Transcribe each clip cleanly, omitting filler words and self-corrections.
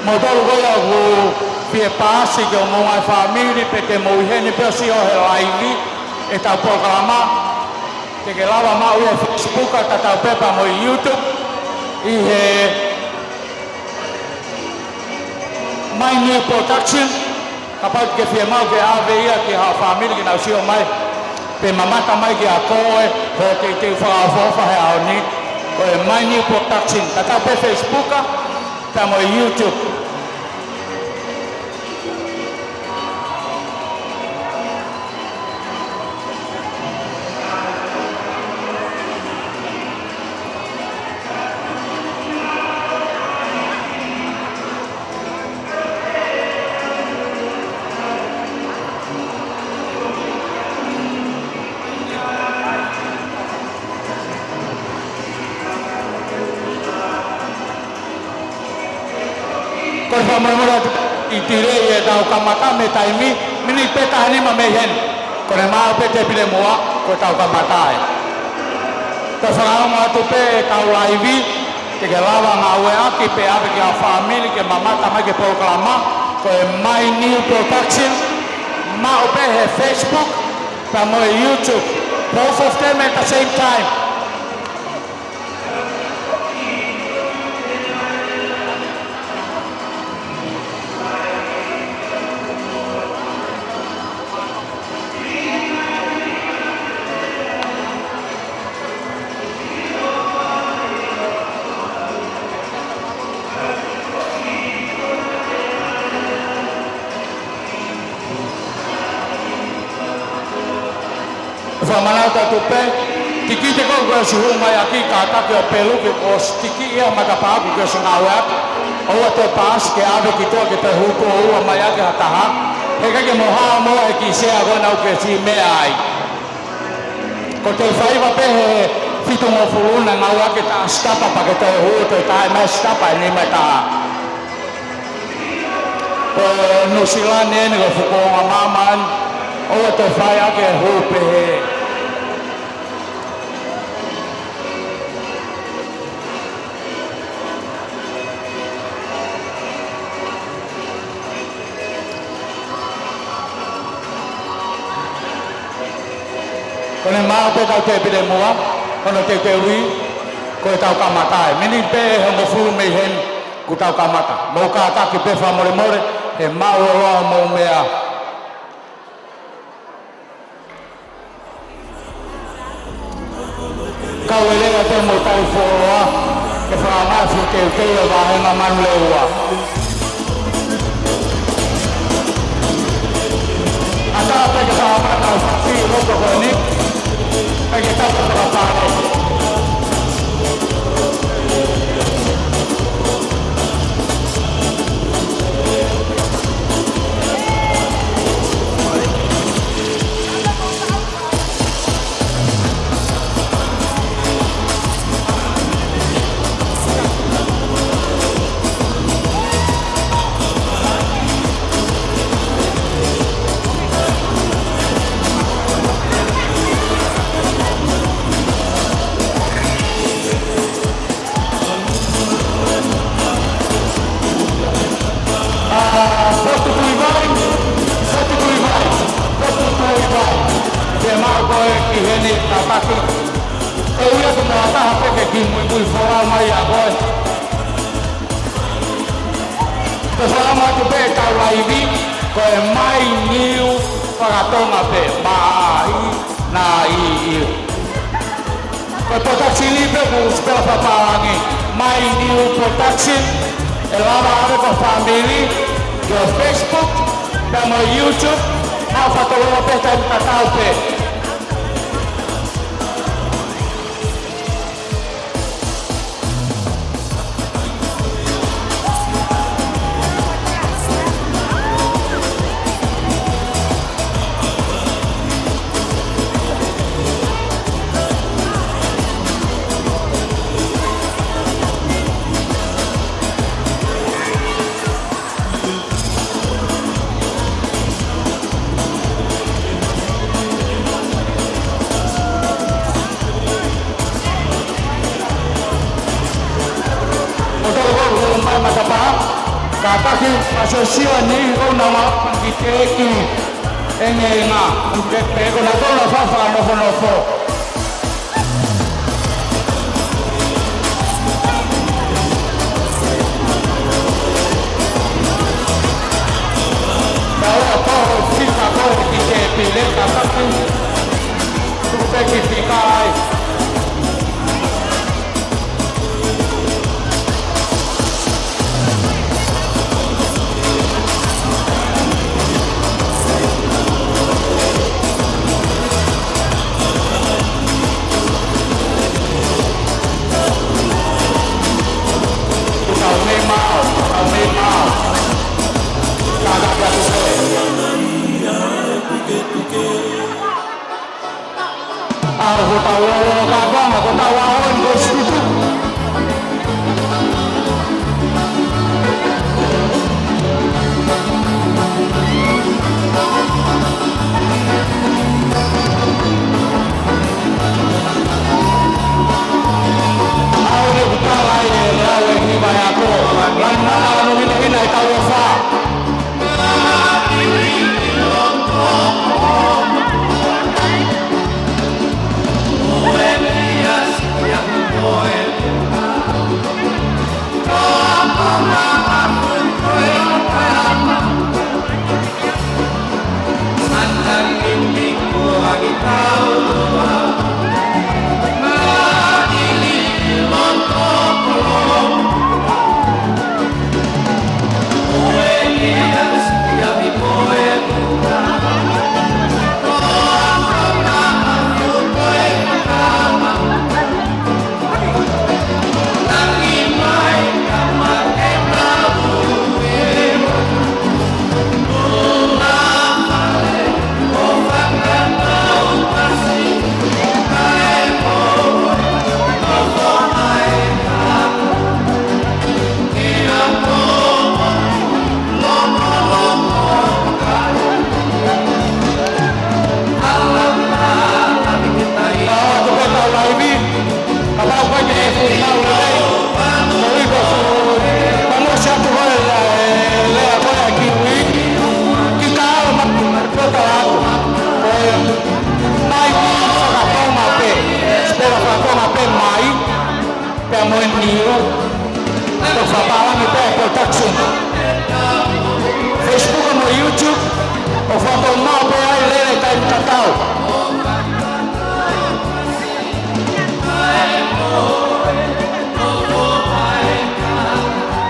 Modelo goia o pie pasi que o monga família pete moihene pesi o he live e tau programa que lava mau e Facebook ta tau pepa mo YouTube e he my new production kapag ke pie mau ke ave ia que a família que nasceu mai pe mamata mai que a koe ho te fa he aoni ko my new production ta tau pe Facebook ta mo YouTube. Kau famamura itirei e tau kamata me taimi mini peta hani ma mehen ko ne mau pete pile moa ko tau kamata e ko farao ma tu pe tau live ke lava ma we aki pe ave ke a family ke mamata ma ke proclama ko my new production ma pe he Facebook pa mo YouTube both of them at the same time. Famanata tupe tiki te ko go si mai aki kata ke pelu ke os tiki ia maka pa ku ke singawat o te pas ke ave ki to ke te huko o mai aki hataha he ka ke moha mo e ki se ago na ke si me ai ko te fai va pe fito mo fuluna na ke ta stapa pa ke te hu te ta mai stapa ni mata ko no silane ne go fuko maman o te fai ake hu pe Kone mau pe tau te pide mua, kono te wi, koe tau kamata e. Mini pe he mo fu me hen ku tau kamata. Mo ka ta ki pe fa more more, he mau roa mo mea. Kau elega te mo tau foroa, ke fa mafu te o va he mamanu leua. Ata pe ke fa mamanu fi loko koni, perché sta per la fare tapaki eu ia com a tarra porque aqui muito fora mais agora pessoal muito bem tá live com mais new para tomar bem mai na i production livre com os pela papangi my new production ela com family do Facebook dan YouTube apa tu lo pesta kita tahu pe Kakaki asosio ni ona ma ngiteki engenga ngeke kona tola fafa no fo. Ahora todo fica por que pile kakaki tu peki fica aí. Aku tahu kakak, aku tahu awan bos itu. Aku ni bukan lain, lain ni banyak aku. Lama anu ini tahu apa? Facebook no YouTube, o foto mau pe ai lele tai tatau.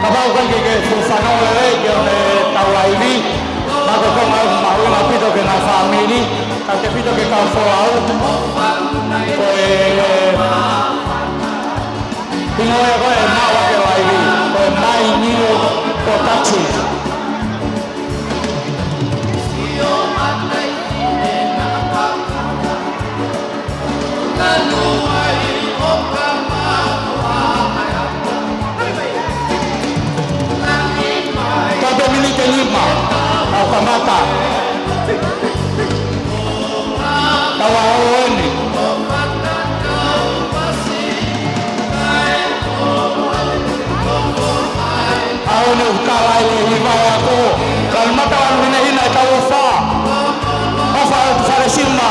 Kabau kan ke fufano lele ke tau ai ni, ma ko mau na pito ke na family, ka te pito ke ka fo au. Pingo e ko e mau ke ai ni, ko mai ni ko tachi. Lima aukamata tawaoni aone ukala ile hiva yako kalmata wanene hina tawafa afa fareshima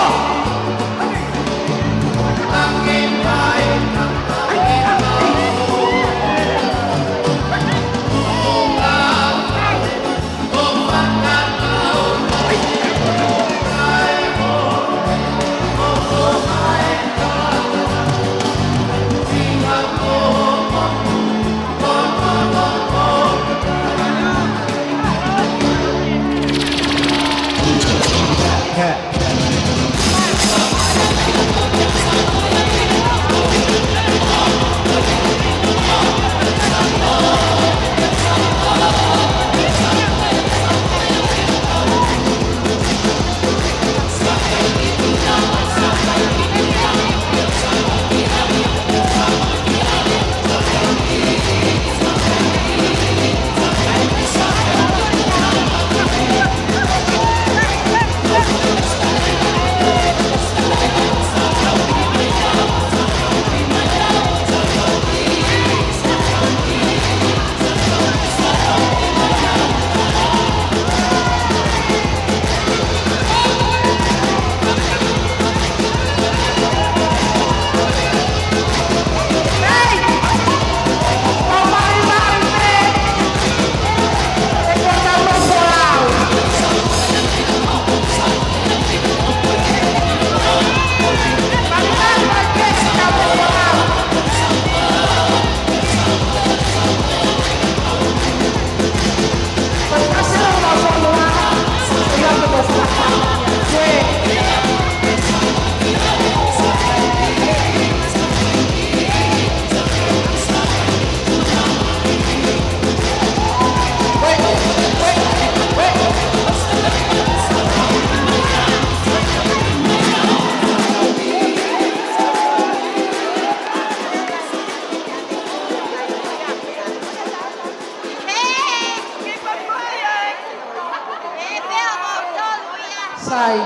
fatai.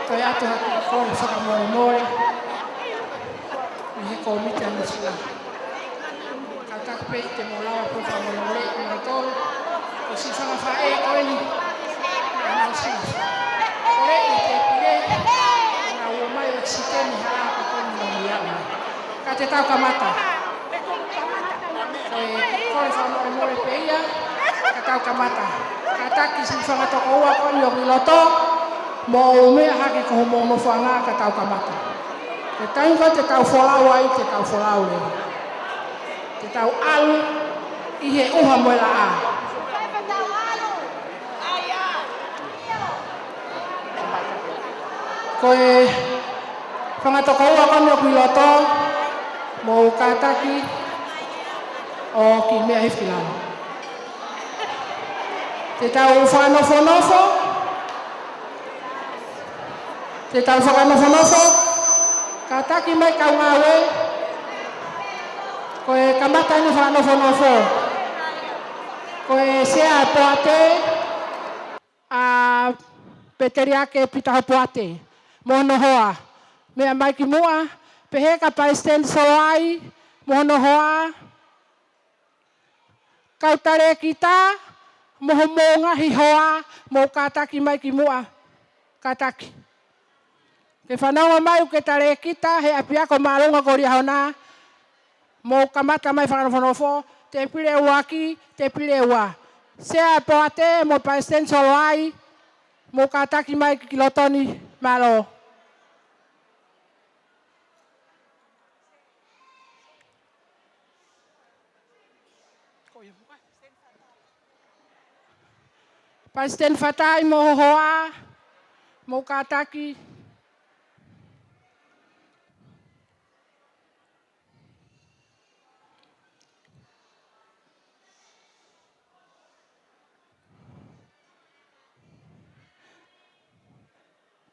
Toi atu haki kore whakamoe. He komite ana sila. Katak pe te molawa po whamoe mai tolu. O si whakawhae koe ni. Ana sila. Kore i te pire. Nga ua mai o siteni harapa koe ni mamiama. Ka te tau kamata. Kore whamoe pe ia. Ka tau kamata. Kataki si whangatoko ua koe ni o kiloto. Mo umea hake ko mo whanga ka tau kamata. Te tainga te tau wholau ai, te tau wholau le. Te tau alu, i he uha moela a. Koe whangatoko ua kono ki loto, mo kataki, o ki mea hifilao. Te tau whanofo, te tau whanofo, kataki mai kau ngawe, koe kamata ni whanofo. Koe sea poate, a peteriake pitaho poate, mohono hoa. Mea mai ki mua, peheka pa stand soai, mohono hoa. Kau tare kita, moho ngahi hoa, mo kataki mai ki mua, kataki. Ke whanau mai uke tare kita, he api ako maalunga kori ahona, mo kamata mai whanofo, te pire uaki, te pire ua. Sea poate, mo pa sten soloai, mo kataki mai ki lotoni malo. Pa sten fatai mo hoa, mo kataki,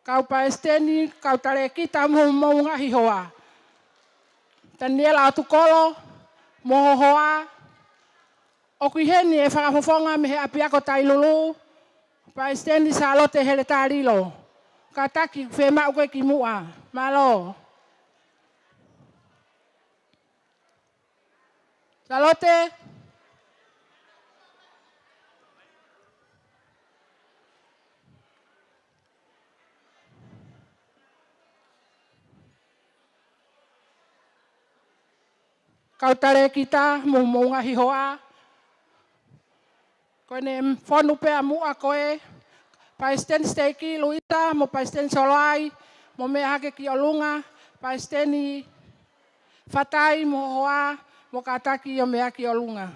kau pa esteni, kau tare kita mo ngahi hoa. Taniela atu kolo, mo hoa. O kui heni e whakafofonga me he api ako tailulu. Pa esteni sa lote hele tarilo. Kataki whema uke ki mua. Malo. Sa lote. Kau tare kita mo ngahi hoa. Koe ne whonu pea mua koe. Paisten steki luita mo paisten solai. Mo mea hake ki olunga. Paisteni fatai mo hoa. Mo kataki o mea ki olunga.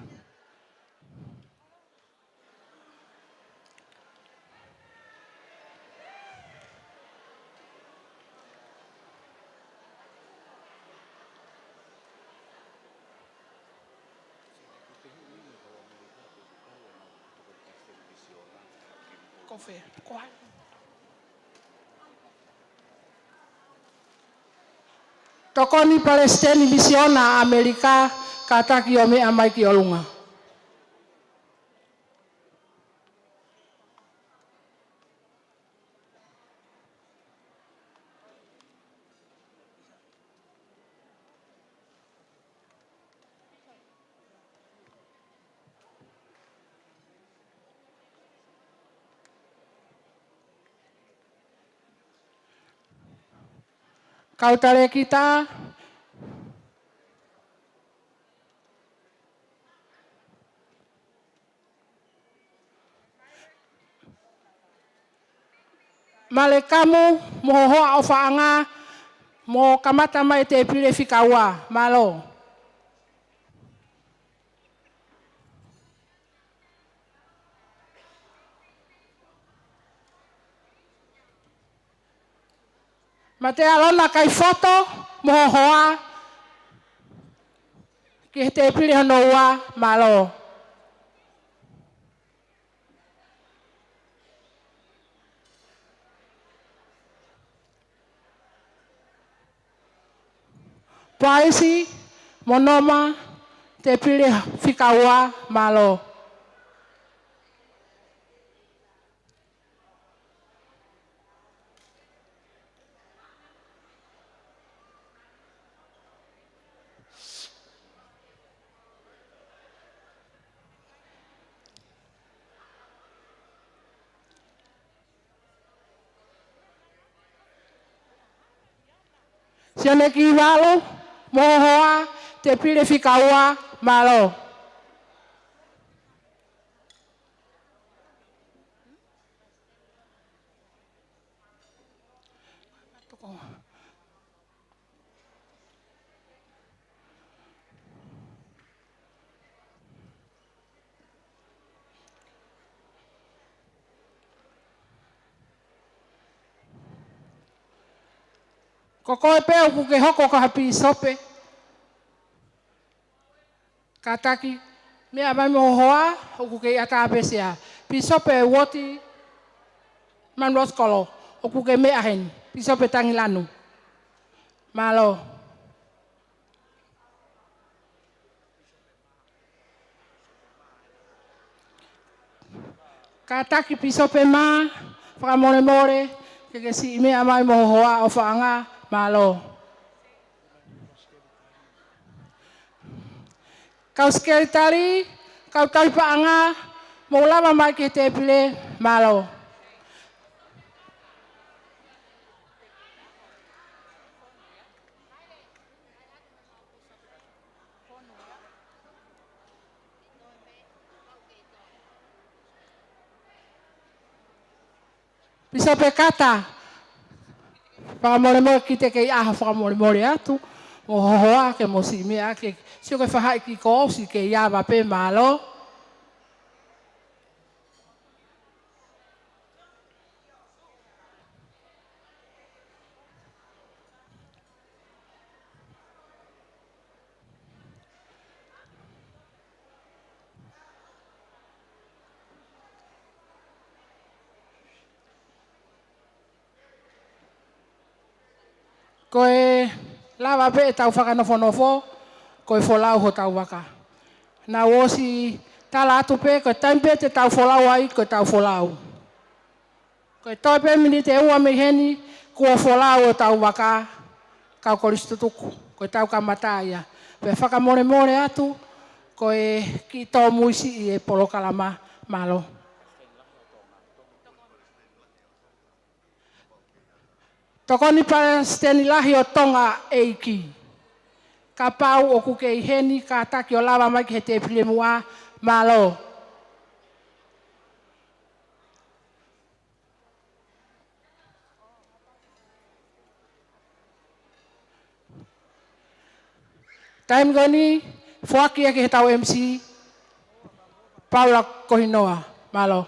Kofe, kuai. Tokoni Palestini misiona Amerika kataki o mea mai ki olunga. Kau tare kita male kamu moho o faanga mo kamata mai te pire fikawa malo. Mate alona kai foto mohoa ki te pili honoa malo. Paisi monoma te pili fikawa malo. Siane ki walo, mohoa, te pile fikaua, malo. Koko e peo ku ke hoko ka hapi sope. Kataki, mea mai mohoa, ku ke ata apesia. Pi sope woti, man roskolo, ku ke mea hen. Pi sope tangilanu. Malo. Kataki pi sope ma, whakamore more, ke si mea mai mohoa o whaanga, malo. Kau sekali tali, kau tali paanga, mau lama mai ke te pile, malo. Bisa pekata, whakamore kita kei aha whakamore atu, o hohoa ke mo si mea ke, sio ke whahai ki ko si ke iawa pe malo. Koe lava pe tau whakanofo, koe wholau ho tau waka. Na osi tala atu pe, koe taimpe te tau wholau ai, koe tau wholau. Koe toi pe mini te ua me heni, kua wholau o tau waka, kau koristutuku, koe tau kamata ia. Pe whakamore atu, koe ki tō muisi i e polokalama malo. Tokoni para steni lahi o tonga eiki. Ka pau o kuke i heni, ka taki o lava mai ki he te pile mua, malo. Time goni, fuaki e ki he tau MC, Paula Kohinoa, malo.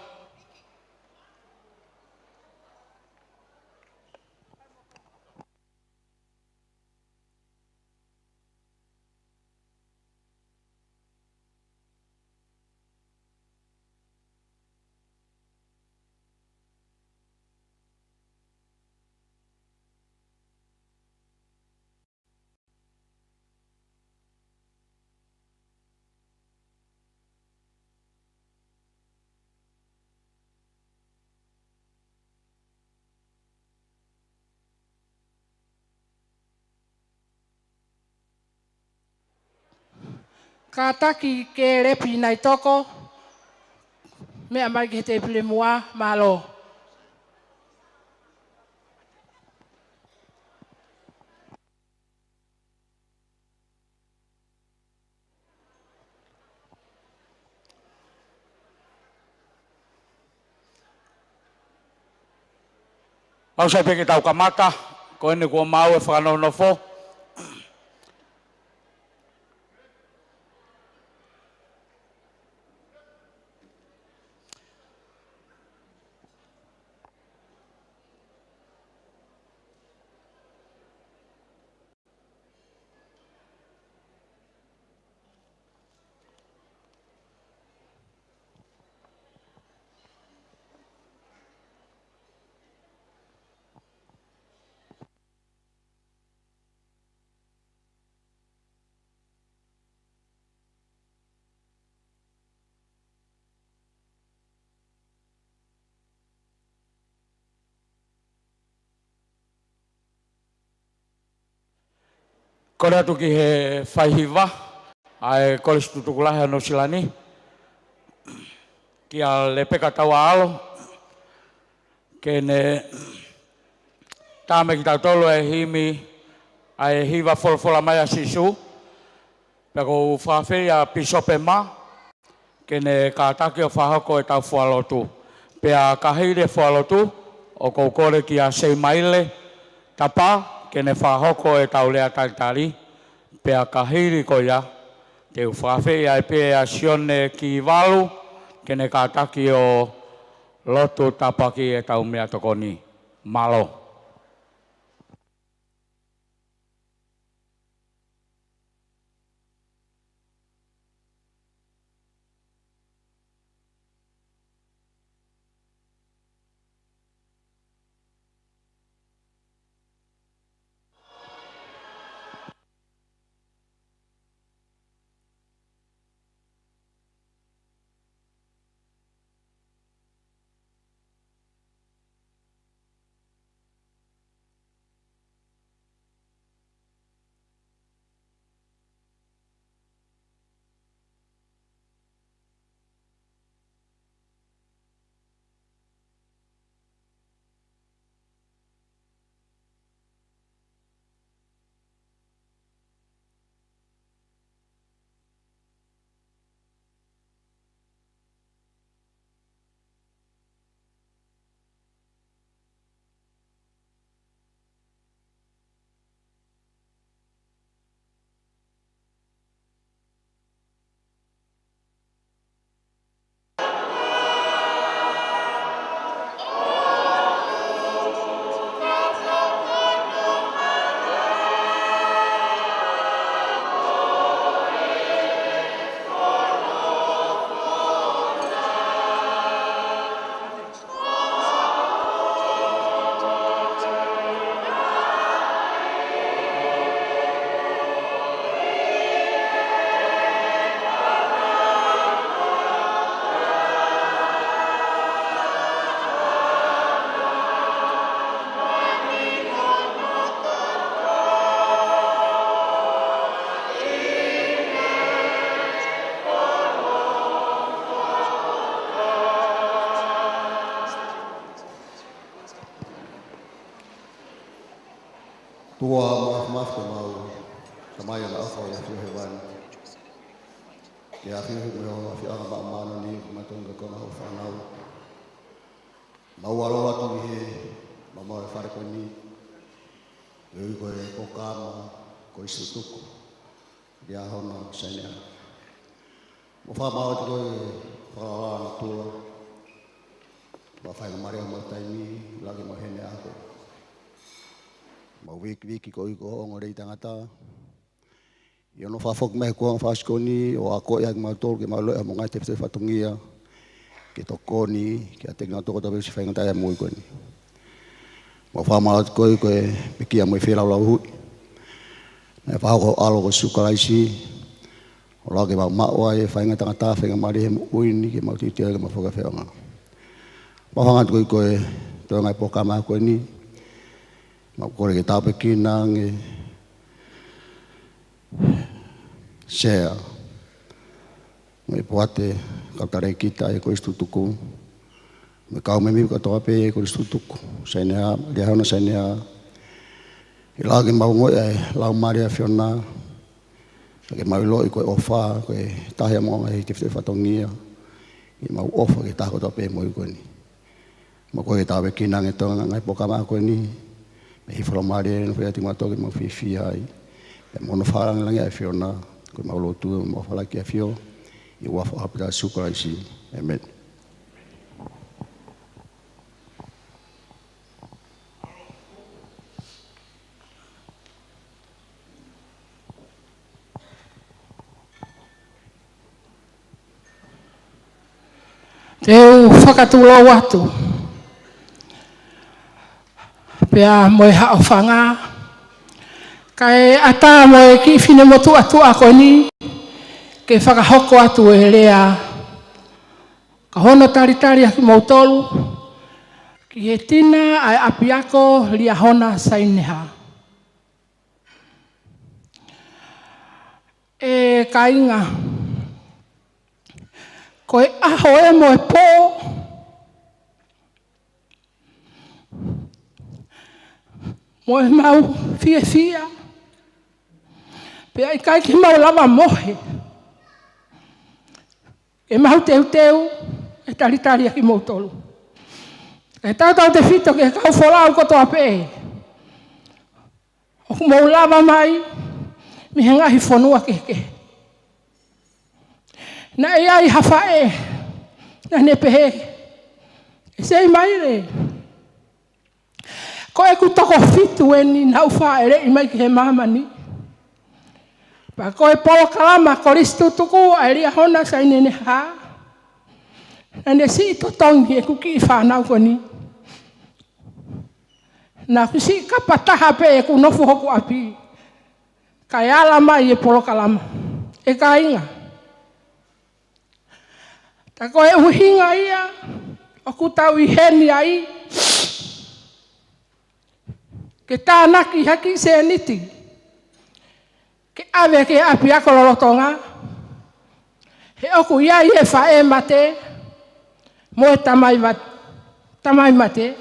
Ka taki ke repi nai toko, mea mai ki he te pile mua, malo. Au sai peke tau kamata, ko ene kua mau e whakanofo. Kore atu ki he whaihiwa, ai kore stutukulahi ano silani. Ki a le peka tau alo, ke ne tāme ki tau tolo e himi ai hiwa folfola mai a sisu. Pea ko whawhi a pisope ma. Kene ka take o whahoko e tau whalotu. Pea ka heire whalotu o kou kore ki a sei maile. Tapa kene whahoko e tau lea taitari. Pea ka heire ko ia. Te whawhi a e pe a sione ki walu. Kene ka take o lotu tapa ki e tau mea tokoni. Malo. Tua maaf ko mau kamay na ako ya fihewan. Ya fihe mo fi ang mano ni matong ko na ufanaw. Mawalo atu he mama fare ko ni. Yo ko kama ko isutuko. Dia hono sanya. Mo fa mau to para tua. Ba fa Maria mo taimi lagi mo hene ako. Mau wiki ko ngorei tangata. Yo no fa fok me ko fa skoni o ako yang mau tol ke mau lo mo ngai te fa tungia. Ke tokoni ke atekna to ko ta be fa ngata ya mo ko ni. Mo fa ma ko piki mo fe la hu. Na fa ko alo ko sukalaisi. O la ke ma wa e fa ngata ngata fa ngamari mo uini ke mau tite ke ma foka fe nga. Mo fa ngat ko to ngai poka ma ko ni. Mau kore ke tape kinang e share me poate katare kita e ko istutuku me kau me mi ko tape e ko istutuku senia dia hona senia e lagi mau ngo e la Maria Fiona ke mau lo ko ofa ko tahe mo e te fatongia e mau ofa ke ta ko tape mo ko ni mo ko ke tape kinang e to ngai poka ma ko ni me hifalo Maria no fia tinga toke mo fifi ai e mo no fala ngi ai Fiona ko mo lo tu mo fala ki afio e wa fa apda sukraisi amen. Teu whakatulo watu. Pea moe haofanga. Kai ata moe ki fine motu atu ako ni. Ke whakahoko atu e rea. Ka hono taritari aki mautolu. Ki he tina ai api ako lia hona saineha. E kainga. Koe aho e moe po. Moe mau fia. Pea i kai ki mau lava mohe. E mahu teu, e tari aki mau tolu. E tau te fito ke kau wholau koto a pe. O mau lava mai, mi he ngahi whanua ke. Na e ai hawha e, na ne pehe. E sei mai re. Ko e ku toko fitu e ni nau wha e rei mai ki he mamani. Pa ko e polo kalama koristu tuku a ria hona sa inene ha. Na ne si to tongi e ku ki whanau ko ni. Na ku si kapataha pe e ku nofu hoku api. Kai ala mai e polo kalama. E ka inga. Ta ko e uhinga ia. O ku tau i heni ai. Ke tānaki haki se niti. Ke ave ke api ako lolotonga. He oku iai e whae mate. Mo e tamai mate.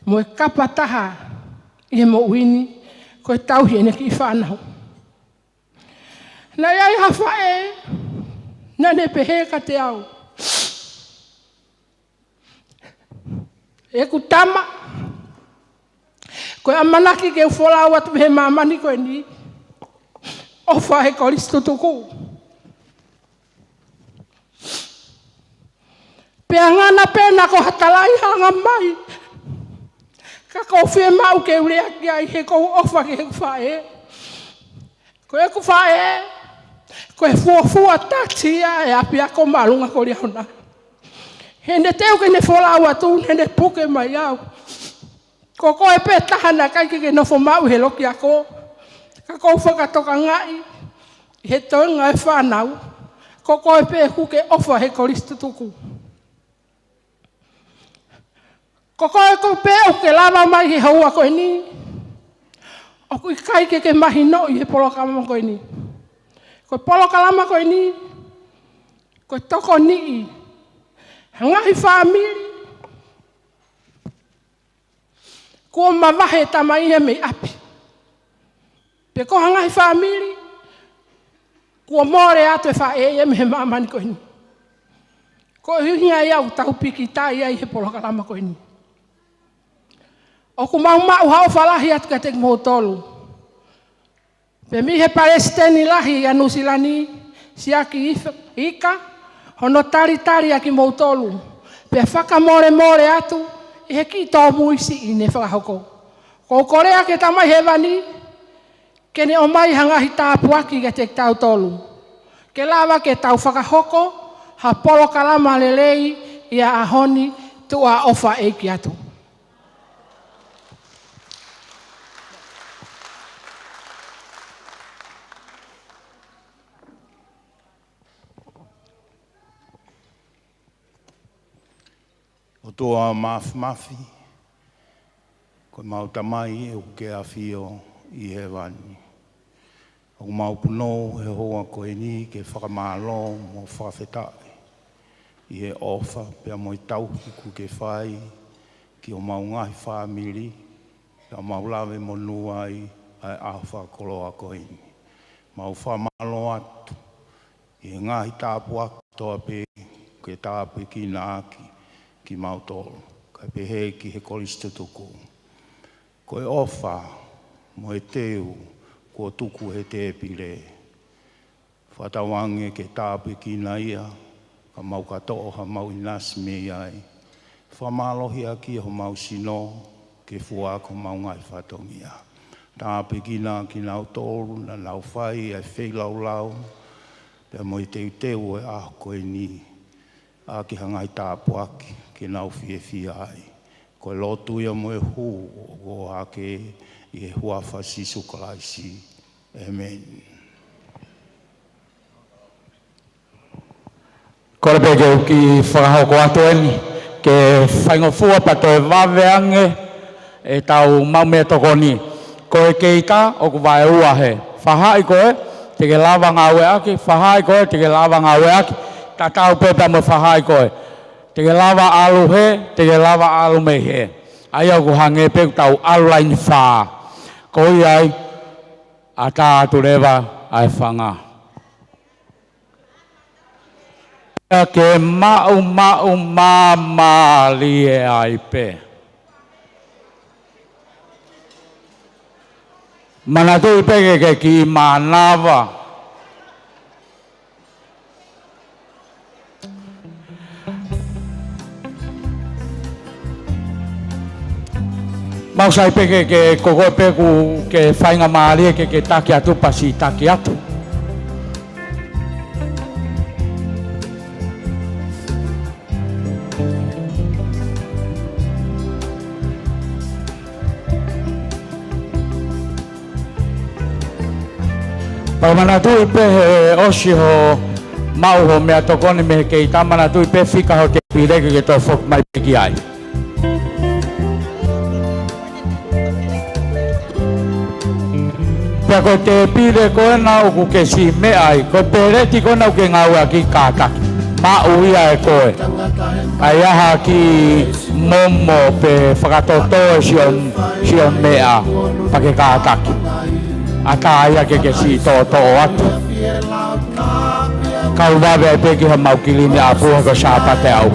Mo e kapataha i mo uini. Ko e tauhi ene ki whanau. Na iai ha whae. Na ne pehe ka te au. E ku tama. Ko e amanaki ke ufolau atu he mamani koe ni. Ofa he koristo tuku. Pea ngana pena ko hatalai hanga mai. Ka ko whi mau ke urea ki ai he ko ofa ke he whae. Ko e ku whae. Ko e fuafua taksia e api ako malunga ko ria hona. Hene teo ke ne wholau atu, hene puke mai au. Ko ko e pe tahana kai ke no fo mau he loki ako. Ka ko whakatoka ngai. He toinga e whanau. Ko ko e pe huke ofa he koristo tuku. Ko ko e ko pe o ke lava mai he haua koe ni. O kui kai ke mahi no i he polo kalama koe ni. Ko polo kalama koe ni. Ko toko ni i. Hangahi whamiri. Kua mawahe tamai he mei api. Pe ko hangahi whamiri. Kua more atu e whae e me he mamani koe ni. Ko hihinga iau tau piki tai ai he polo kalama koe ni. O ku mau hao whalahi atu ka te mo tolu. Pe mi he Palestini lahi anu silani. Siaki ika. Hono tari aki mo tolu. Pe whaka more atu. I he ki tō muisi i ne whakahoko. Ko korea ke tamai he wani. Ke ne o mai hangahi tāpuaki ke te tau tolu. Ke lawa ke tau whakahoko. Ha polo kalama lelei i a ahoni tua ofa eiki atu. O toa mafi, ko mau tamai e uke a fio i he wani. O mau puno he hoa koe ni ke whakamalo mo whakawhetai. I he ofa pia mo i tauhi ku ke whai ki o mau ngahi whamiri, ki o mau lawe mo nuai ai ahu whakoloa koe ni. Mau whamalo atu, i he ngahi tāpuaki toa pe ke tāpu ki nā aki. Ki mau tolu, kai pehe ki he koristo tuku. Ko e ofa, mo e teu, ko tuku he te pire. Whatawange ke tāpe ki na ia, ka mau katoa ha mau inas me ai. Whamalohi aki ho mau sino, ke fua ko mau ngai whatongia. Tāpe ki nau tolu, na lau whai, ai whei lau, pia mo i teu e aho koe ni. A ki hangai tāpuaki, ke nau fie ai. Ko lotu ia mo e hu, o ake i e huafa si sukalaisi. Amen. Ko le peke ki whakahoko atu eni, ke whaingofua pato e waweange, e tau maumea toko ni. Ko e keita, o ku wae ua he. Whahai koe, te ke lawa ngawe aki, whahai koe, te ke lawa ngawe aki, ta tau pepa mo whahai koe. Te ke lawa alu he, te ke lawa alu me he. Ai au ku hange pe tau alu laini wha. Ko iai, a tā atu rewa, ai whanga. Ke mau mama lie ai pe. Mana tu pe ke ki manawa. Mau sai pe ke koko pe ku ke whainga maari ke taki atu pasi taki atu. Pamana tu pe osi ho mau ho mea tokoni me ke itamana tu pe fika ho ke pire ke to fok mai ki ai. Pea ko te pire ko na o ke si me ai ko pereti ko na ke ngau aki kaka ma uia e koe ai aha ki momo pe whakatoto sion mea pake kaka aka ai ke si toto atu kau wawe pe ki ha mau kilini apu ko sapa te au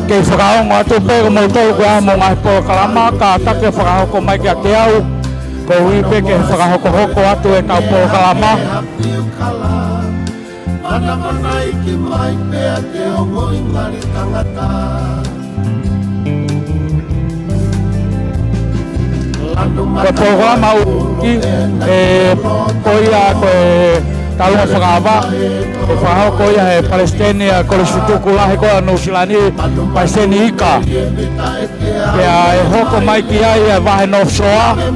ke whakaongo atu pe ko mautou ko amo ngai po kalama ka take whakahoko mai ki a te au ko hui pe ke whakahoko hoko atu e tau po kalama ko po kalama uki ko ia ko talunga whakawa e whakahoko ia he Palestina ko le sutuku lahi ko a Nusilani Palestini ika ke a e hoko mai ki ai e wahe North-Shore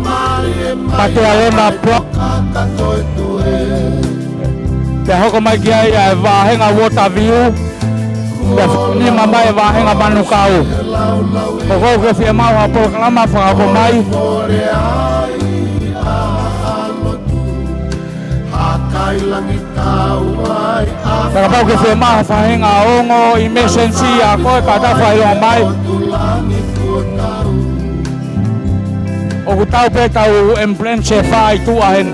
pate a lena plok ke hoko mai ki ai e wahenga Waterview ke nima mai e wahenga Manukau ko ke whia mau ha po kalama whakahoko mai Kakapau ke whia maha whahenga ongo emergency a koe kata whailonga mai o ku tau pe tau ambulance whai tu ahen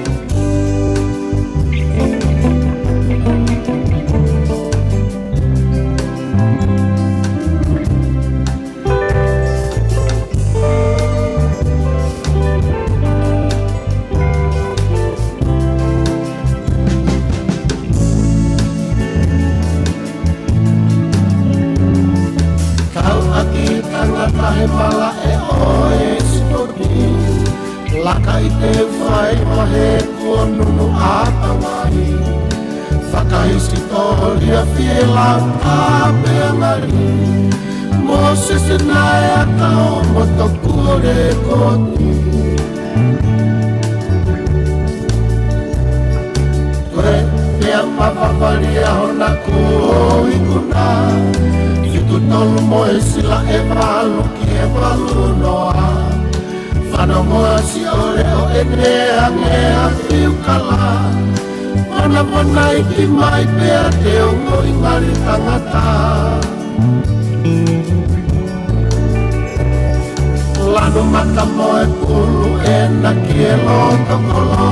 Lanu mata moe pulu ena kielo tokolo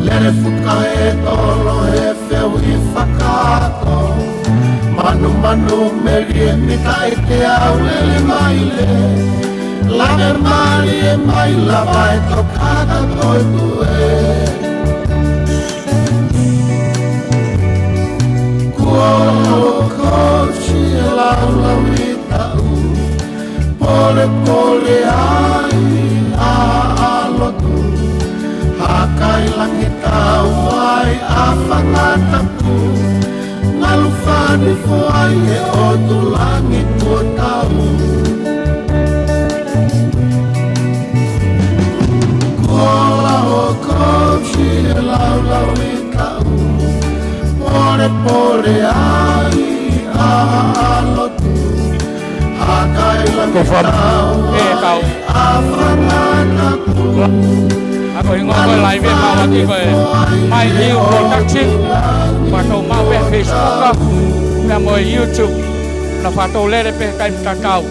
Lere fuka e tolo he feu I whakato Manu merie mika I te au lele maile Lane mari e maila vai tokata toi tue Kochi laula mita Pole ai a alotu Hakai langit tau ai a whangatapu Ngalufani fuai e o tu langit ko tau Kola o kochi laula mita Pole ai a alotu ko wham kau ako ingo ko live ma wati ko mai hiu production pa to ma pe Facebook na mo YouTube na whatou lere pe kai mtakau.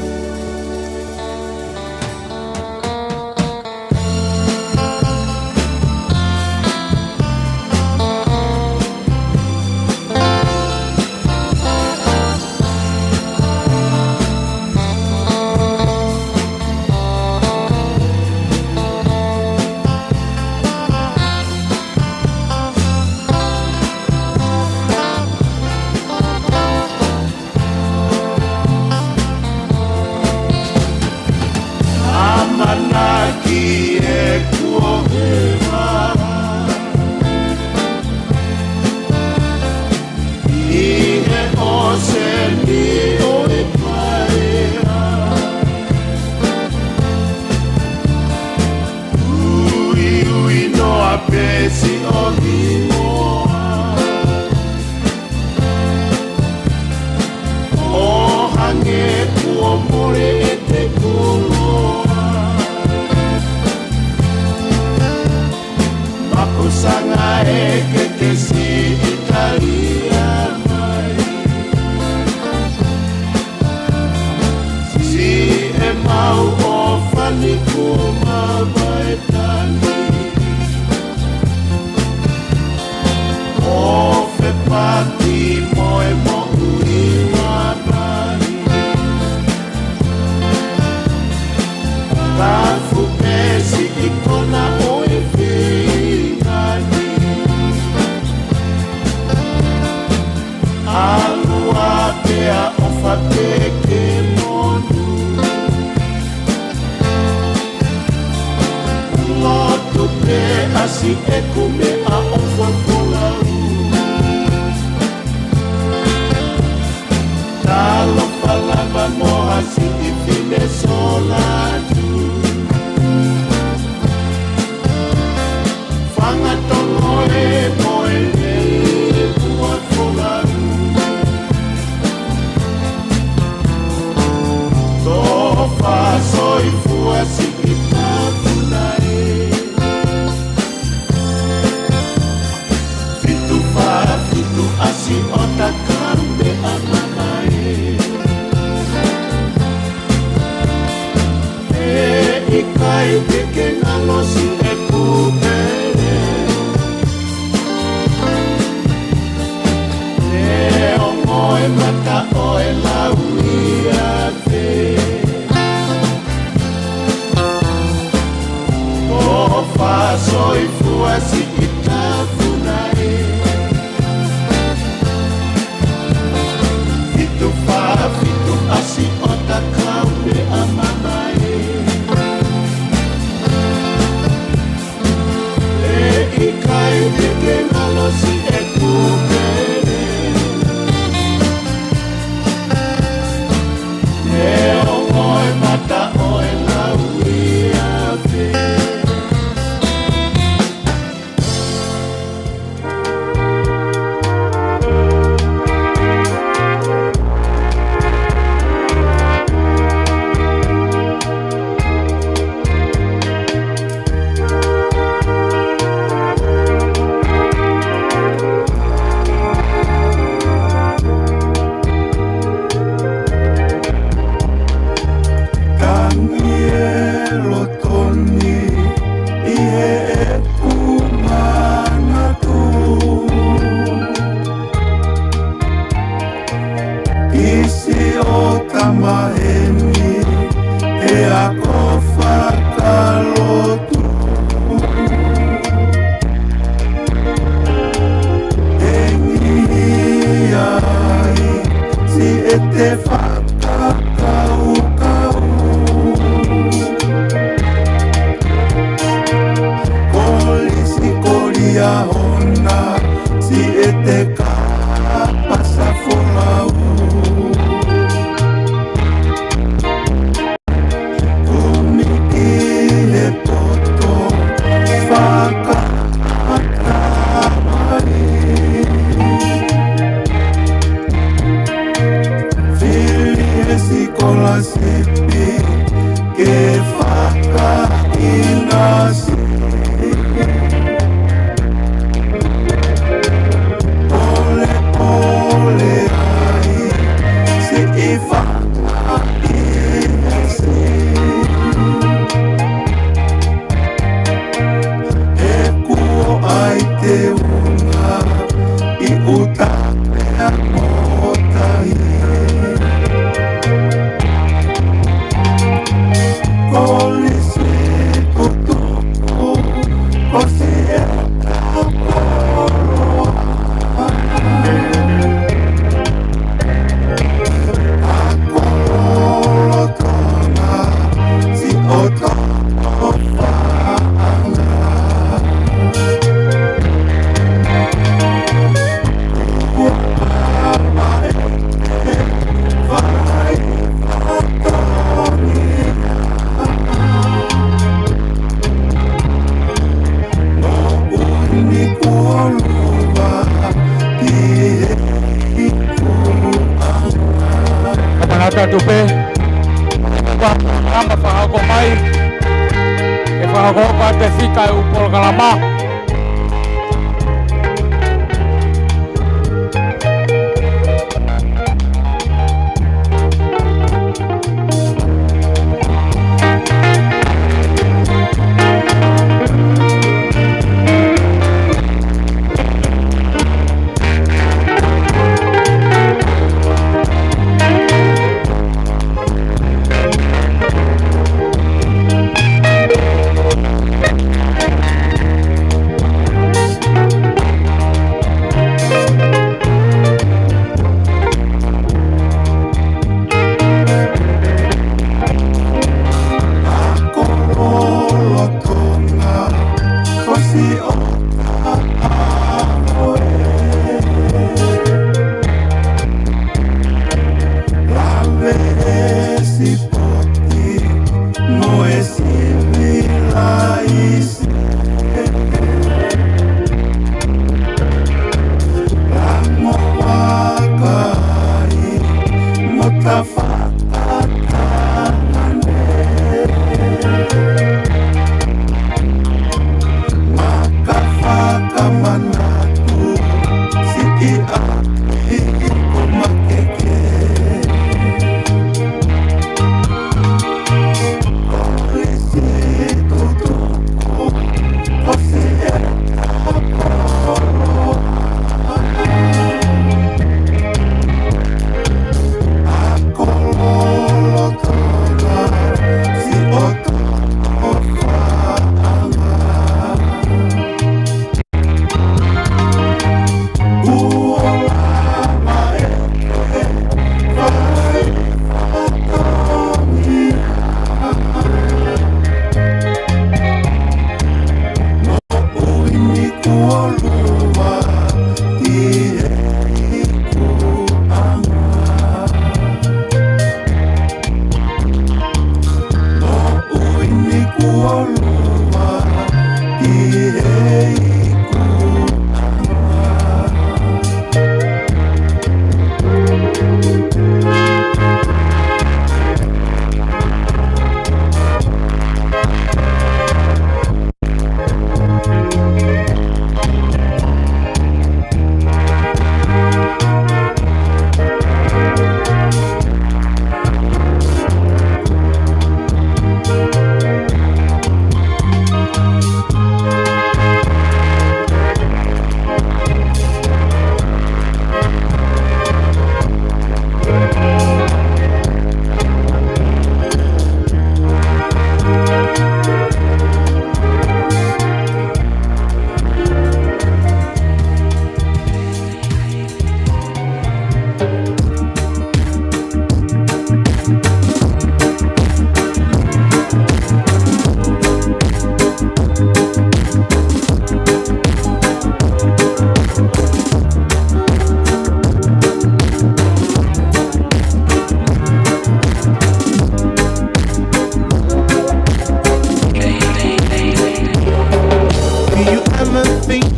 Kapanata tupe kwa kama whakako mai e whakako ka te whika e uporo kalama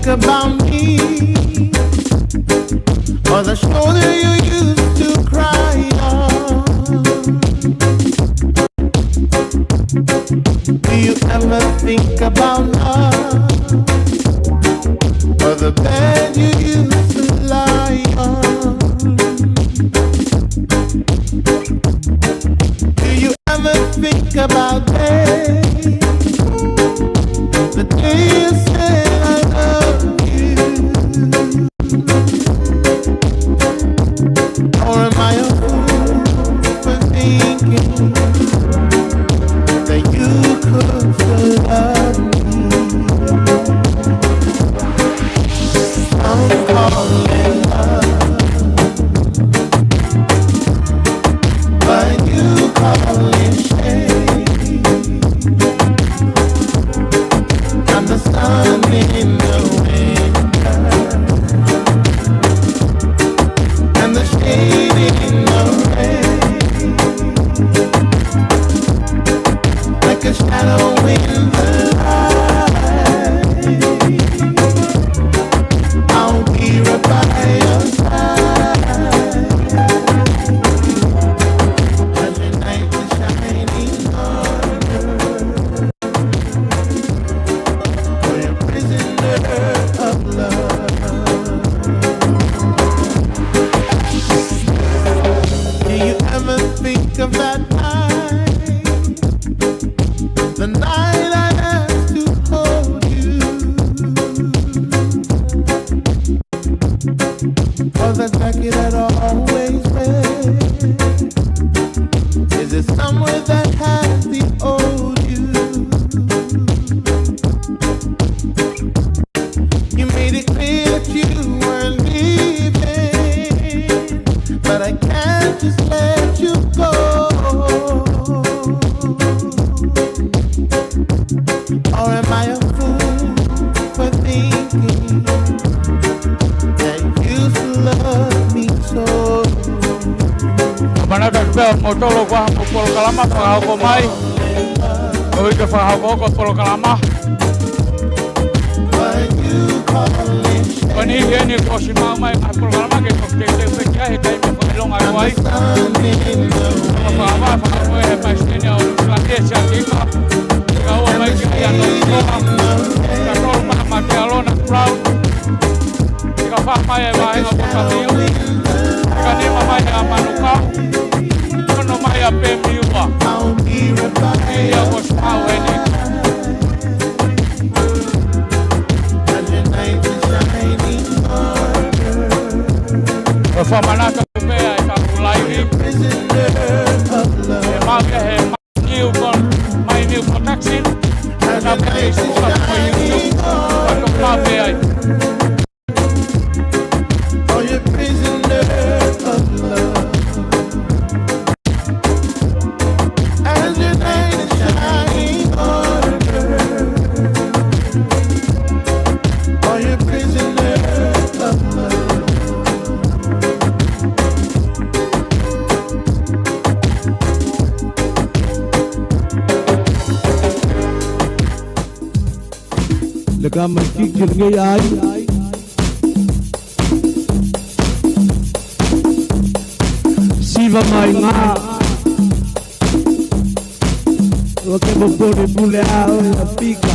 About me, or the shoulder you used to cry on. Do you ever think about love, or the bed you used to lie on? Do you ever think about days, the day you said I love you? Or am I a fool for thinking that you could still love me? I'm calling love, but you call it shame. shadowing the light. I'll be right by your side as your night is shining harder. For you're a prisoner of love. Do you ever think of that night? The night I asked to hold you. Or the jacket I'd always wear. Is it somewhere that has the old you? You made it clear that you weren't leaving, but I can't just let you go. Or am I a fool for thinking that you still love me so? Mana ka pea motolo kwa mo polo kalama pa ko mai. O ke fa ko polo kalama. But you calling Pani ni ko si mai a polo kalama ke ko te pe kia he kai mo pa long ai wai. sun in the Pa ma pa ko e pa steni o la te sia ki ka. Ka o mai ki ya no ko. Ka no ma te alona proud. Ka fa mai e vai no ka miu. Ka ni ma mai a manuka. No mai a pe miua. I'll be right by Ia ko spau e ni. as your night is shining harder. O fa manaka pea e ka ulai ni. Prisoner of love. E ma ke he my new protection. As your night is shining harder. Oh, you're prisoner of love. As your night is shining harder. Oh, you're prisoner of love. Leka makikir ngay Siva mai nga Wake bopone bule ao ya pika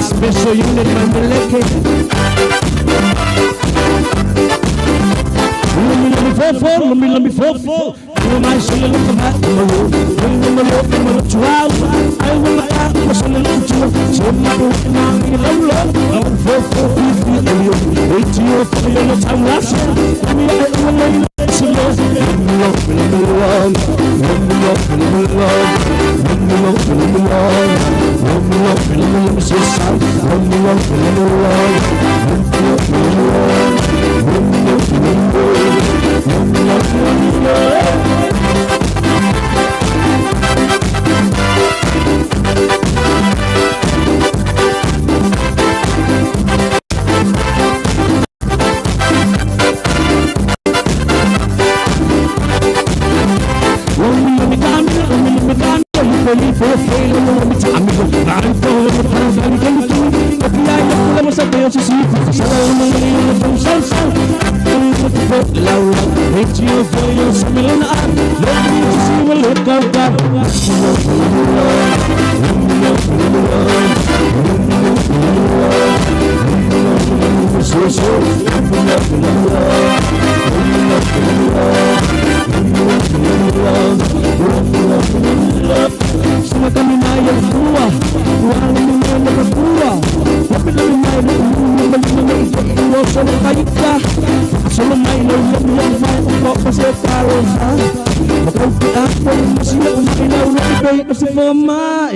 Special unit Mandeleke. Let me fall. My soul look back to the road. When the road in the trial, I will not have to listen to you. So my book now in love. I'm for you. Wait till you're for your time last year. I mean, I will let you know. Let me love, let me love. Let me love, let me love. Let me love, let me love. Let me love, let Mama,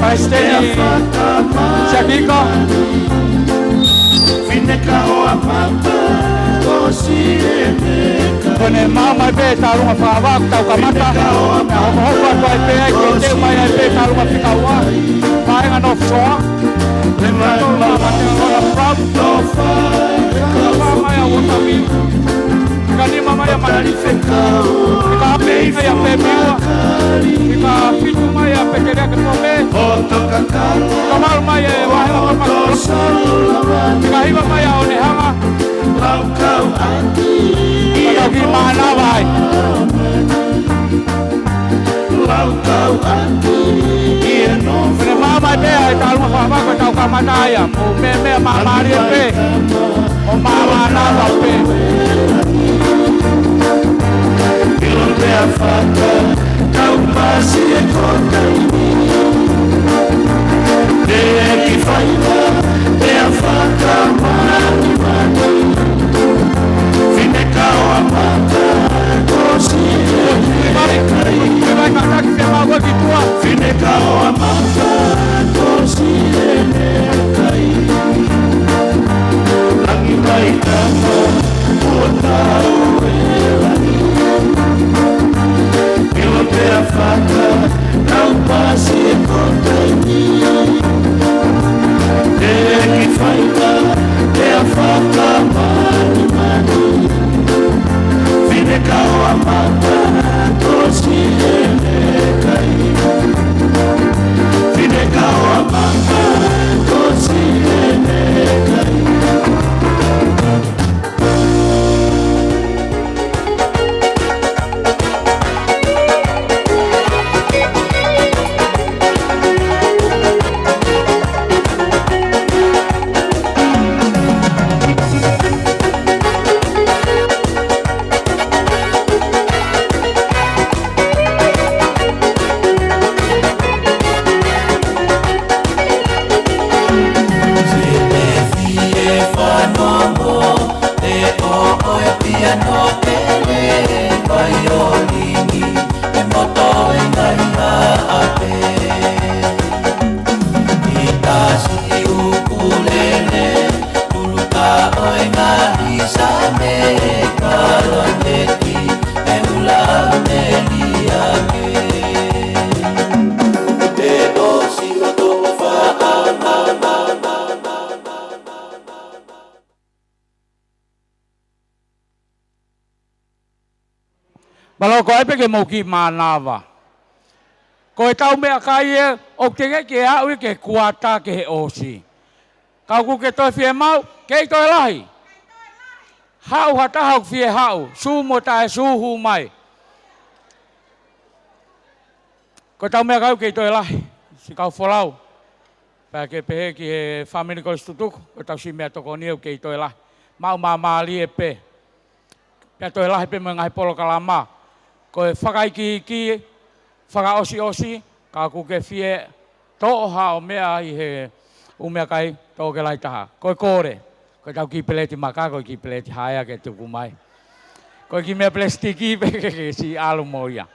Paisteni Shakiko Fineka o amata o sieneka Kone mama pe tarunga whawak tau kamata Na hokohoka toi pe ke te mai ai pe tarunga whikaua Paenga no wsoa Le mato la matenga lona prab Ka whamai a wotawil Ka nima mai a matarife Ka peinga ia pe miua Ka fitu mai a pe terea ke tome Ka maru mai e wahenga pa makoro Ka hiva mai a onehanga Ka ki mahana vai Kene mama pe ai talunga whawaka tau kamataya Mo me mamari e pe O mama nava pe Te a whaka, tau pasi e kotaini Te e ki whaina, te a whaka mani mani Whineka o a mata, kosi e kai Me vai kataki pe maua ki tua Whineka o a mata, kosi e kai Langi mai tama, o tau e lani Pilo te a whaka, tau pasi e kotaini Te e ki whaina, te a whaka mani mani Whineka o a mata, kosi e kai Whineka o a mata, kosi e kai Malo ko ai pe ke mo ki manawa Ko e tau mea kai e o ke ke au ke kuata ke he osi Ka ku ke toi fie mau ke i toi lahi Hau hata hau fie hau su mo tae su hu mai Ko tau mea kai ke i toi lahi Si kau folau Pa ke pehe ki he family ko istutuk Ko tau si mea toko niu ke i toi lahi Mau mamali e pe Pea toi lahi pe mengahi polo kalama Ko e whakai ki whaka osi Ka ku ke fie toha o mea i he umea kai tō ke lai taha Ko e kore Ko tau ki peleti maka ko ki peleti haia ke tuku mai Ko ki mea plastiki pe ke si alu moia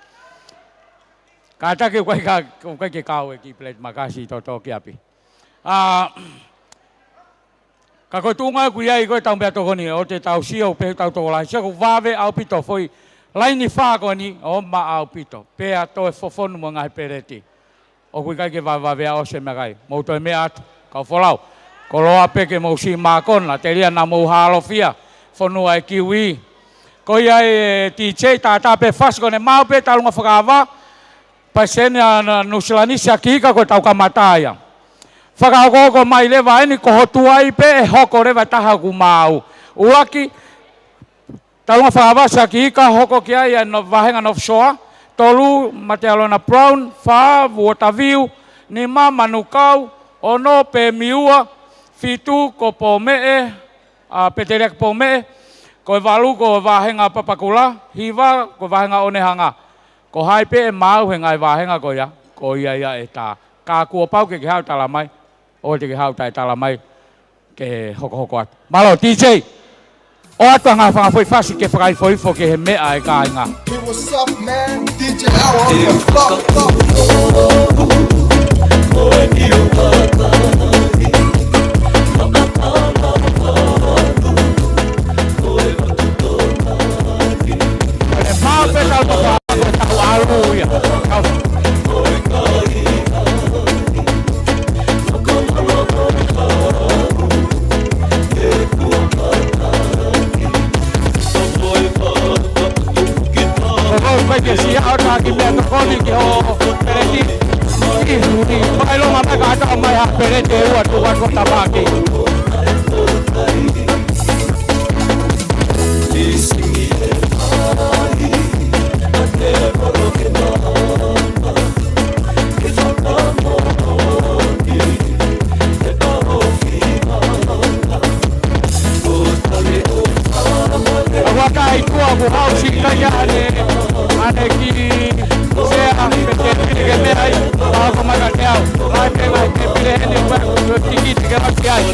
Ka take koe ke kau e ki peleti maka si tō ki api Ka koe tūngai kui ai koe tau mea toko ni o te tau si o pehu tau toko lai Sia ko wawe au pito foi Laini whako ni o ma au pito Pea to e fofonu mo ngai pereti O kui kai ke wawawea o se mea kai Mou toi mea atu Kau wholau Ko loa peke mou si mākona Te ria na mou halofia Whonua e kiwi Ko ia e DJ tātā pe whasko ne mau pe talunga whakawa Pa sene a nusilanisi a kika ko tau kamataya Whakaokoko mai lewa eni ko hotuai pe e hoko rewa taha ku mau Uaki Talunga whakawa sa kika hoko ki ai e wahenga no wsoa Tolu mate alona brown, wha, waterview, ni manukau, ono pe miua, fitu ko po mee, peterek po mee, ko walu ko wahenga papakula, hiva ko wahenga onehanga. Ko hai pe e mau henga wahenga ko ia e tā. Ka kua pau ke hau talamai, o te ke hau tai talamai, ke hoko atu. Malo, DJ! O atu ngā whangawhoi whasi ke whakaifo ke he mea e kāinga. Hey, what's up, man? DJ Hour on the block. kata mai hapere te ua tuan ko tamaki. Wakai tua ku hausi kaya ane ki sea pete ke me ai ako magateo ai pe mai ke pile ni wa tiki ke makiai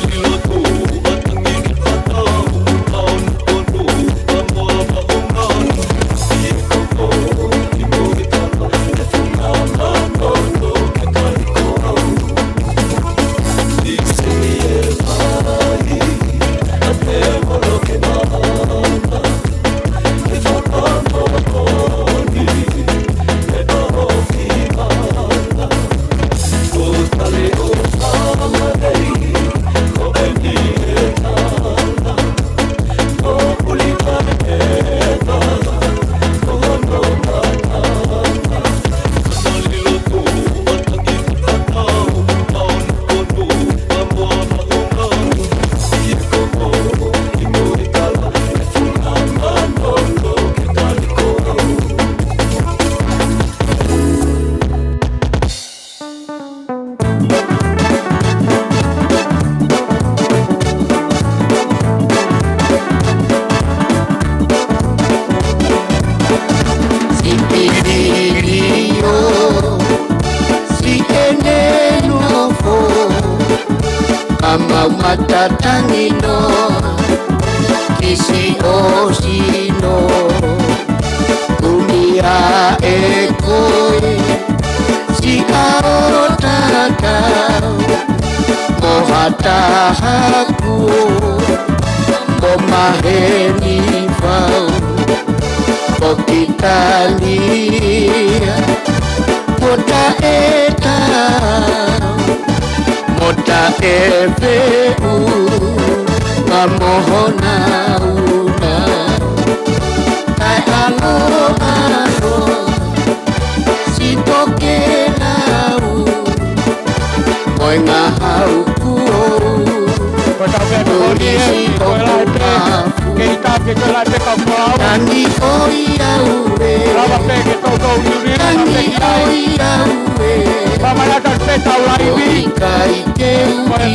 Matatangino kisi osino dunia ekoe si aotata mohatahaku momaheni fau pokitalia kota eta Mota FU Mamohona una Kai alo Sitoke lau Koi ngahau kuo Polisi komafu Nani oi aue Nani oi aue Pamanatan peta ulaiwi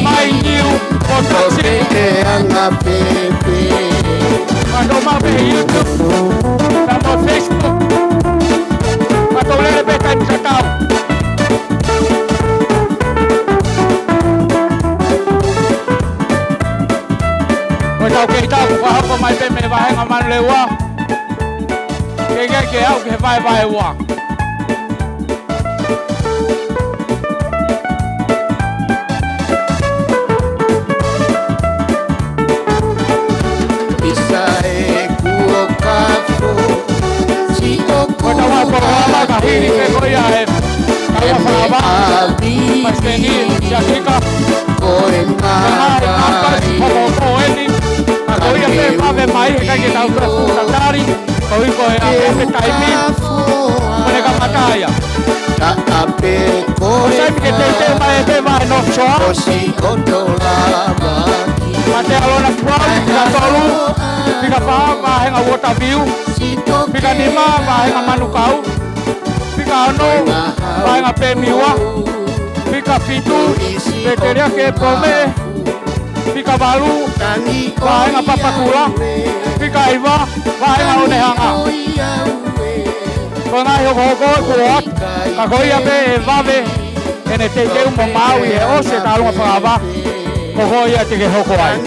mai niu potasi anga pepe Mando mabe YouTube Mando Facebook Mando lele peta Instagram Kau kita apa mai pe me vai ngaman lewa ke au ke vai wa Kahiri pe goya hai kalau faham mas ini jadi kah ini kalau ya pe ave mai kan kita udah dari kau itu yang pe taimi mereka mataya saya pikir dia mai pe mai no show mate alona kuau kita tolu kita faham mai ngawota view kita nima mai ngamanukau Pika ano, vai nga pemiwa, pika pitu, pekeria ke pome, pika balu, vai nga papakula, pika iwa, vai nga onehanga. Kona hoko kuat, kakoia pe vave, ene teke umomau e ose talunga pagava, kokoia teke hoko ai.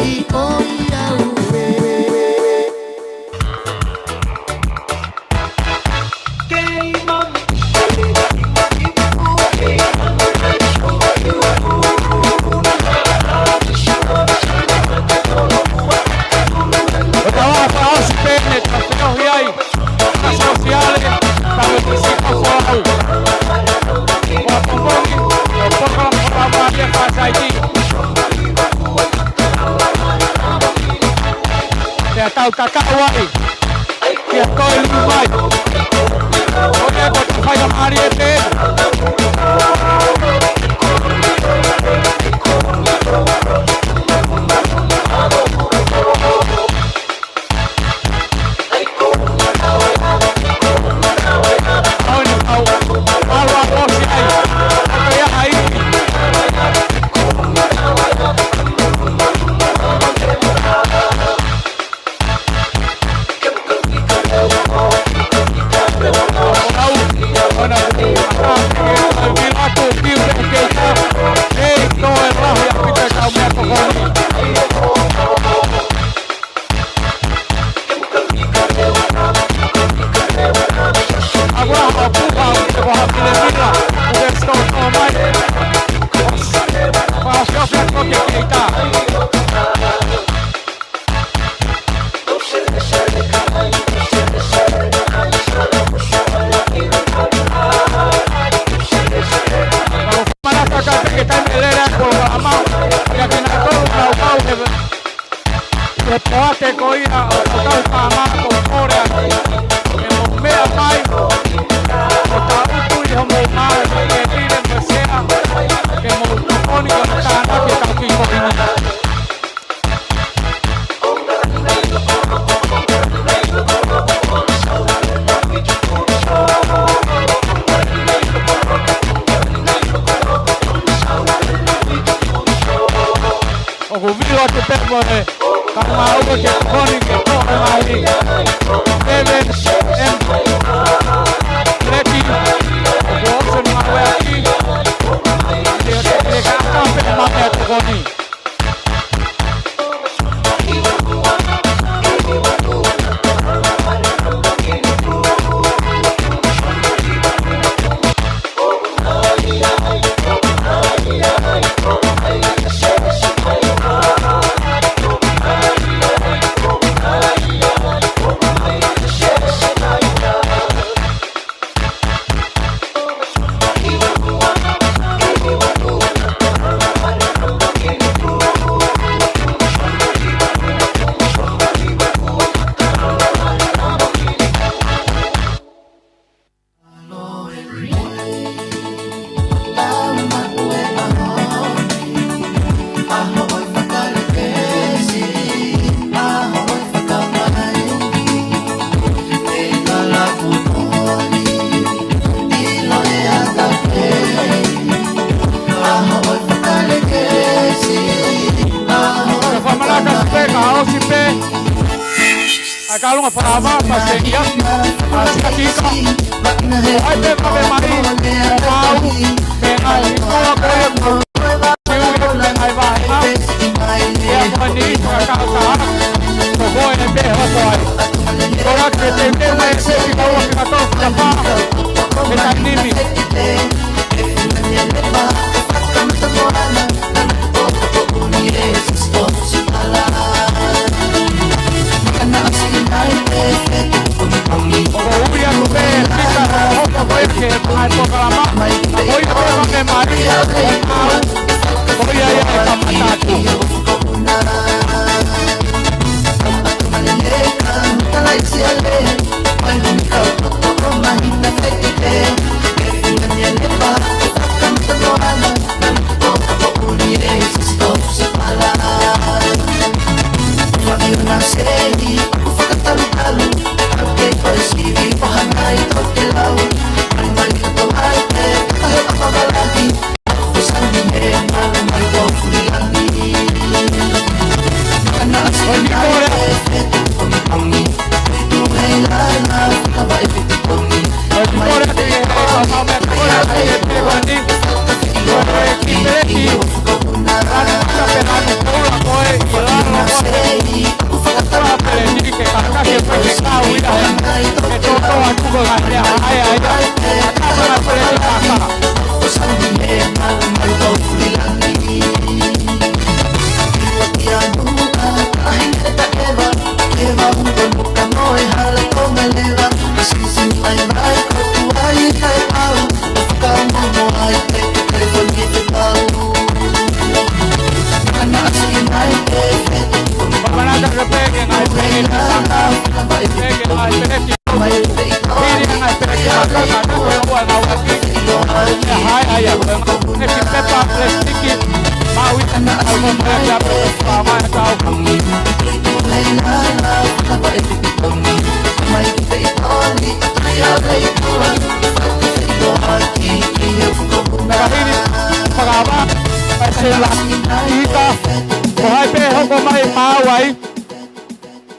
Tau kakawai Kia koi lumai Oke, kau tak payah hari ini koe kamau ko ke koni ke ko mai David M Leti Watson Mawaki dia ke ka pe mai to koni kalau nggak paham pasti dia ketika ada kami mari mau mengal kalau kau mengal bahasa dia mandi kakak boy nembe hotoy orang kita masih di bawah kita siapa kita ini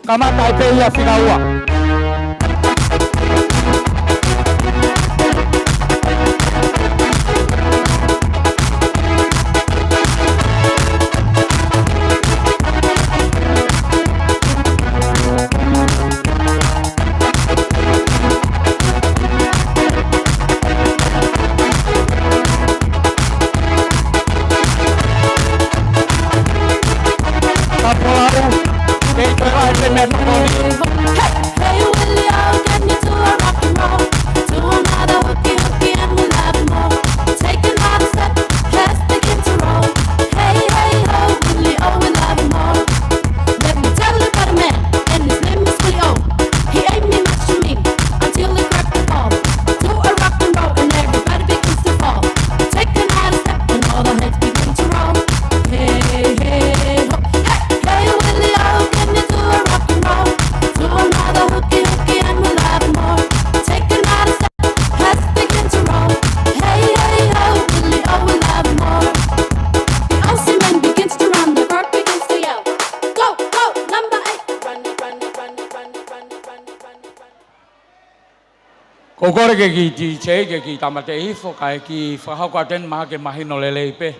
kama Taipei ya Singapura. Hey, Ko kore ke ki ti che ke ki tamate hifo kai ki whahauka ten maha ke mahino lelei pe.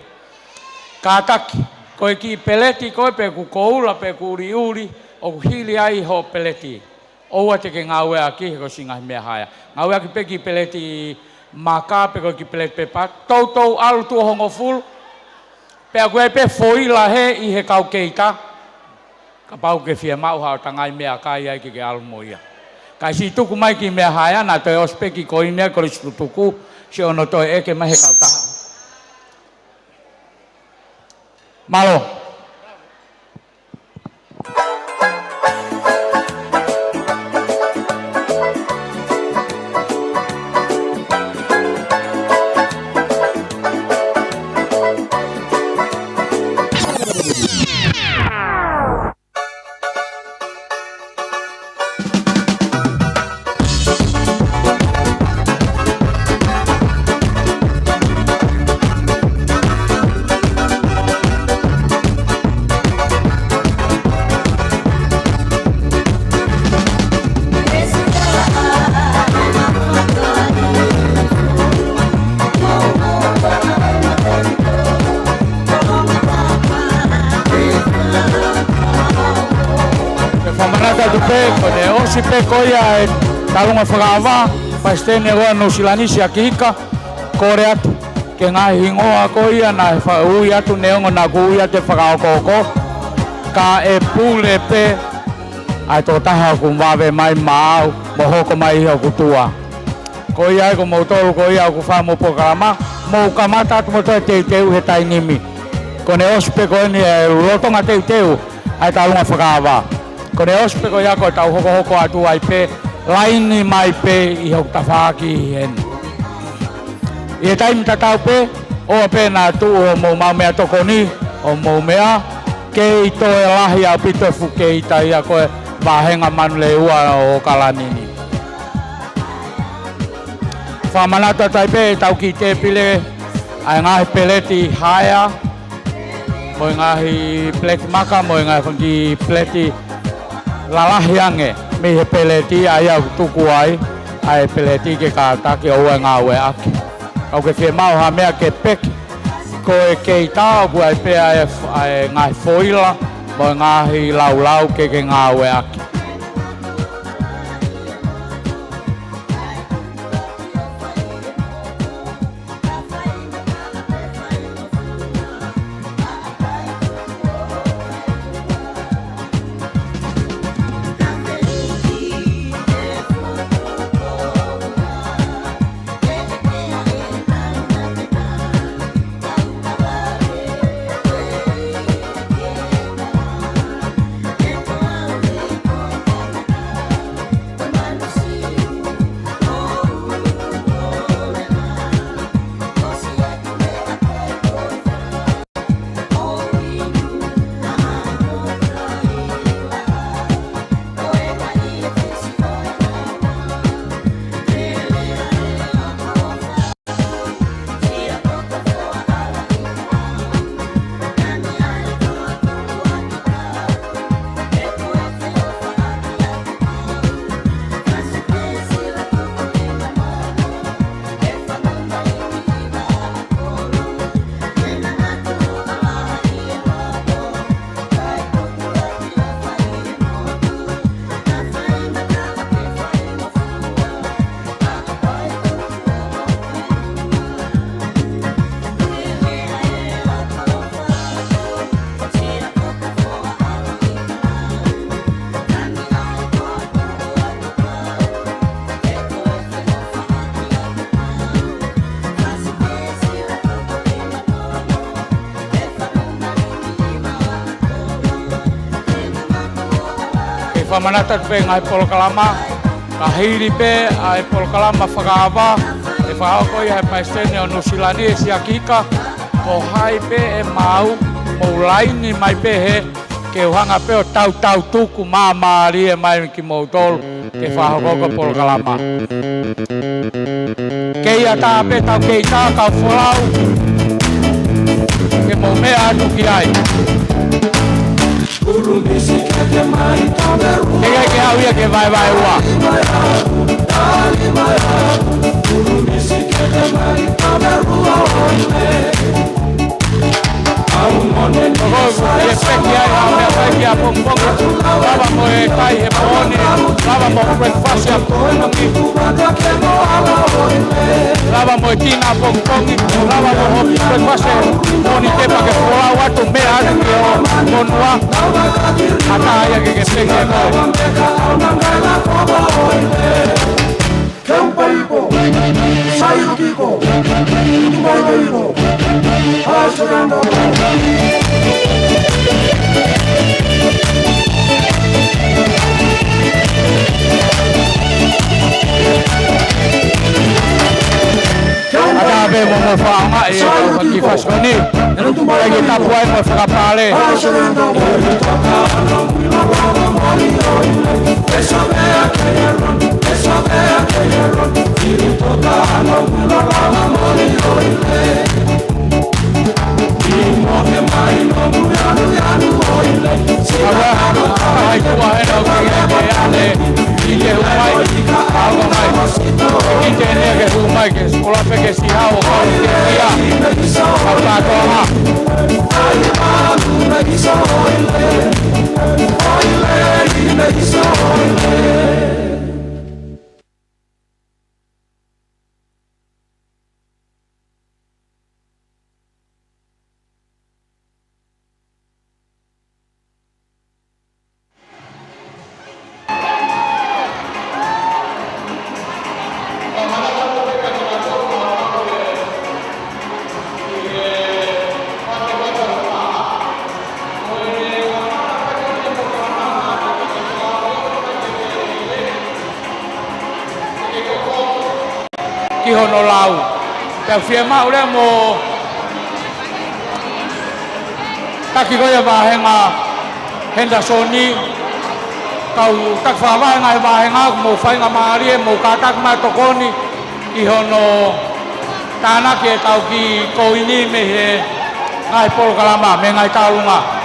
Ka taki, koe ki peleti koe pe ku koula pe ku uri uri o ku hili ai ho peleti. Oua te ke ngāue aki he ko singahi mea haia. Ngāue aki pe ki peleti maka pe ko ki peleti pe pa. Tau alu tu hongo fulu. Pe a koe pe foila he i he kau keita. Ka pau ke fia mau hao tangai mea kai ai ke alu moia. Kai si tuku mai ki mea haia na toi ospe ki koinea kore si tuku si ono toi eke mahe kau taha. Malo. Si pe koia e talunga whakaawa, paistene oa nusilanisi a kihika, kore atu, ke ngā hingoa koia na e whaui atu neongo na kuia te whakaokoko, ka e pule pe, ai tō taha ku mwawe mai maau, mo hoko mai iho kutua. Koia e ko mautoru koia ku wha mo pokarama, mo kamata atu mo toi teuteu he tai nimi. Ko ne ospe koe ni e rotonga teuteu, ai talunga whakaawa. Ko ne ospe ko iako tau hoko atu ai pe, laini mai pe i hok tawhaki i hen. I e taimi tatau pe, oa pe nā tu o mou mau mea toko ni, o mou mea, ke i toe lahi au pito fuke i tai a koe wahenga manu le ua o kalanini. Whamanata tai pe tau ki te pile, ai ngahi peleti haia, mo ngahi peleti maka, mo ngahi whangi peleti lalahi ange, mi he peleti ai au tuku ai peleti ke kātaki o ngā ue aki. Au ke whie mau ha mea ke peki, ko e kei tāu pu ai pea e ngai foila, mo ngahi laulau ke ngā ue aki. Whamanata pe ngai polokalama, ka hiri pe ai polokalama whakaawa, e whahako i hai paistene o Nusilani e siakika, ko hai pe e mau, mo laini mai pe he, ke uhanga pe o tau tuku maari e mai ki moutolu, ke whahako ko polokalama. Kei a tā pe tau kei tā kau wholau, ke mo mea atu ki ai. Kega ke hau ia ke vai ua. Lava mo tina pongpongi, lava mo hopi kwase, moni te pa ke fola watu me ade ke o monua, ata ya ke peke mo. Kempaipo, Sayukiko, Tumaino, Asuranda. Ada be mo fanga e ki fasoni. Lagi tapuai mo fakapale. Ki hono lau. Pe fiema ule mo taki ko ya bahenga henda soni kau tak fawa ngai bahenga mo fai nga mari mo katak ma tokoni ki hono tana ke tau ki ko ini me he ngai pol kalama me ngai talunga.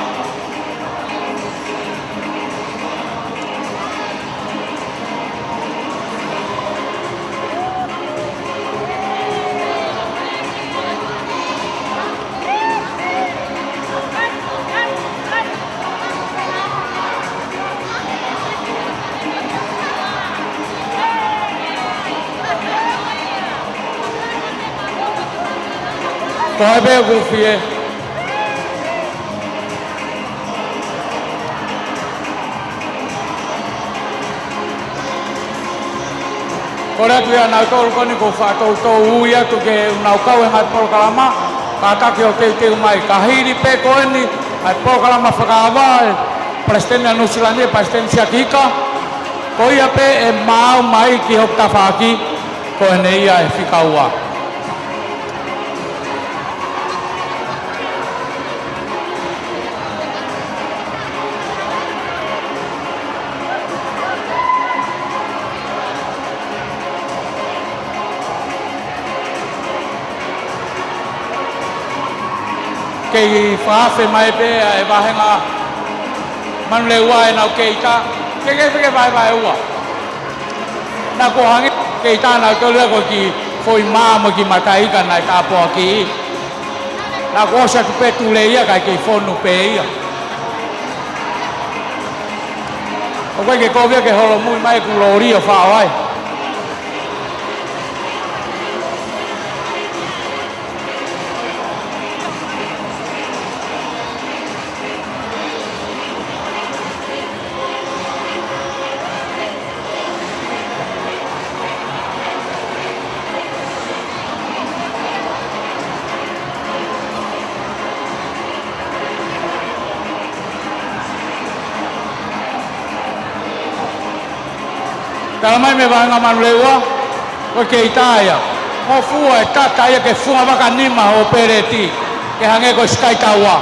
Kau be gufie. Kora tu ya nau tol koni ko fa to uya tu ke nau kau ngai pol kalama kata ke o te mai kahiri pe ko ni ai pol kalama fakawal presten anu silane presten siakika ko ia pe e mau mai ki hok tafaki ko nei ai fikawa. Kei whaafe mai pēa e wahenga manu le ua e nau keita ke vai ua nā ko hangi keita nau tō lea ko ki foi māma ki mataika nai tāpua ki nā ko osa tu petu le ia kai kei whonu pē ia o koe ke kovia ke holo mui mai ku lori o whaawai Tala mai me vanga manu leua, o ke itaia. Mo fua e tata ia ke funga waka nima o pereti, ke hange ko skai taua.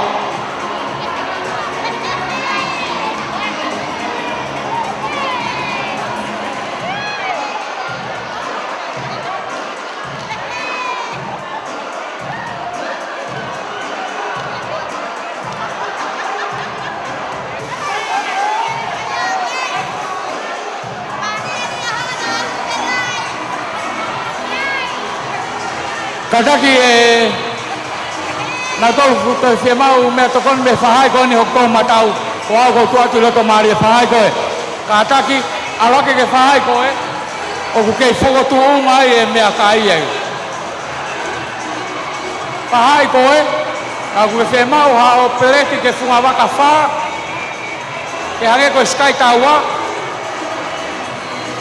Kataki na tolu futo fie mau me to kon me fahai ko ni hokto matau ko au ko tu lo to mari fahai ko kataki alake ke fahai ko o ku ke fogo tu mai me akai e fahai ko ka ku fie mau ha o peleti ke funga waka fa ke hage ko sky tawa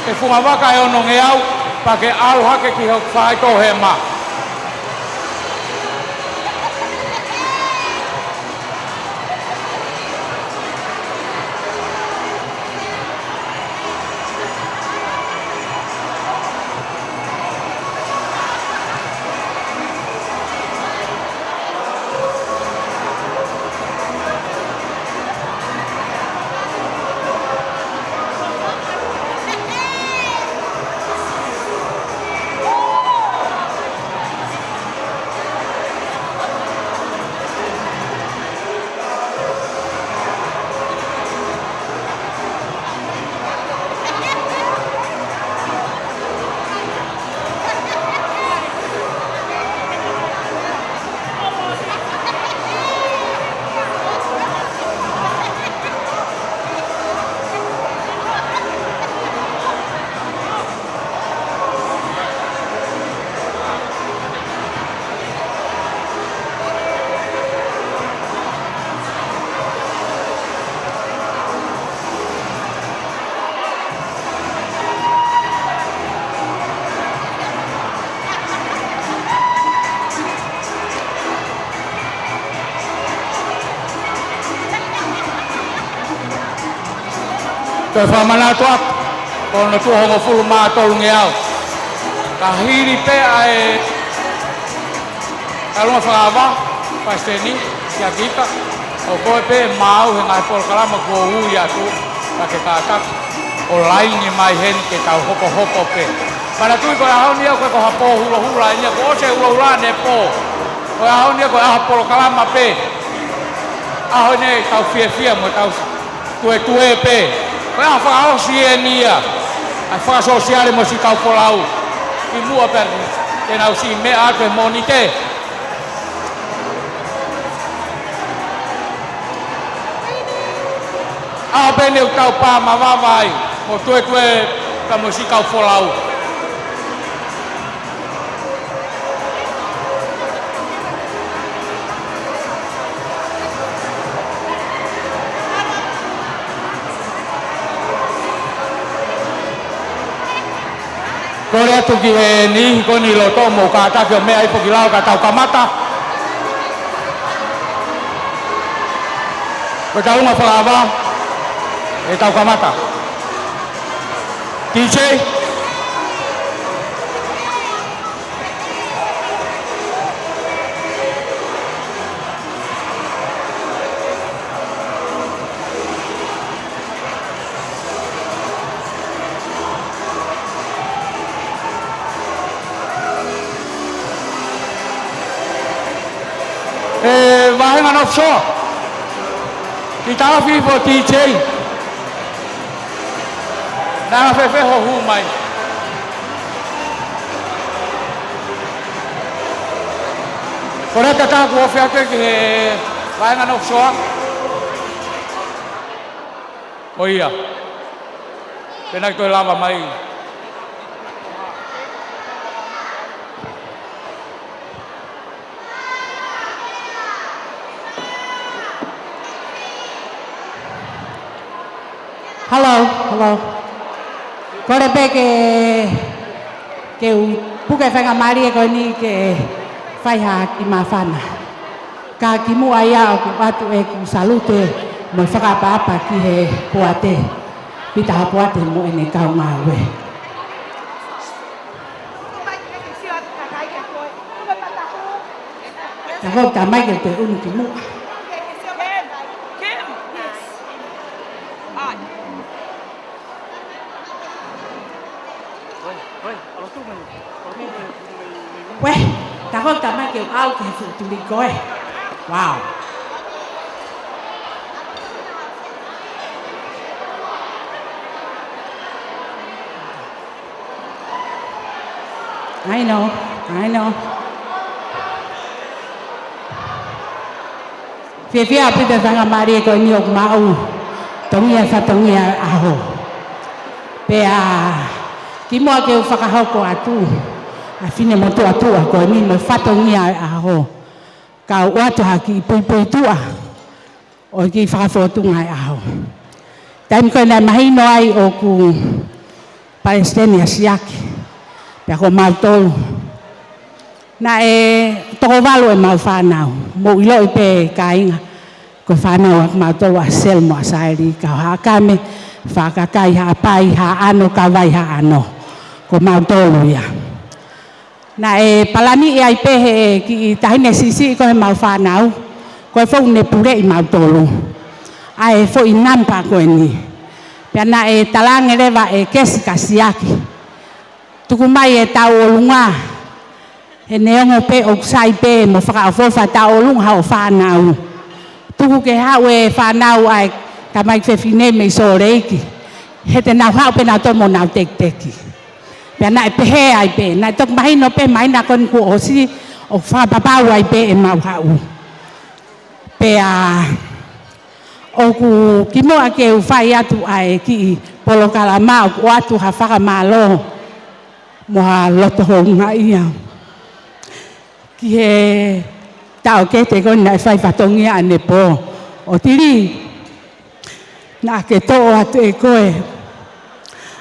ke funga waka e ono nge au pa ke au hake ki hok fahai ko he ma Ke whamana toa, kono tu hongo fulu mātolu ngeau. Ka hiri pe ai, kalunga whakawa, pasteni, kia kita. O koe pe mau he ngai polo kalama kua ui atu, ka ke kātak. O laini mai hen ke tau hoko pe. Mana tui koe ahau nia koe ko hapo hula nia, ko ose hula ne po. Koe ahau nia koe aha polo kalama pe. Ahau ne tau fia mo tau tue pe. Koe a whakaosi e nia, a whakasosiare mo si kau polau. I mua perni, tēnau si mea atu e moni te. Aho pene u tau pā mawawai, mo tue ka mo si kau polau. Kore atu ki he ni ko ni lo tomo ka ta ke mea ipo ki lao ka tau kamata. Ko tau ma whakawa e tau kamata. DJ. Vahengan offshore. Kita afi for DJ. Nang fefe ho hu mai. Kore tata ko fe ake ke vahengan offshore. Oh iya. Penak to lava mai. Hello. Kore pe ke puke whenga mari e koe ni ke whaiha ki mawhana. Ka ki mua ia o ku atu e ku salute mo whakapapa ki he puate. Pita ha puate mo ene kau ngawe. Tako ta mai ke te unu ki mua. Weh, tako ta mai ke au ke fu tu li koe. Wow. I know. Fia pita tanga mari ko ni ok mau. Tongia sa tongia aho. Pea kimo ke whakahoko atu. A fine motu atu ko ni mo fatongia aho. Ka watu haki pui tua. O ki whakafotu ngai aho. Taim ko na mahino ai o ku Palestina siaki. Pea ko mautolu. Na toko walu mau whanau. Mo ilo pe kainga. Ko whanau ak mautolu a selmo a sairi. Ka hakame whakakai ha pai ha ano ka vai ha ano. Ko mautolu ia. Na palani ai pehe ki tahine sisi ko mau whanau. Ko fo ne pure i mautolu. Ai fo i nampa ko ni. Pea na talange rewa kesi kasiaki. Tuku mai tau olunga. E neongo pe o sai pe mo whakaofofa tau olunga hao whanau. Tuku ke hao whanau ai tamai whewhine me so reiki. He te nau hao pe nau tomo nau tek-teki. Pea na pehe ai pe. Na tok mahino pe mai na kon ku osi o whapapau ai pe e mau hao. Pea o ku kimo ake u whai atu ai ki polo kalama o atu ha whakamalo. Moha loto honga ia. Ki he tau ke te koni nai whai whatongi ane po. O tiri, nā ke tō atu e koe,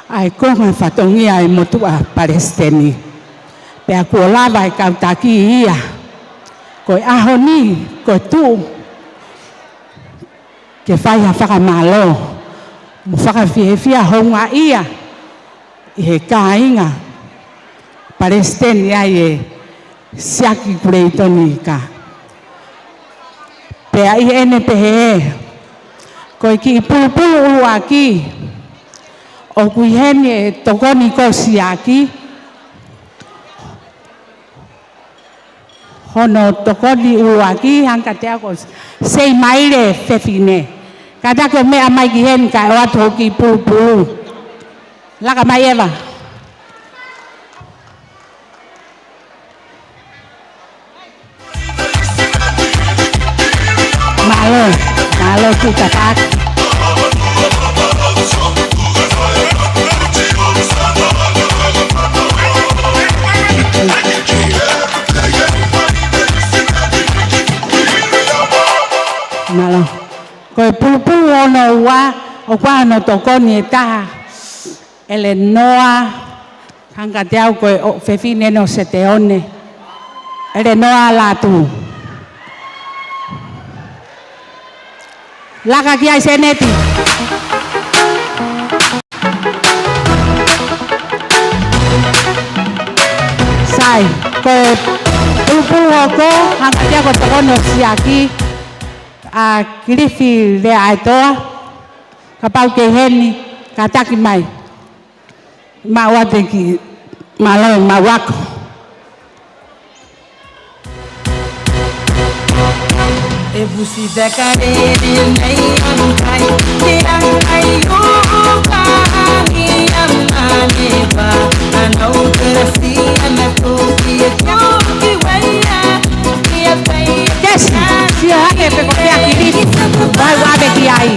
ai konga whatongi ai motu a Palestini. Pea kua lawa e kautaki ia, koe aho ni, koe tū, ke whai ha whakamalo, mo whakawhiewhia honga ia, i he kāinga, Palestini ai e, siaki kurei toni ka. Pea i ene pehe koe ki pulu ulu aki. O kui hene tokoni ko siaki. Hono tokoni ulu aki hanka te ako sei maire fefine. Kata ko mea mai ki hen ka o ato ki pulu. Laka mai eva. Malo kita tak. Malo. Koe pulu ono wa o kwa no tokoni ta. Elenoa hanga te au koe fefine no seteone. Elenoa latu. Laka ki ai seneti. Sai, ko pulu hoko hanga dia ko tokono siaki a kilifi le aitoa kapau ke heni kataki mai. Mawate ki malo mawako. E busi da kare nei amkai te amkai o ka ni amane ba anau kersi anato ki ki waya ki apai Yes, sia hake pe ko kia kiri. Vai wabe ki ai.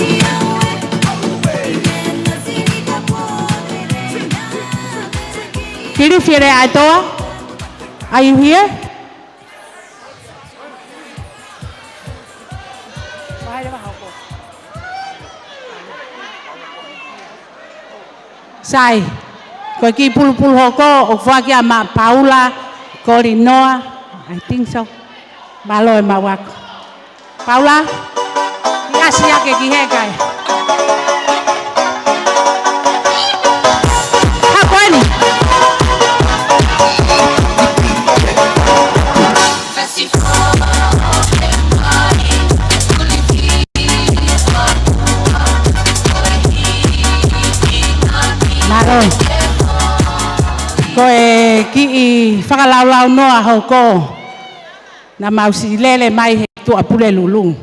Kiri fire aitoa. Are you here? Sai, koe ki pulu hoko o whaki a ma Paula Corinoa, I think so. Malo e mawako. Paula, ia sia ke ki hekai. Ha koeni. Malo. Koe ki i whakalaulau noa hoko na mausi lele mai he tu apule lulung.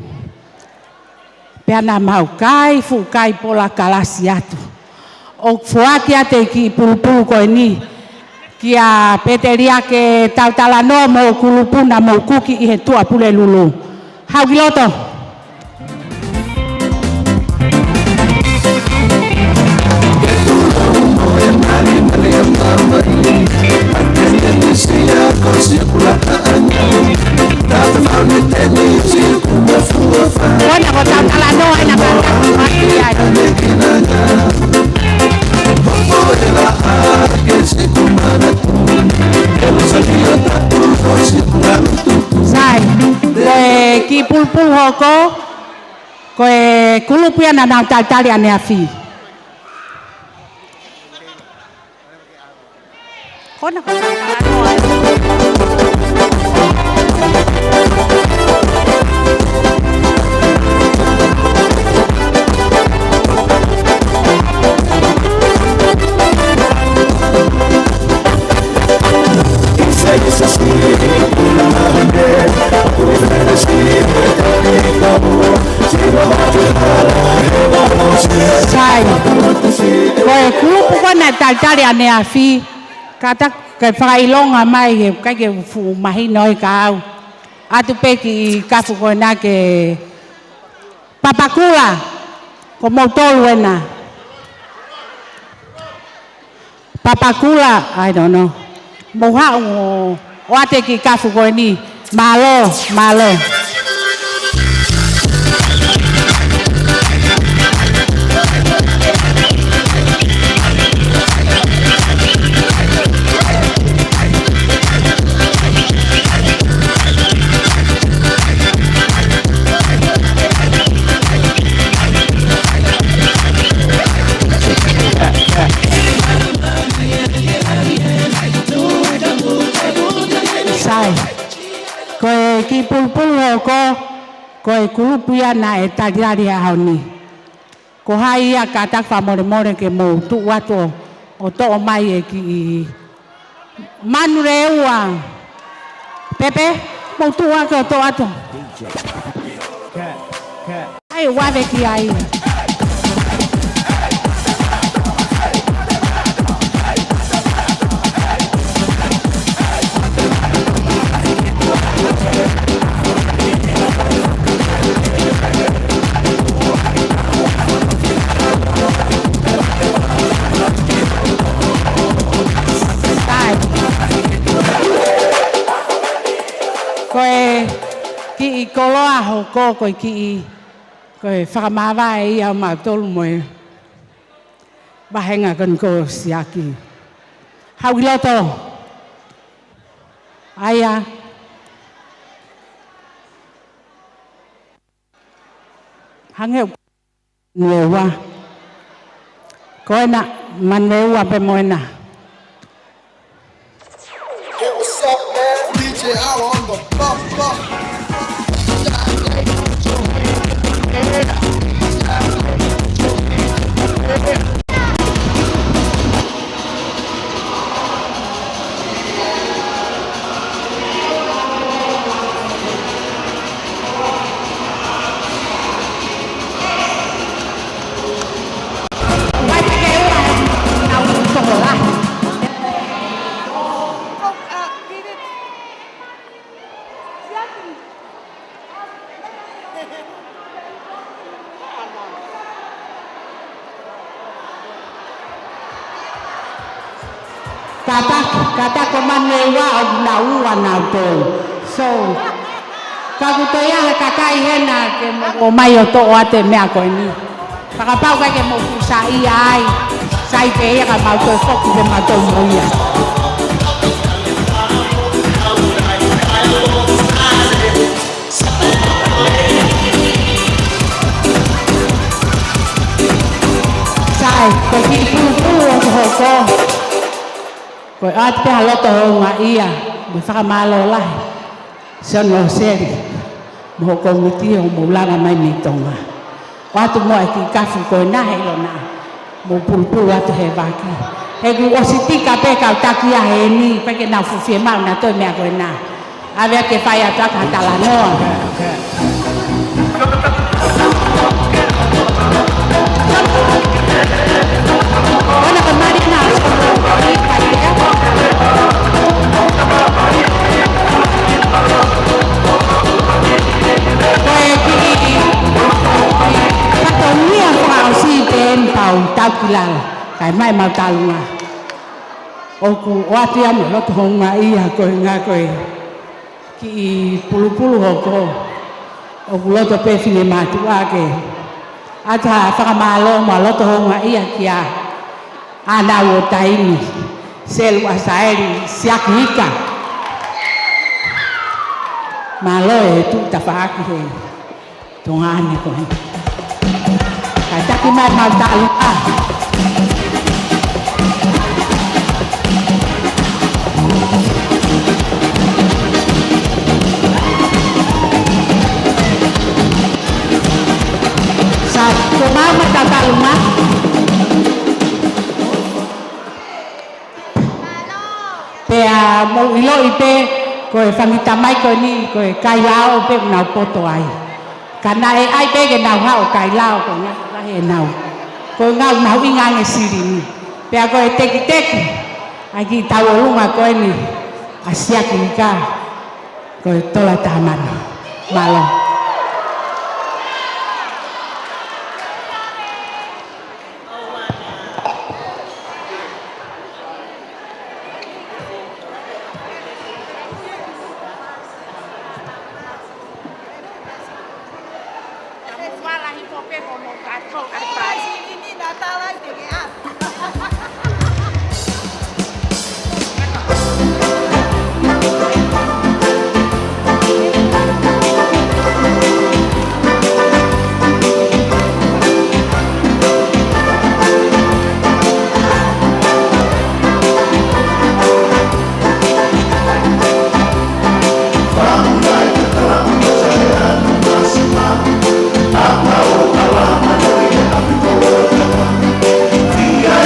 Pea na mau kai fu kai pola kalasi atu. O fuaki ate ki pulu koe ni. Ki a peteria ke tautala noa mo kulupuna mo kuki i he tu apule lulung. Hau kiloto? Bueno, kota no ay Sai, ki pulpul hoko, koe kulupian na tali ane afi. Kona kota Sai, koe kulupu kona tali ane afi. Kata ke whakailonga mai he kai ke fu mahi noi kau. Atu pe ki kafu ko na ke papakula ko motolu ena. Papakula, I don't know. Moha o ate ki kafu ko ni malo. Koe ki pulpul hoko, koe kulupia na e tagiari haoni. Ko hai ia katak whamore ke mou tu wato o to o mai e ki manu reua. Pepe, mou tu wako o to wato. Ai wave ki ai. Koe ki koloa hoko koe ki koe whakamawa e ia mautolu moe wahenga kon ko siaki. Hauiloto. Aia. Hangeu nuewa. Koe na manuewa pe moena. Hey, what's up, man? DJ Hour on the bumper. Kata komanewa o naua nauto. So, kakutoya kakai hena ke mo mai o to ate mea ko ni. Pakapau ka ke mo kusai ai. Sai pe ya ka mau to foku de mato moia. Sai, ko ki pu ho. Koe ate haloto ho ngā ia, me whakamalo lahi. Sono seri, mo komiti o mulanga mai ni tonga. Watu mo ki kafu koe na helo na, mo pulpulu atu he waki. He ku ositika pe kau takia he ni, peke na fufie mau na toi mea koe na. Awea ke whai atu aka hatala noa. Ona ka mari na asono, ni kaya. Katonia whao si ten tau kilala. Kai mai mau talunga. Oku wati ame loto honga ia koe ngā koe ki pulu hoko. Oku loto pewhine mātu ake. Ata whakamālo ma loto honga ia ki a ana o taimi. Selu asaeri siaki hika. Malo e tu tawhaaki he. Tonga ane koe. Kai taki mai mau ta'alu a. Ko mama tatalunga. Pea mo ilo ipe ko e whangita mai ko ni ko e kai lao pe nau poto ai. Kana e ai pe ke nau hao kai lao ko nga lahe nau. Ko ngau nau inga nge siri ni. Pea ko e teki. Ai ki tau olunga ko e ni asia ki ka. Ko e tola tamana. Malo. Dia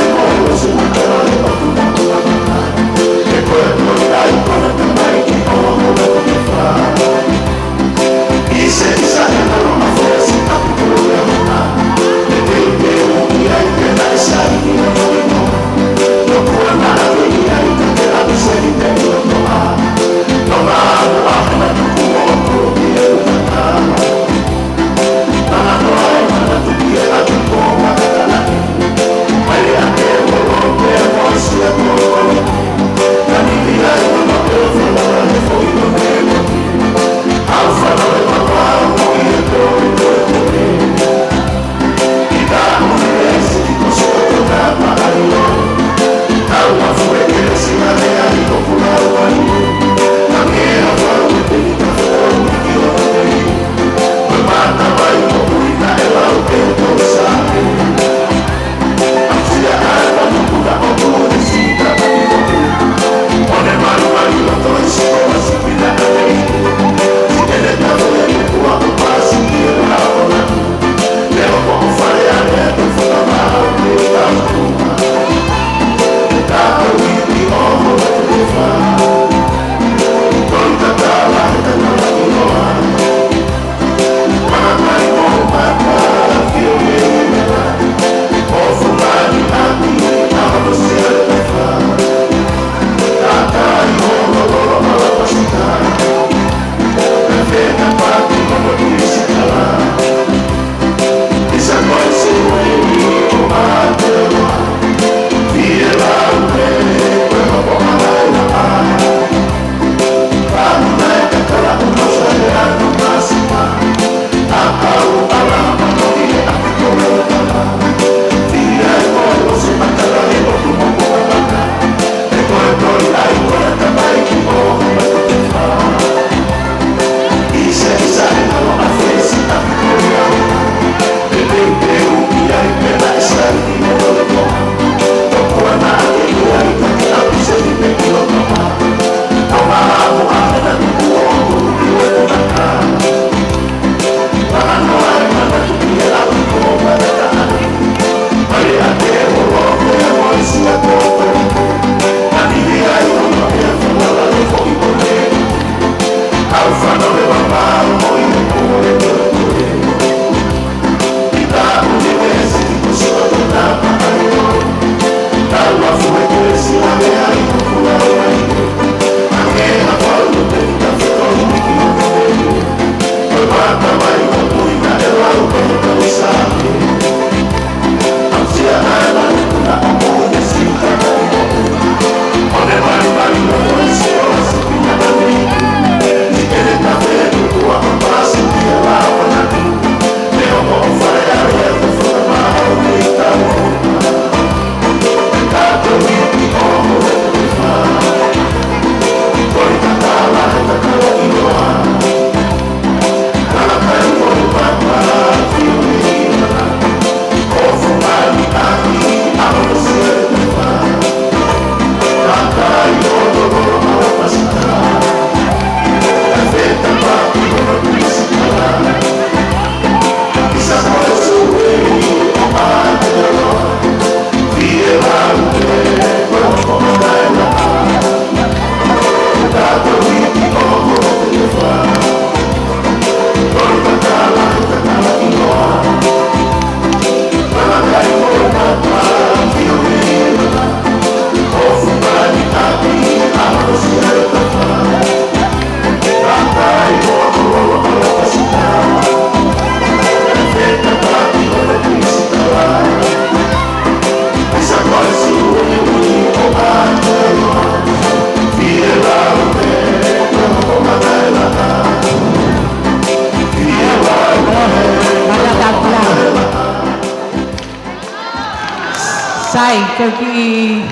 sai ko ki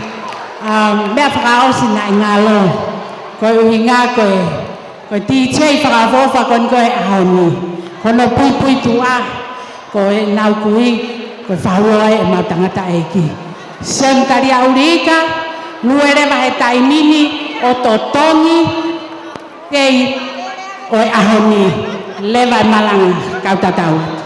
mea whakaosi na ngalo ko uhinga ko DJ whakafofa kon ko ahoni kono pui tua ko nau kui ko whauoe e mau tangata eki sem tari aurika nuere mahe taimini o totongi kei o ahoni leva malanga kau tatau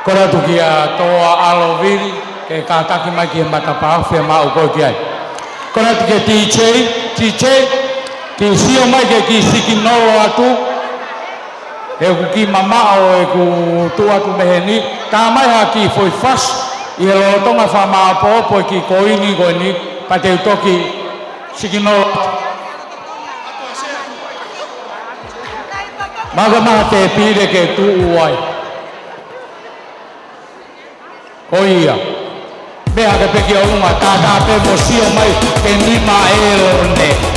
Kora tuki a toa aloviri ke kātaki mai ki e matapawhia mau ko ki ai. Kora tuki DJ ki sio mai ke ki siki noro atu e ku ki mamao e ku tu atu meheni ka mai ha ki foi fas i e lotonga wha maapopo e ki koini pa te utoki siki noro atu. Maga te pire ke tu uai. Oia, bea ke peki o unga tātā pe mosio mai ke nima e rone.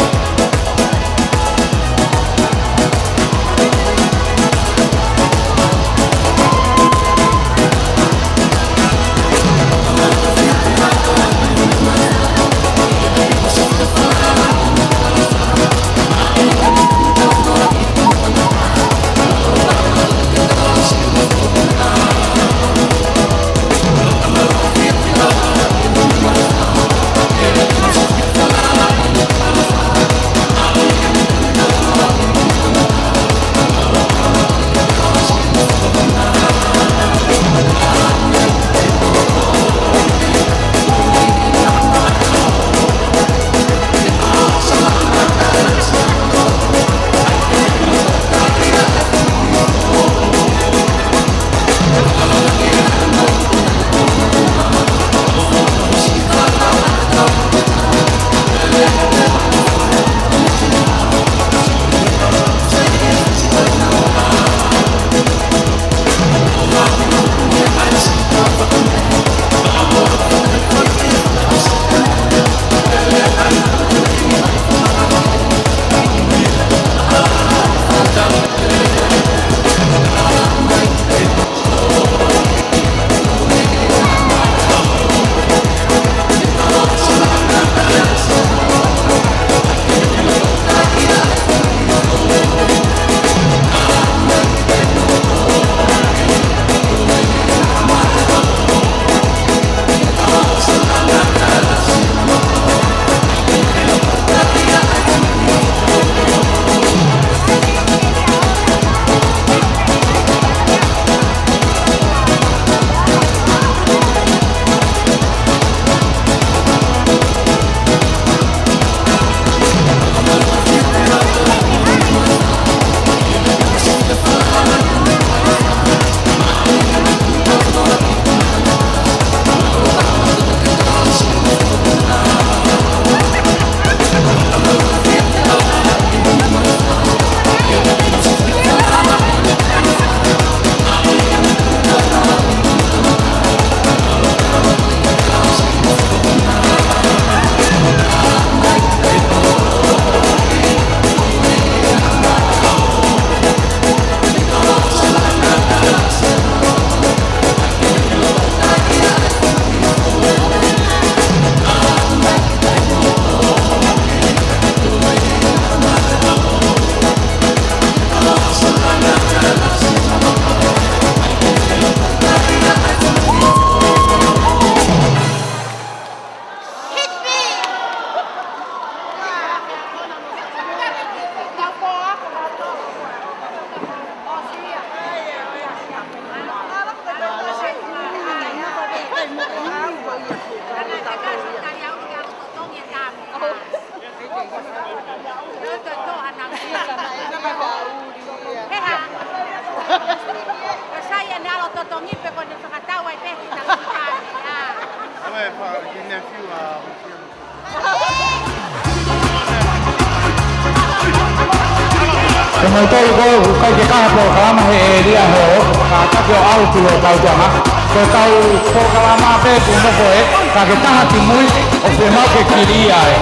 mau tol ko kai ke ka po kalama he area ho ka ta kyo au tu lo tau jama ko tau po kalama pe ku no ko e ka ke ta ti mui o pe ma ke kiria e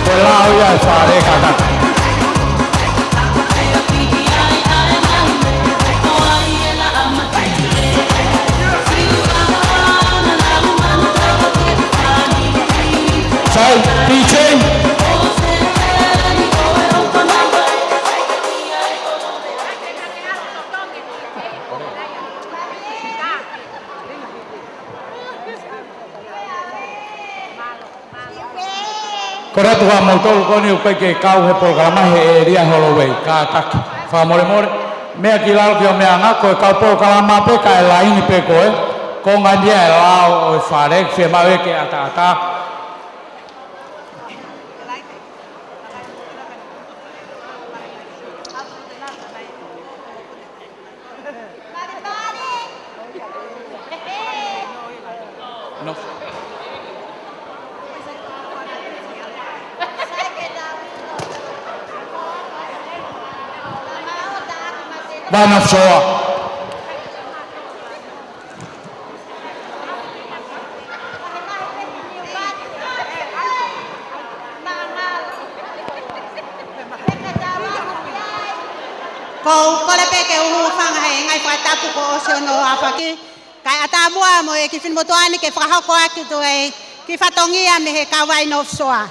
ko lao ya sa re ka ta sai DJ Kora tua motor koni upai ke kau he programa he area holoway ka tak fa more me akilal kio me anga ko kau programa pe ka lain pe ko ko ngandia lao o farek fe ma ke ata no Bana soa. Ko le pe ke u fanga he ngai fa ta ku ko se no apa ki kai ata mua mo e ki fin mo to ani ke fra ha ko ki to e ki fa tongi a me he ka vai no soa.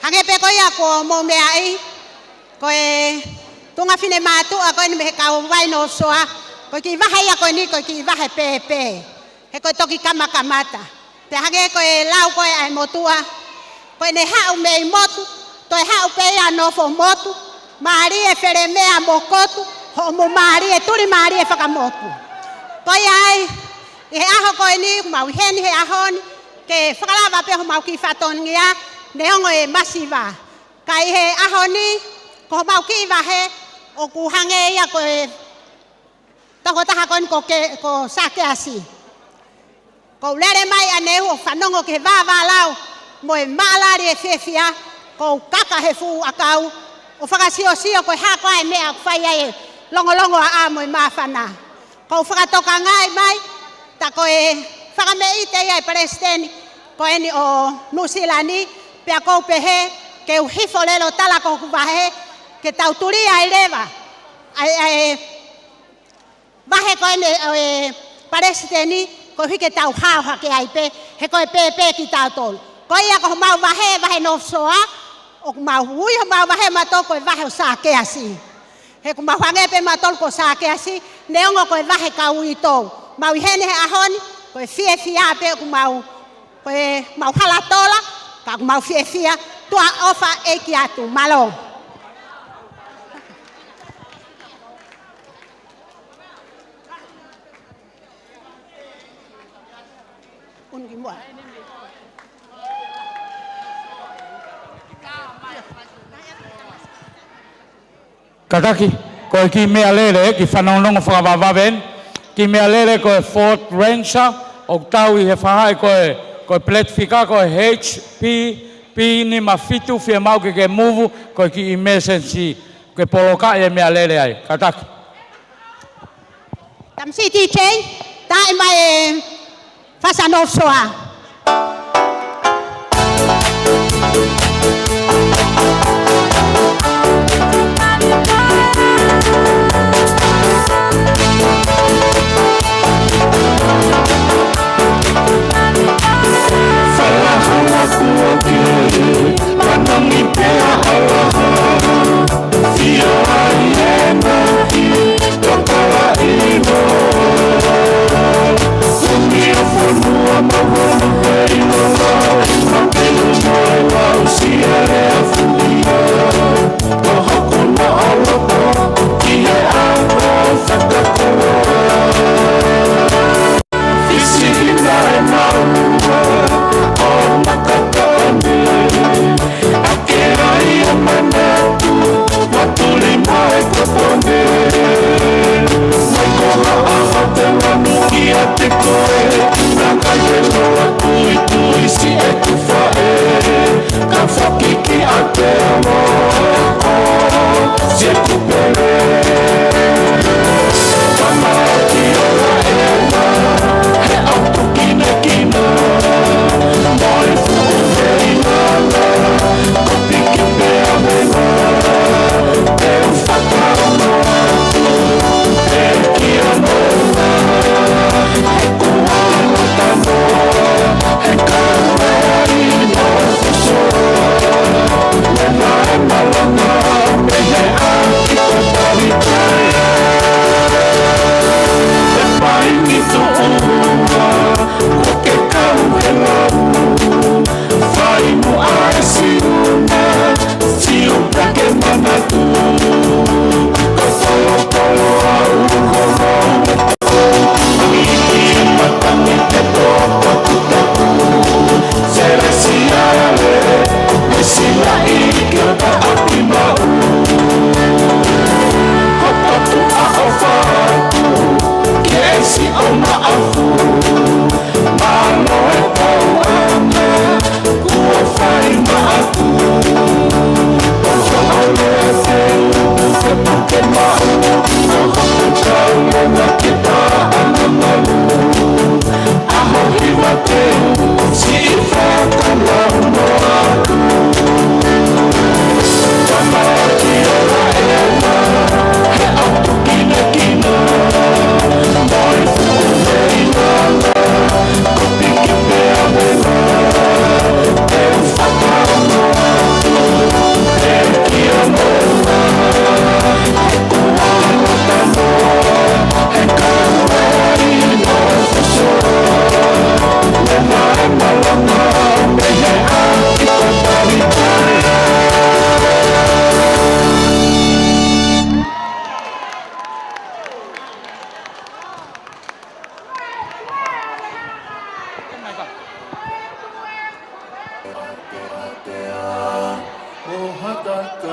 Hange pe ko ya ko mo me ai ko e tunga fine matu a ko ni me ka vai no soa ko ki va ya ko ni ko ki va he pe he ko to ki kama kamata te hange ko e lau ko ai motua ko ne ha u me motu to ha u pe ya no fo motu mari e fere me a mokotu ho mo mari e turi mari e whakamotu ko ai e aho ko ni mau heni he ahon ke whakalawa pe ho mau ki whatongia ne hongo e masiva kai he ahoni ko mau ki wa he o ku hange ia ko e tako taha kon ko sake asi ko lere mai ane ho whanongo ke wa lau mo e malari e fefia ko kaka he fu akau o whakasio ko ha ko ai mea whai ai longo a mo e mawhana ko whakatoka ngai mai ta ko e whakamei te ai palestini ko eni o nusilani pea ko pehe ke u hifo lelo tala ko kuwahe ke tau turi ai lewa ai vahe ko eni palestini ko hike tau hao hake ai pe he ko e pe ki tau tol ko ia ko mau vahe no soa o mau hui mau vahe mato ko vahe sake asi he ko mau hange pe matol ko sake asi neongo ko vahe ka ui to mau hene he ahoni ko fia pe ko mau halatola ka mau fia tua ofa e ki atu malo ungi mo Kataki, ko ki me alere ki whanonongo whakawawawen, ki me alere ko e Ford Ranger, o tau I he whahai ko e Pletvika, ko e HP, ni mawhitu whia mau ke muvu, ko ki emergency, ko e poloka e me alere ai. Kataki. Tamsi DJ, tae mai whasanof soa. Amo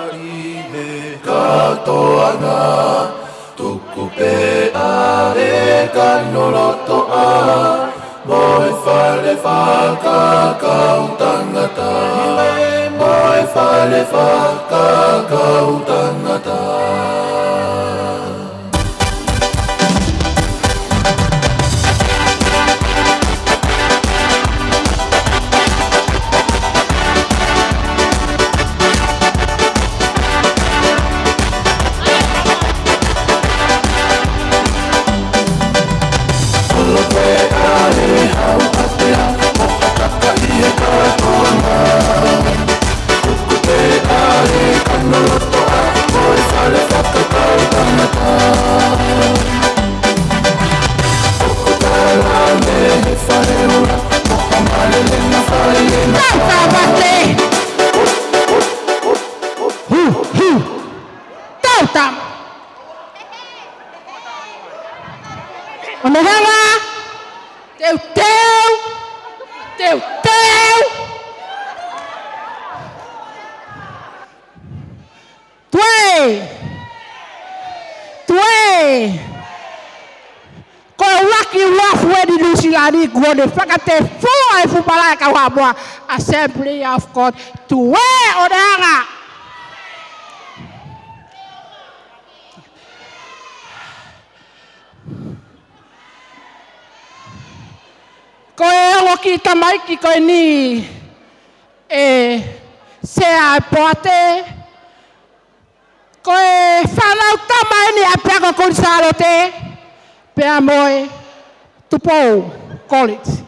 Whakari he katoanga, tuku pēa e kanolotoa, moe whale whakakau tangata, moe whale whakakau tangata. Assembly of God to wear odanga. Koe ngoki tamaiki koe ni sea poate koe whanau tamai ni apea ko kurisaro te pea moe tupou college.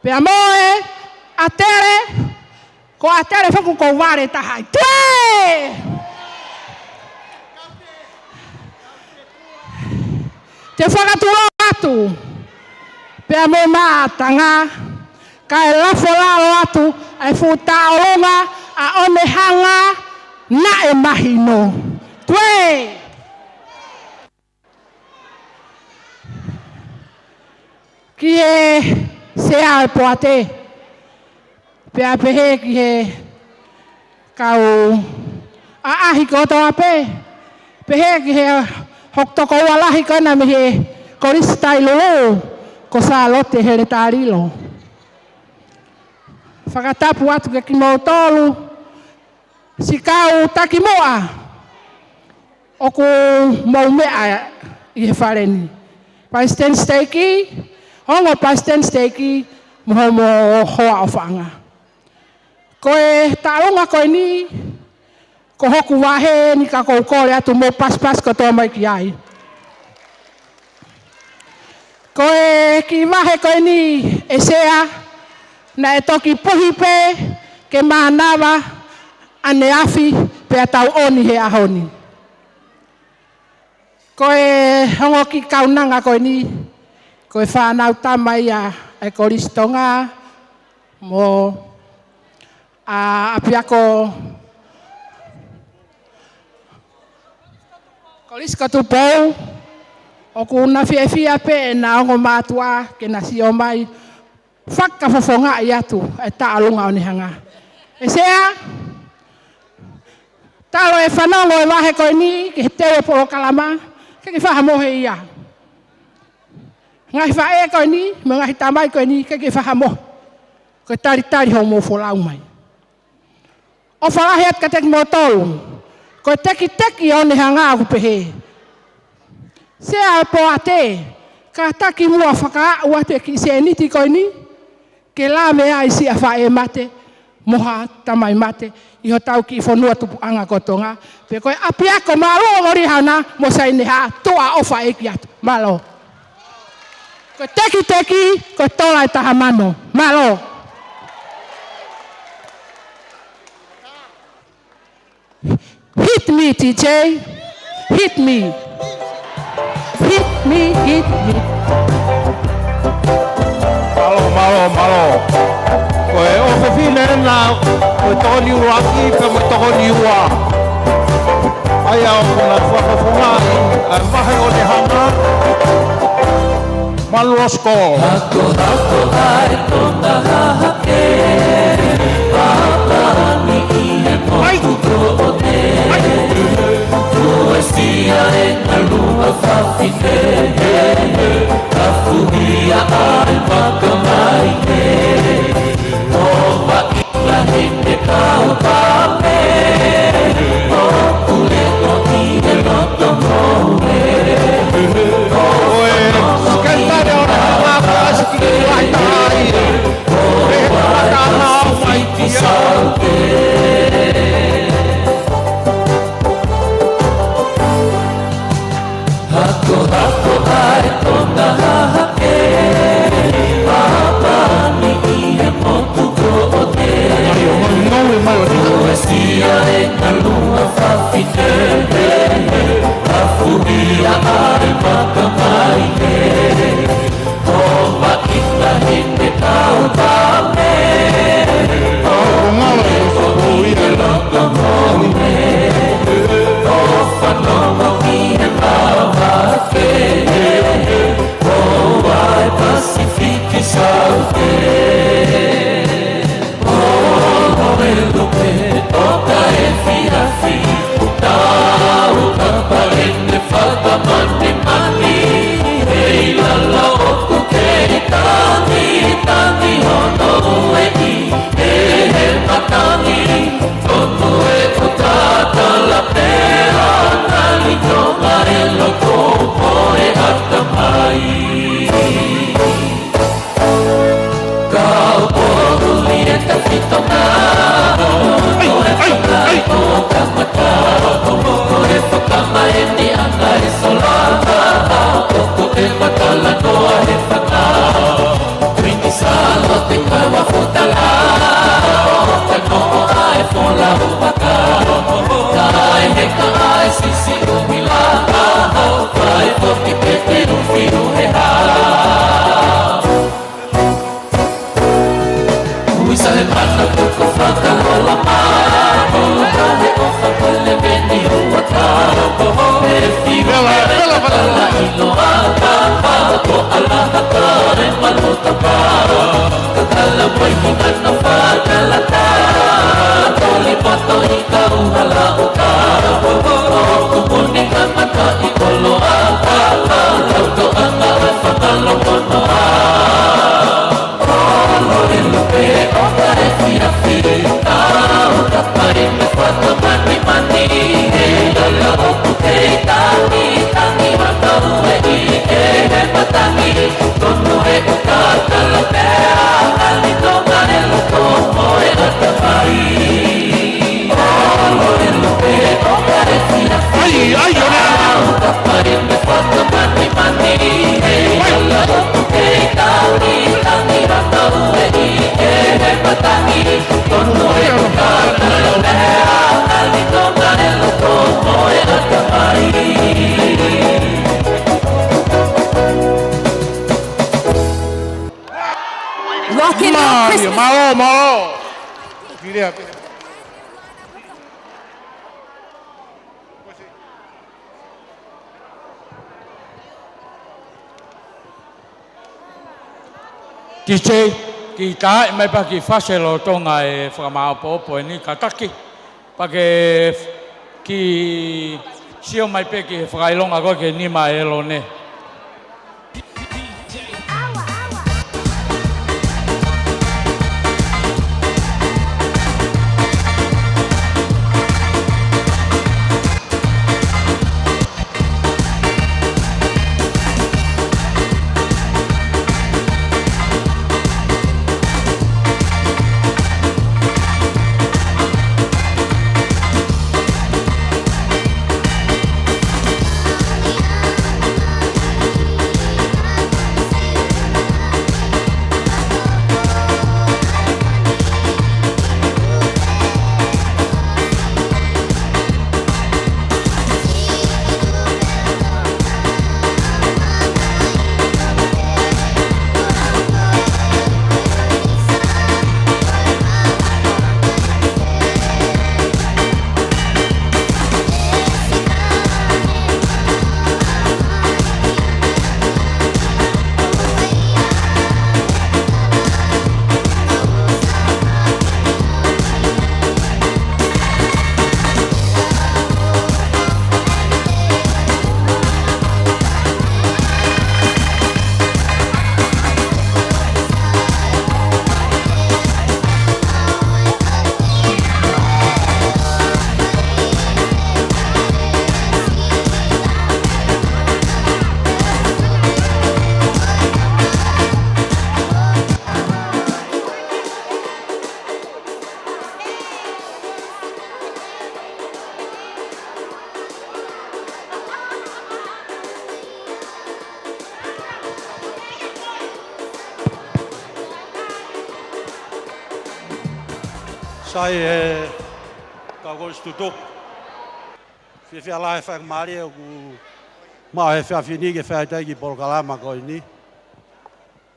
Pea moe, atere, ko atere whaku ko ware tahai. Tue! Te whakaturo atu. Pea moe maatanga, ka e lafo lalo atu, ai futa olonga, a one hanga, na e mahino. Tue! Ki e sea e poate, pea pehe ki he kau ahi ko toa pe, pehe ki he hoktoko walahi kana me he koristai lolo, ko sa lote he re tarilo. Whakatapu atu ke ki mau tolu, si kau taki moa, oku mau mea i he whareni. Paisten steiki, hongo pasten steki mo hoa o whanga. Koe taonga koe ni, ko hoku wahe ni ka kou kore atu mo pas ko tō mai ki ai. Koe ki wahe koe ni e sea, na e toki puhi pe, ke mānawa, ane afi, pe a tau oni he ahoni. Koe hongo ki kaunanga koe ni, koe whanau tamai a e koristonga mo a apiako korisko tupou o kuna fia pe na ongo matua ke na si o mai whakafofonga i atu e taalunga o ni hanga. E sea, talo e whanongo e wahe koe ni ke he tewe po kalama ke ki whahamohe ia. Ngai whae koe ni, me ngahi tamai koe ni, ke whahamo. Koe tari ho mo wholau mai. O whalaheat ka teki mo tolu. Koe teki o ne hanga aku pehe. Sea e po ate, ka taki mua whaka ua te ki se niti koe ni, ke la mea isi a whae mate, moha tamai mate, iho tau ki whanua tupu anga kotonga. Pe koe apiako malo ngori hana, mo saine ha, toa o whae ki atu. Malo. Ko teki, ko tola e taha mano. Malo. Hit me, TJ. Hit me. Hit me, hit me. Malo. Koe o whiwhine na, koe tōni ua ki, ka mo tōni ua. Ai au kuna whakafunga i mahe o ne hanga. Maluosko. Hako dai tōna hake, pātani i he poesia e kalua whawhine a furia are makamai he o wakita hine tau tame o ngale o huia laka moine o whanonga ki he tawa ke o wai Pasifiki Sauke o hore lupe toka e fiafi tau kaparene whaka mani mani hei lala oku kei tangi tangi hono e i he he matangi tonu e o tata la pera nani tonga e loko moe hata mai kau poruli e te whitonga o e whakai o kamata o e whakama e ni anga e solanga o e matala noa e whaka Twini salo te kaua futala o te noho a e whola upaka ka e heka a e sisi umila ka e whoki pe te uwhiru he haa Uisa he mana kuko whaka hola maa Ka he ofa kole meni ua ka E whiru me e kala ino a ka O alaha ka e maluta ka Ka kala moi ki ngana whakala ka Toli poto i ka uhala o ka O kumuni kamata i kolo a ka Lauto anga e whakalo kono a Lore lupe o ka e whiawhi o ka pai me whaka mani mani E ala oku kei tangi tangi Matau e i e he matangi Tonu e o ka tala pea Ali tonga e loko moe ata mai Lore lupe o ka e whiawhi o ka pai me whaka mani mani E ala oku kei tangi tangi Matau e i e he matangi Tonu e o ka tala pea Ali tonga e loko moe ata mai Rockin' on Christmas. Mao. Pide. Kiche, ki ta mai pa ki faselo tonga e whakamao popo e ni kataki. Pa ke ki sio mai pe ki whakailonga koe ke nima e lo ne. Sai Kau stutuk. Fia la fa mari o ma fa fini ke fa ta ki por kalama ko ini.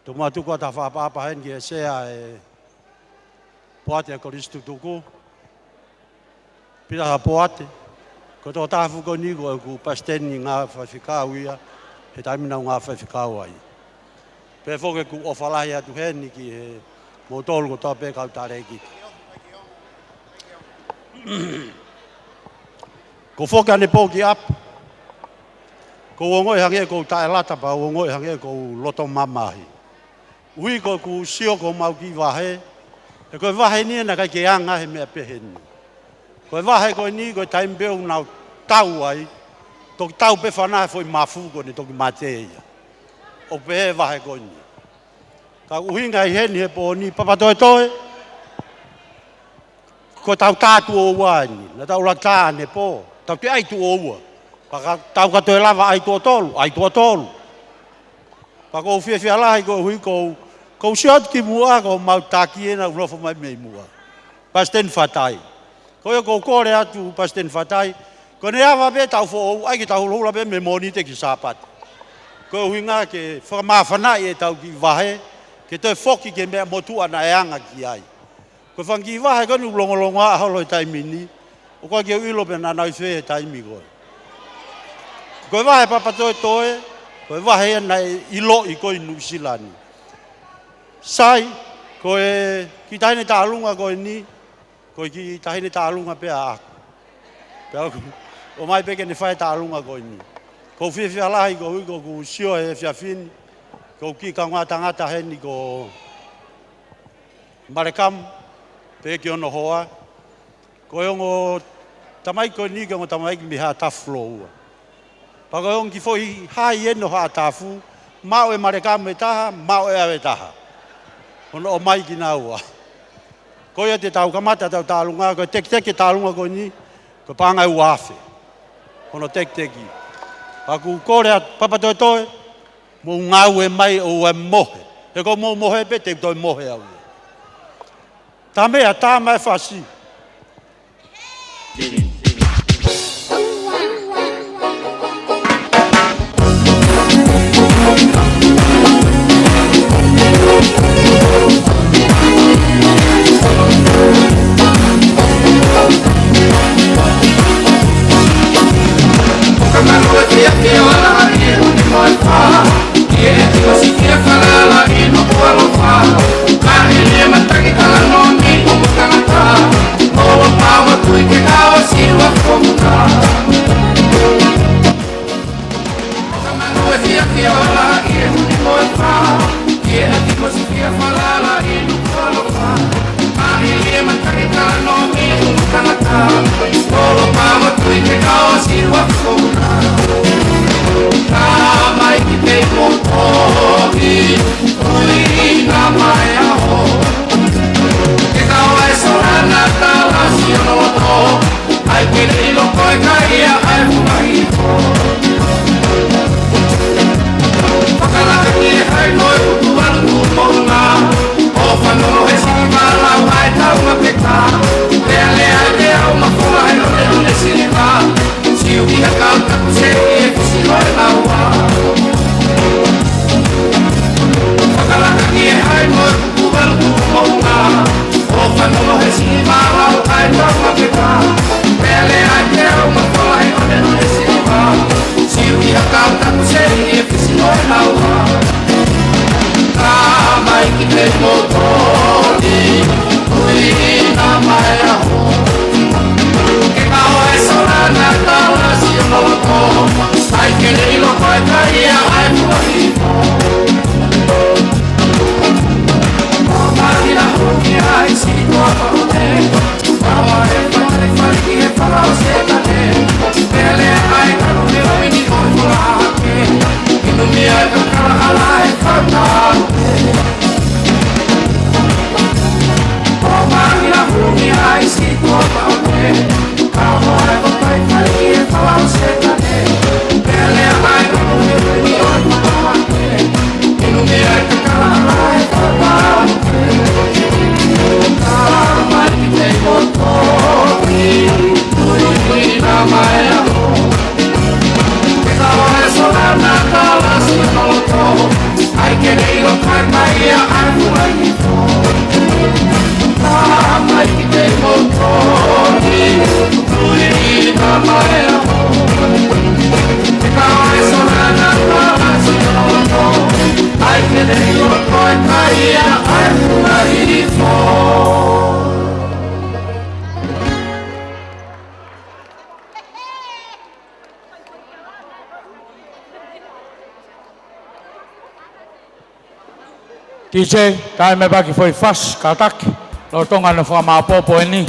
Tu ma tu ko ta fa pa hen ke se a poate ko stutuku. Pira poate. Ko to ta fu ko ni ko ku pasten ni nga fa fika uia. He ta mina nga fa fika uai. Pe fo ke ku o fala ya tu hen ni ki mo tol ko ta pe ka ta re ki. Ko foka ne poki ap. Ko ngoi hange ko ta lata pa ngoi hange ko loto mamahi. Ui ko ku sio ko mau ki wahe. E ko wahe ni na ka ke anga he me pe hen. Ko wahe ko ni ko time beu na tau ai. To tau pe fana foi mafu ko ni to ki mate. O pe wahe ko ni. Ka ui ngai hen he po ni papa toi toi. Ko tau tatu o wani, na tau lata ne po. Tau te ai tu oua. Paka tau ka toi lava ai tua tolu. Paka o fia lahi ko hui ko siot ki mua ko mau taki e na ulofo mai mei mua. Pasten fatai. Ko yo ko kore atu pasten fatai. Ko ne awa be tau fo ou, ai ki tau hula be me moni te ki sapat. Ko hui ngā ke whakamawhanai e tau ki wahe, ke toi foki ke mea motu ana e anga ki ai. Ko whangi wahe ko nu longolongo a holo e taimini. O kwa ke uilo pe na nau whee taimi koe. Koe wahe papatoe toe, koe wahe na ilo i koe Nusilani. Sai, koe ki tahine tālunga koe ni, koe ki tahine tālunga pe a aku. Pe aku, o mai peke ne whae tālunga koe ni. Ko whiawhia lahi ko hui ko ku sio he whiawhini, ko ki ka ngā tangata heni ko Marekamu, pe ki ono hoa. Ko ongo tamai ko ni ko tamai ki miha taflo ua. Pa ko ongi foi hai eno ha tafu, mau e Marekamu e taha, mau e awe taha. Ono o mai ki na ua. Ko ia te tau kamata tau tālunga, ko tek tālunga ko ni, ko pāngai uafe. Ono tek-teki. Pa ku kore at papatoe, mo ngau e mai o e mohe. E ko mo mohe pe te toi mohe au. Tā mea tā mai whasi. Mai DJ, tae me baki foi fas, kataki. Lo tonga no whamapopo ni.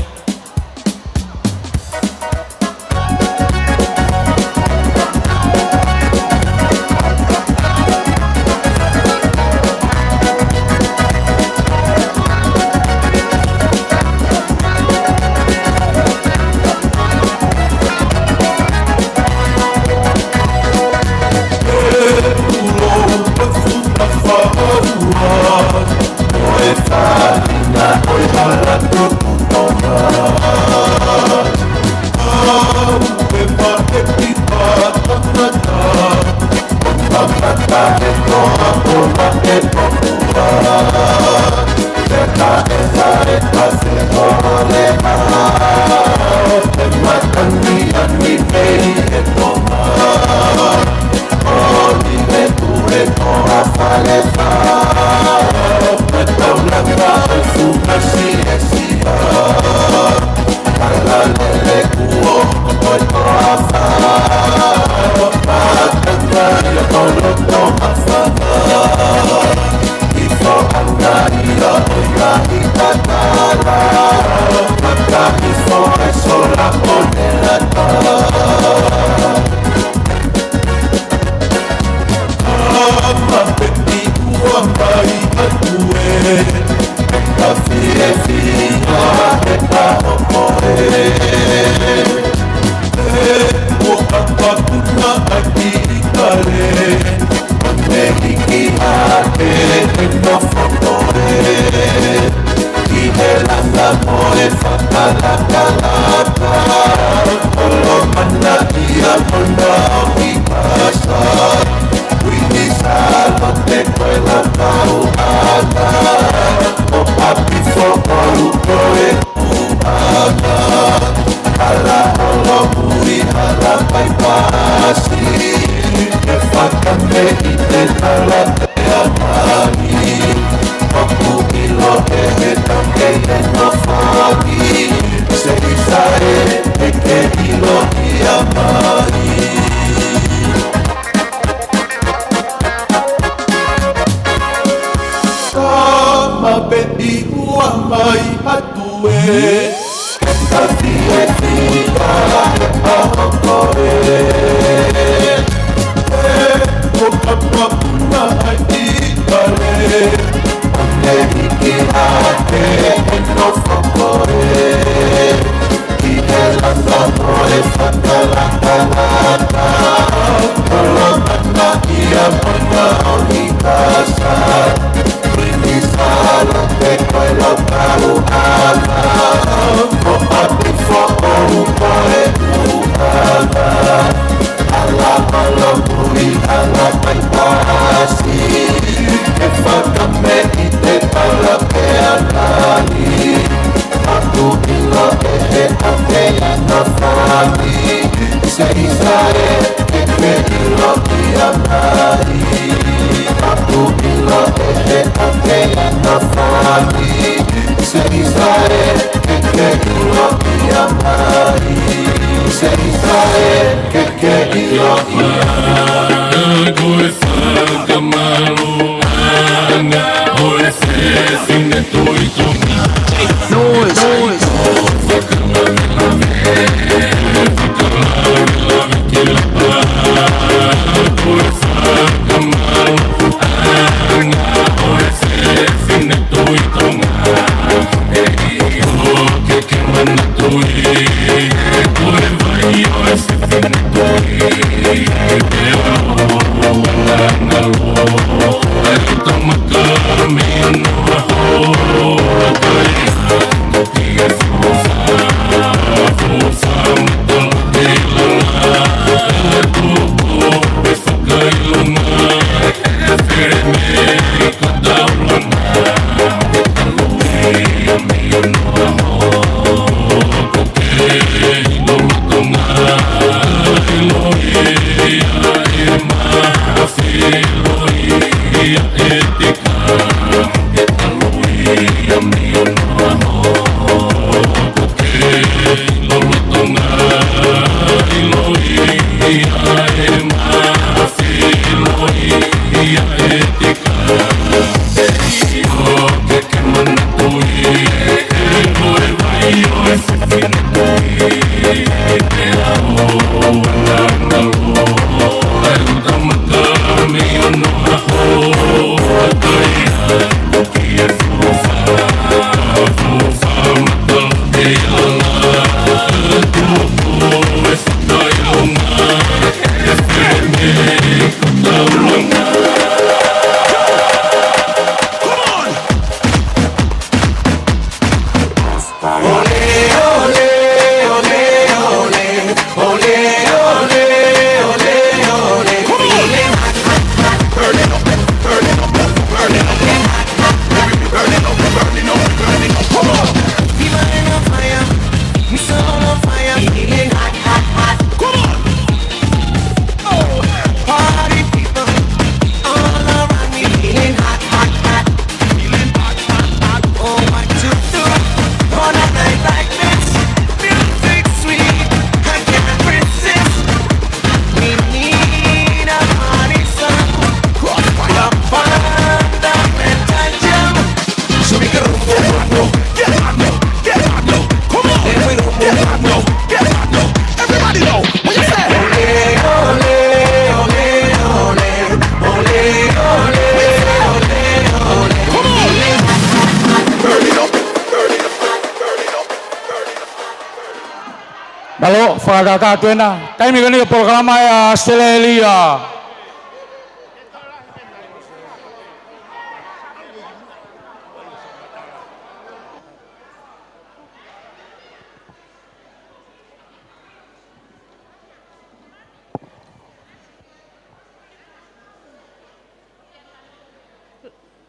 Malo, whakatata tuena. Taimi kani ka programa ya Australia.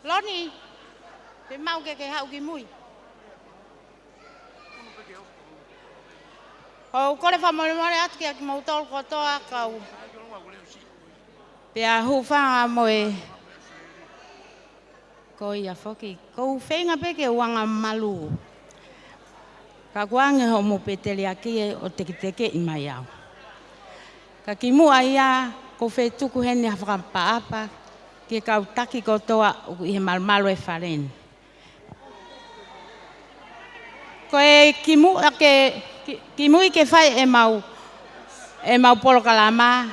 Loni, pe mau ke hau ki mui. Kau kore whamore atu ki aki mautol kotoa kau. Pe a hufanga moe. Ko ia foki. Ko whenga peke wanga malu. Ka kuange ho mo petele aki o teke i mai au. Ka ki mua ia ko whetuku hene hawhampa apa. Ke kau taki kotoa i he malmalo e wharen. Ko e ki mui ke whai e mau polo kalama.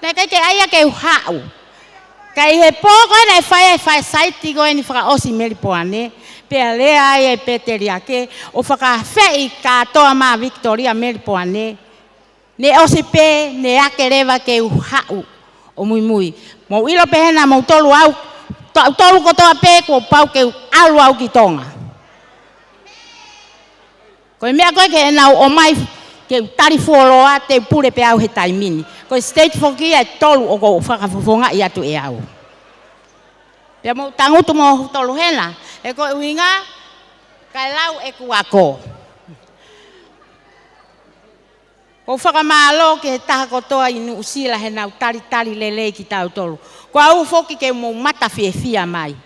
Nei kai ke aia ke uhau. Kai he pōko e nei whai saiti ko e ni whakaosi meri poane. Pea lea ai e peteri ake o whakawhei katoa maa Victoria meri poane. Ne osi pe ne ake rewa ke uhau o mui. Mau ilo pehena mau tolu au tolu kotoa pe ko pau ke alu au ki tonga. Ko mea koe ke nau o mai ke tari fuoloa te pure pe au he taimini. Ko state foki e tolu o ko whakafofonga i atu e au. Pea mau tangutu mo tolu hena. E ko uinga kai lau e kuako. Ko whakamalo ke he taha kotoa i Nuusila he nau tari lelei ki tau tolu. Ko au foki ke mo mata fia mai.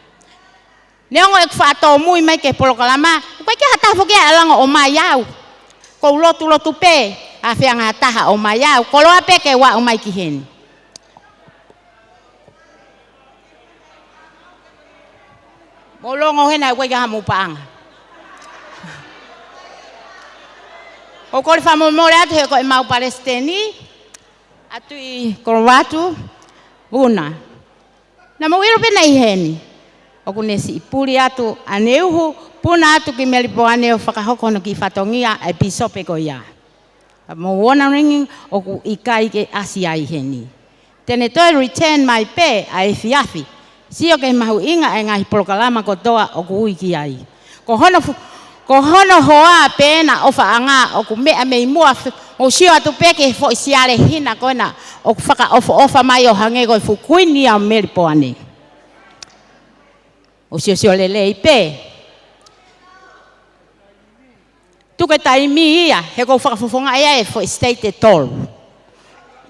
Neongo e whaato mui mai ke polokalama. Koe ke hata foki a alanga o mai au. Ko lotu pe a whianga hataha o mai au. Ko loa pe ke wa o mai ki heni. Mo longo hena koe ke hamu paanga. O kore whamomore atu he ko e mau Palestini, atu i Korowatu, Una. Na mau iro pena i heni. O kunesi i puri atu aneuhu, puna atu ki melipoane o whakahokono ki whatongia e pisope ko ia. Mau wona ringi o ku ikai ke asia i heni. Tene toi return mai pe a e fiafi. Sio ke mahu inga e ngahi polokalama kotoa o ku uiki ai. Ko hono hoa pena o whaanga o ku mea mei mua o sio atu peke fo isiare hina koina o ku whaka ofa mai o hange koi fukuini au meripoane. O sio lele i pe. Tuke taimi ia he ko whakafofonga ia e fo state e tolu.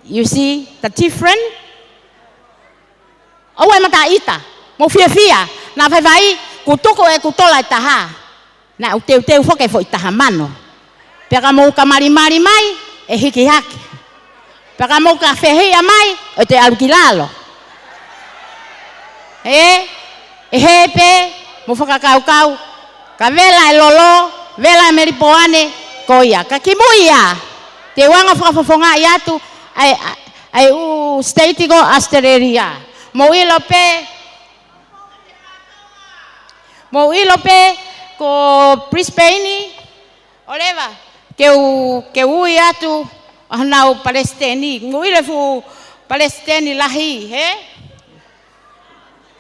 You see the different? O e mata ita, mo fia, na vai kutoko e kutola e taha. Na uteu foke fo itaha mano. Peka mau ka mari mai e hiki haki. Peka mau ka fehia mai o te alukilalo. E hepe mo foka kau ka vela e lolo, vela e meripoane koia. Ka kimuia. Te wanga whakafofonga i atu ai u state go Australia. Mo ilo pe ko Brisbane oleva ke ui atu nau Palestini nguile fu Palestini lahi he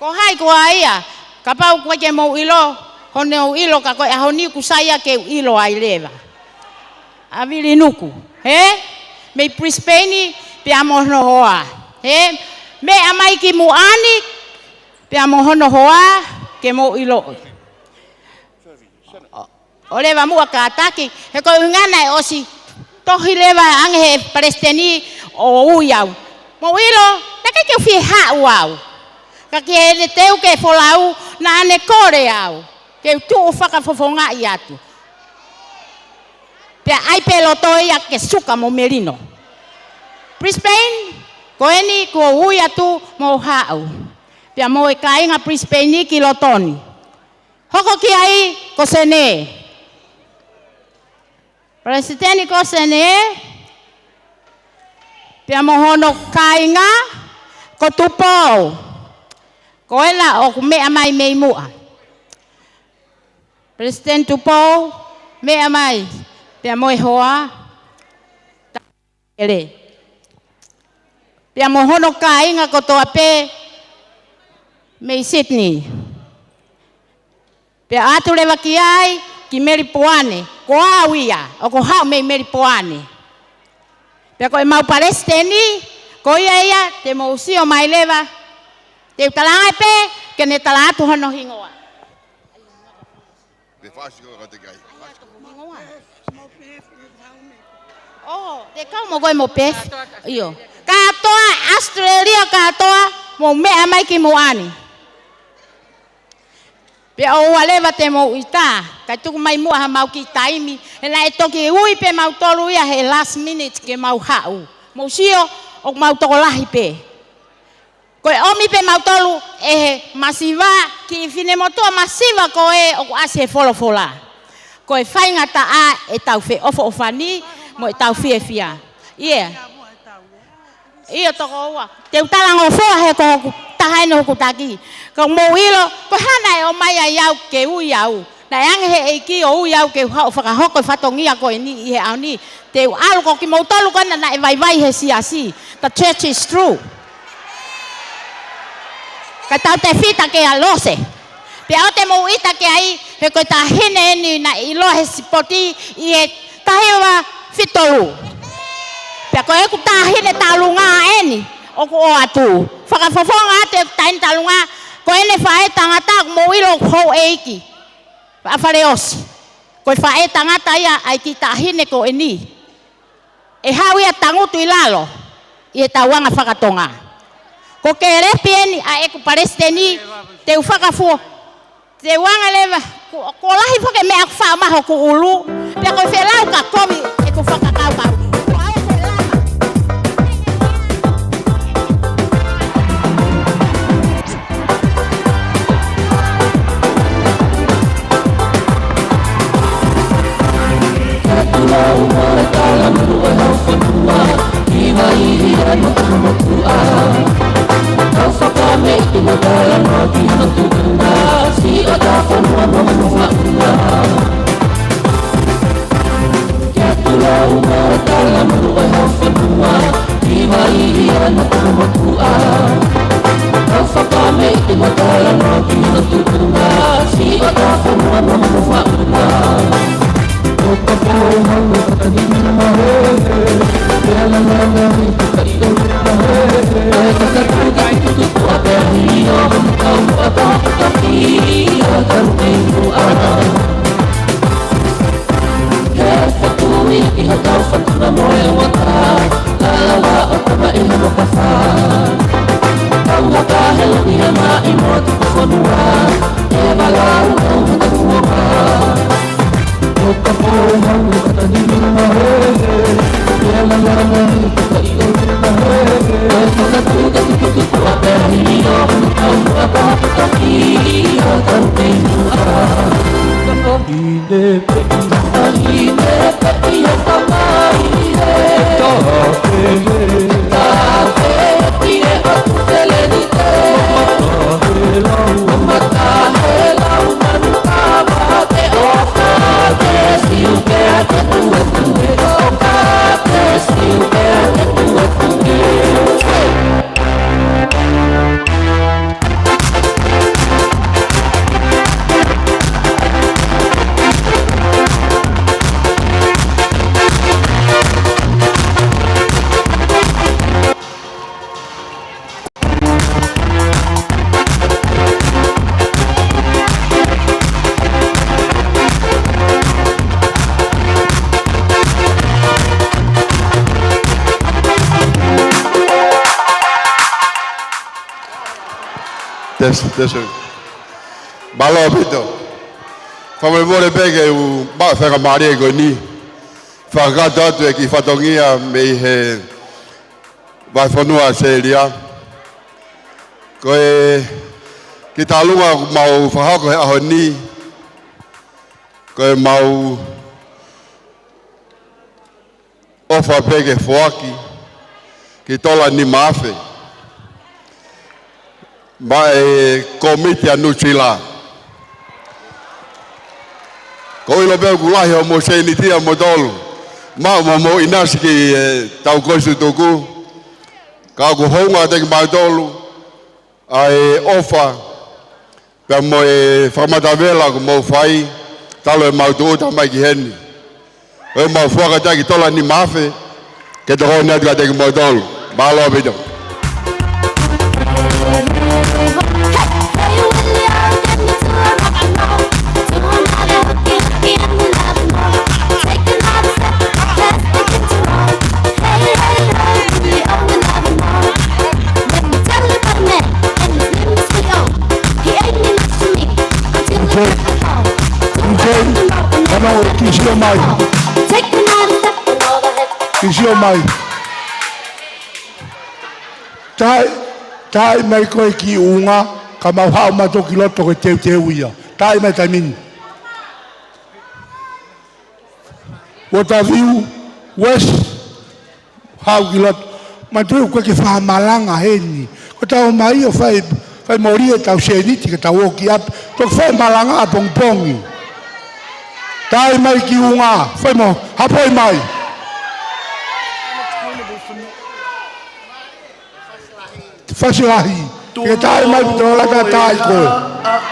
ko hai ko aia kapau ko ke mo ilo hono ilo ka ko ahoni ku saya ke ilo ai leva avili nuku he me Brisbane pe amo no hoa he me amai ki muani pe amo hono hoa ke mo ilo oleva mua ka ataki he ko ngana e osi tohi leva ange he Palestini o uyau mo ilo na ke fi ha uau ka ke le teu ke folau na ane kore au ke tu whakafofonga i atu pe ai pelotoi a ke suka mo merino Brisbane ko eni ko ui atu mo hau pe mo e kainga Brisbane ki lotoni hoko ki ai ko sene Presidente ko sene pe mo hono kainga ko tupo ko ela o me amai me mua Presidente tupo me amai pe mo hoa ele. Pia mohono ka inga kotoa pe me Sydney. Pia atu lewa ki ai ki Meripoane, ko awia, o ko hao me Meripoane. Pia ko e mau Palestini, ko ia te mo usio mai lewa, te utalangai pe, ke ne tala atu hono hingoa. Oh, te kau mo goe mo pef. Iyo. Katoa Australia katoa mo mea mai ki mo ani. Pe o walewa te mo ita, kai tuku mai mua ha mau ki taimi, he la e toki ui pe mau tolu ia he last minute ke mau hau. Mo sio o mau toko lahi pe. Koe omi pe mau tolu e he masiva ki fine motoa masiva koe o ase folofola. Koe whainga ta a e tau fe ofo ofani mo e tau fie fia. Ia. Ia toko ua. Te utalango foa he ko hoku tahaino hoku taki. Ko mo ilo, ko hana e o mai a iau ke ui au. Na ange he eiki o ui au ke hao whakahoko e whatongia koe ni i he au ni. Te alu ko ki mo tolu kona na e vai he siasi. The church is true. Ka tau te fita ke a lose. Pia o te mo ita ke ai, he koe ta hine ni na ilo he sipoti i he tahiwa fitolu. Pia koe ku ta hine talunga eni, o ku o atu. Whakafofonga ate tain talunga, koe ene whae tangata mo ilo hou eiki. Whaafare osi. Koe whae tangata ia ai ki ta hine ko eni. E hau ia tangutu i lalo, i e tauanga whakatonga. Ko ke repi eni a eku Palestini te ufakafuo. Te wanga lewa, ko lahi whake mea ku whaamaho ku ulu. Pia koe whelau ka komi eku whakakau kau. That's it. Balo pito. Fama more peke u ba fa Maria go ni. Fa ga datu e ki fatongia me he vai fonua seria. Ko e ki talunga mau fa ha ko a ni. Ko e mau ofa peke foaki. Ki tola ni mafe. Mai komiti anu chila. Ko ilo be gulahi o mo sei ni tia modolu. Mau inasi ki tau koisu tuku. Ka ku honga te ki mai tolu. Ai ofa. Ka mo e whamatawela ku mo whai. Talo e mau tu tamai ki heni. E mau fuaka te ki tola ni mafe. Ke te hone atu ka te ki mai tolu. Malo bido. Kisio mai. Tai mai koe ki unga ka mau hao mato ki loto ke teu ia. Tai mai taimin. Waterview West hao ki loto. Mateu koe ke whamalanga heni. Ko tau mai o whai mori e tau seniti ke tau oki ap. Tok whai malanga a pongpongi. Tai mai ki unga. Whai mo hapoi mai. Fasilahi, ke tai mai tola ka tai ko.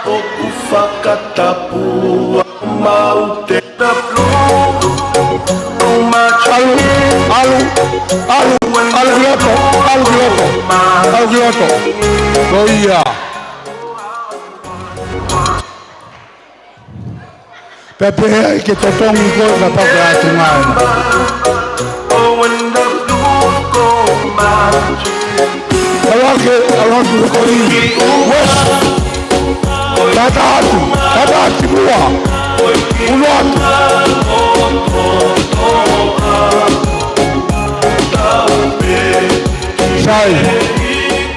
O whakatapua mau te taplu. Alu Kyoto. Oh iya. Pepe ke totongi ko na pa ka tungai. Oh wenda ko maji. Alonso Kori West Tata Timua Unuatu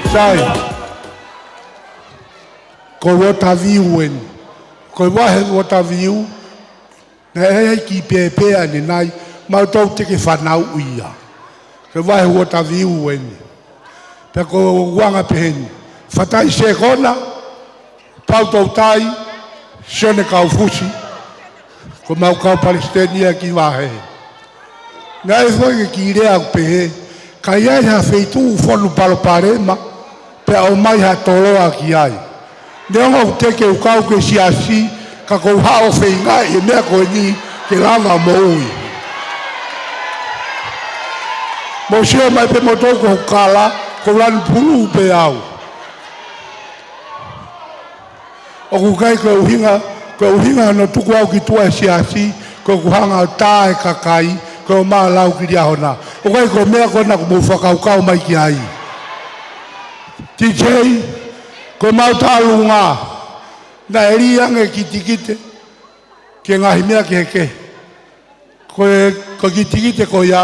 Sai Ko Waterview Ko wahe Waterview Na ki pepe ane nai Mau tau teke whanau ia Ko wahe Waterview Peko wanga peheni. Fatai se kona, pau tau tai, sone kau fusi, ko mau kau Palestania ki wahe. Nga e whange ki rea pehe, ka iai ha feitu ufonu palo parema, pe au mai ha toloa ki ai. Neonga uteke ukau ke siasi, ka kou hao fei ngai e mea koe ni ke langa mo ui. Mo sio mai pe motoko hukala, ko lan pulu pe au. O ku kai ko uhinga no tuku au ki tua siasi, ko ku hanga tae kakai, ko maa lau ki ria hona. O kai ko mea kona ku mufakau mai ki ai. TJ, ko mau talu ngā, na eri ange kitikite, ke ngahi mea ke heke. Ko kitikite ko ia,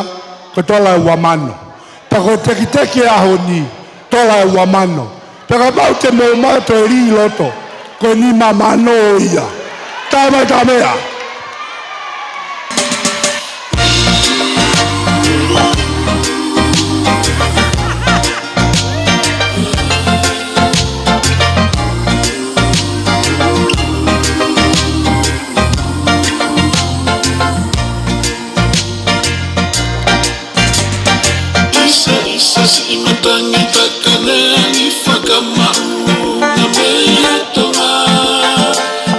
ko tola ua mano. Pako teki aho ni, tola ua mano. Paka mau te mo mato e ri loto, ko ni mamano ia. Tamea. Si matangi takane ni whakamau na mea tonga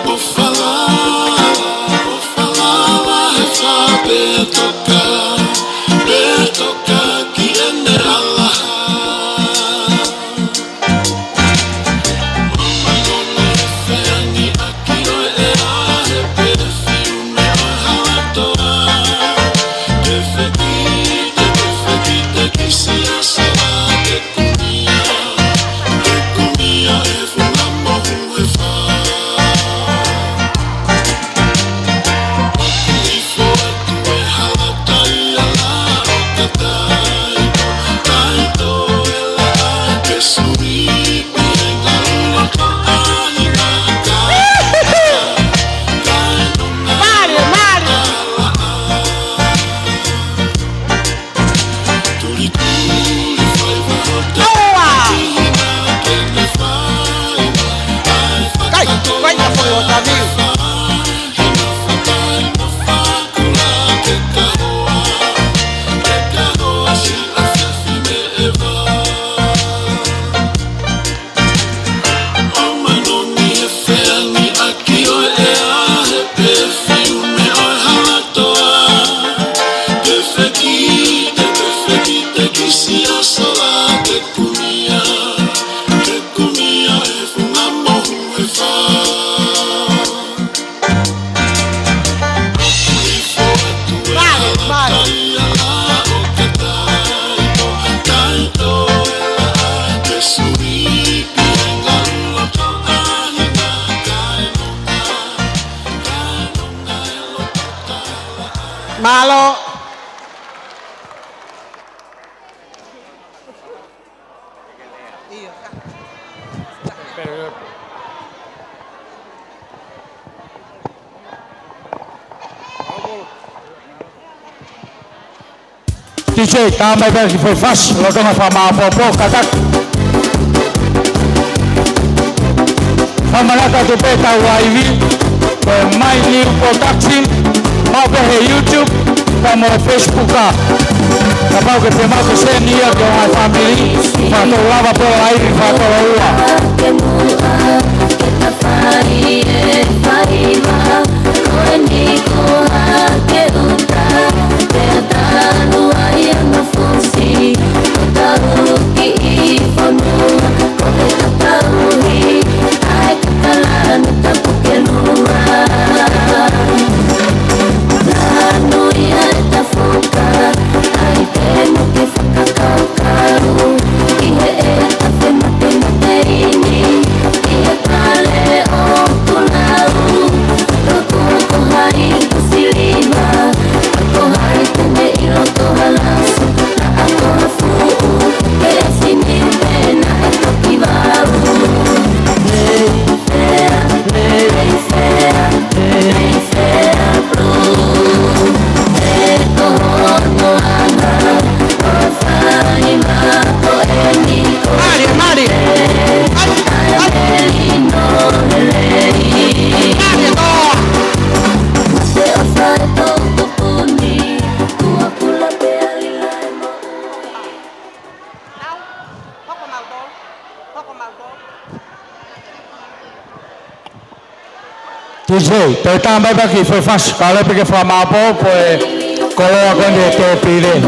o whalala he whape toka ki ene alaha mama gona he wheangi aki oe e a he pere whiu me o hawatoa te whekite ki si asa te kumia DJ, também vai que foi fácil, lo tengo fama popo katak. Fama lata tu peta waivi, my new production, mau be YouTube, como Facebook ka. Kapag ke pema ke senia ke my family, fato lava por aí, fato ua. DJ, te também vai que foi fácil, kalau pergi fama popo, pues kalau aku ni tu pilih.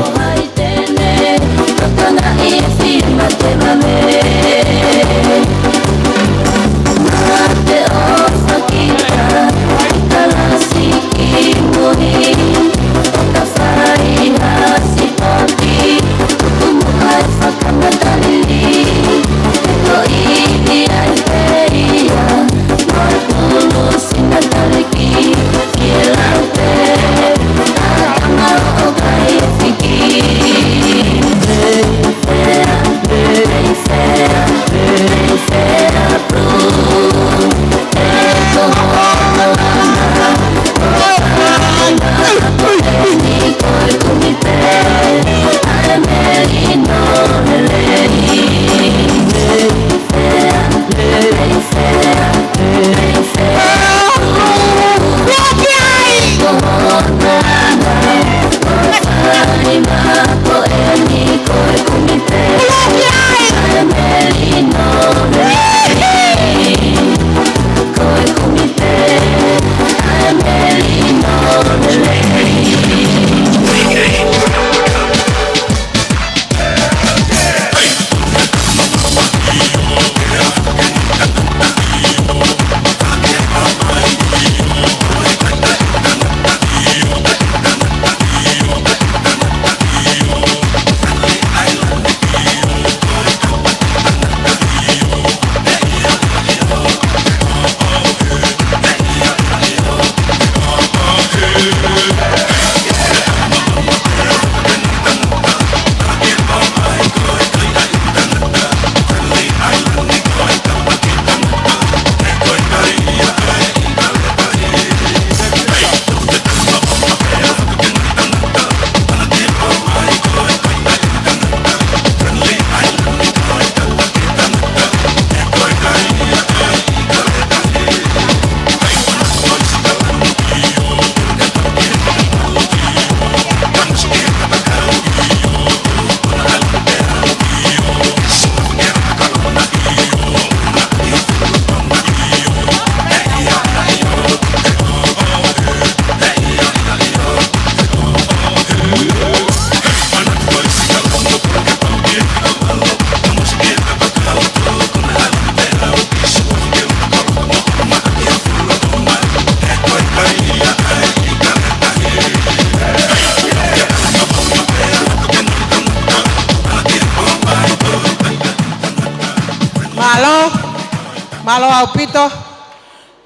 Malo au pito.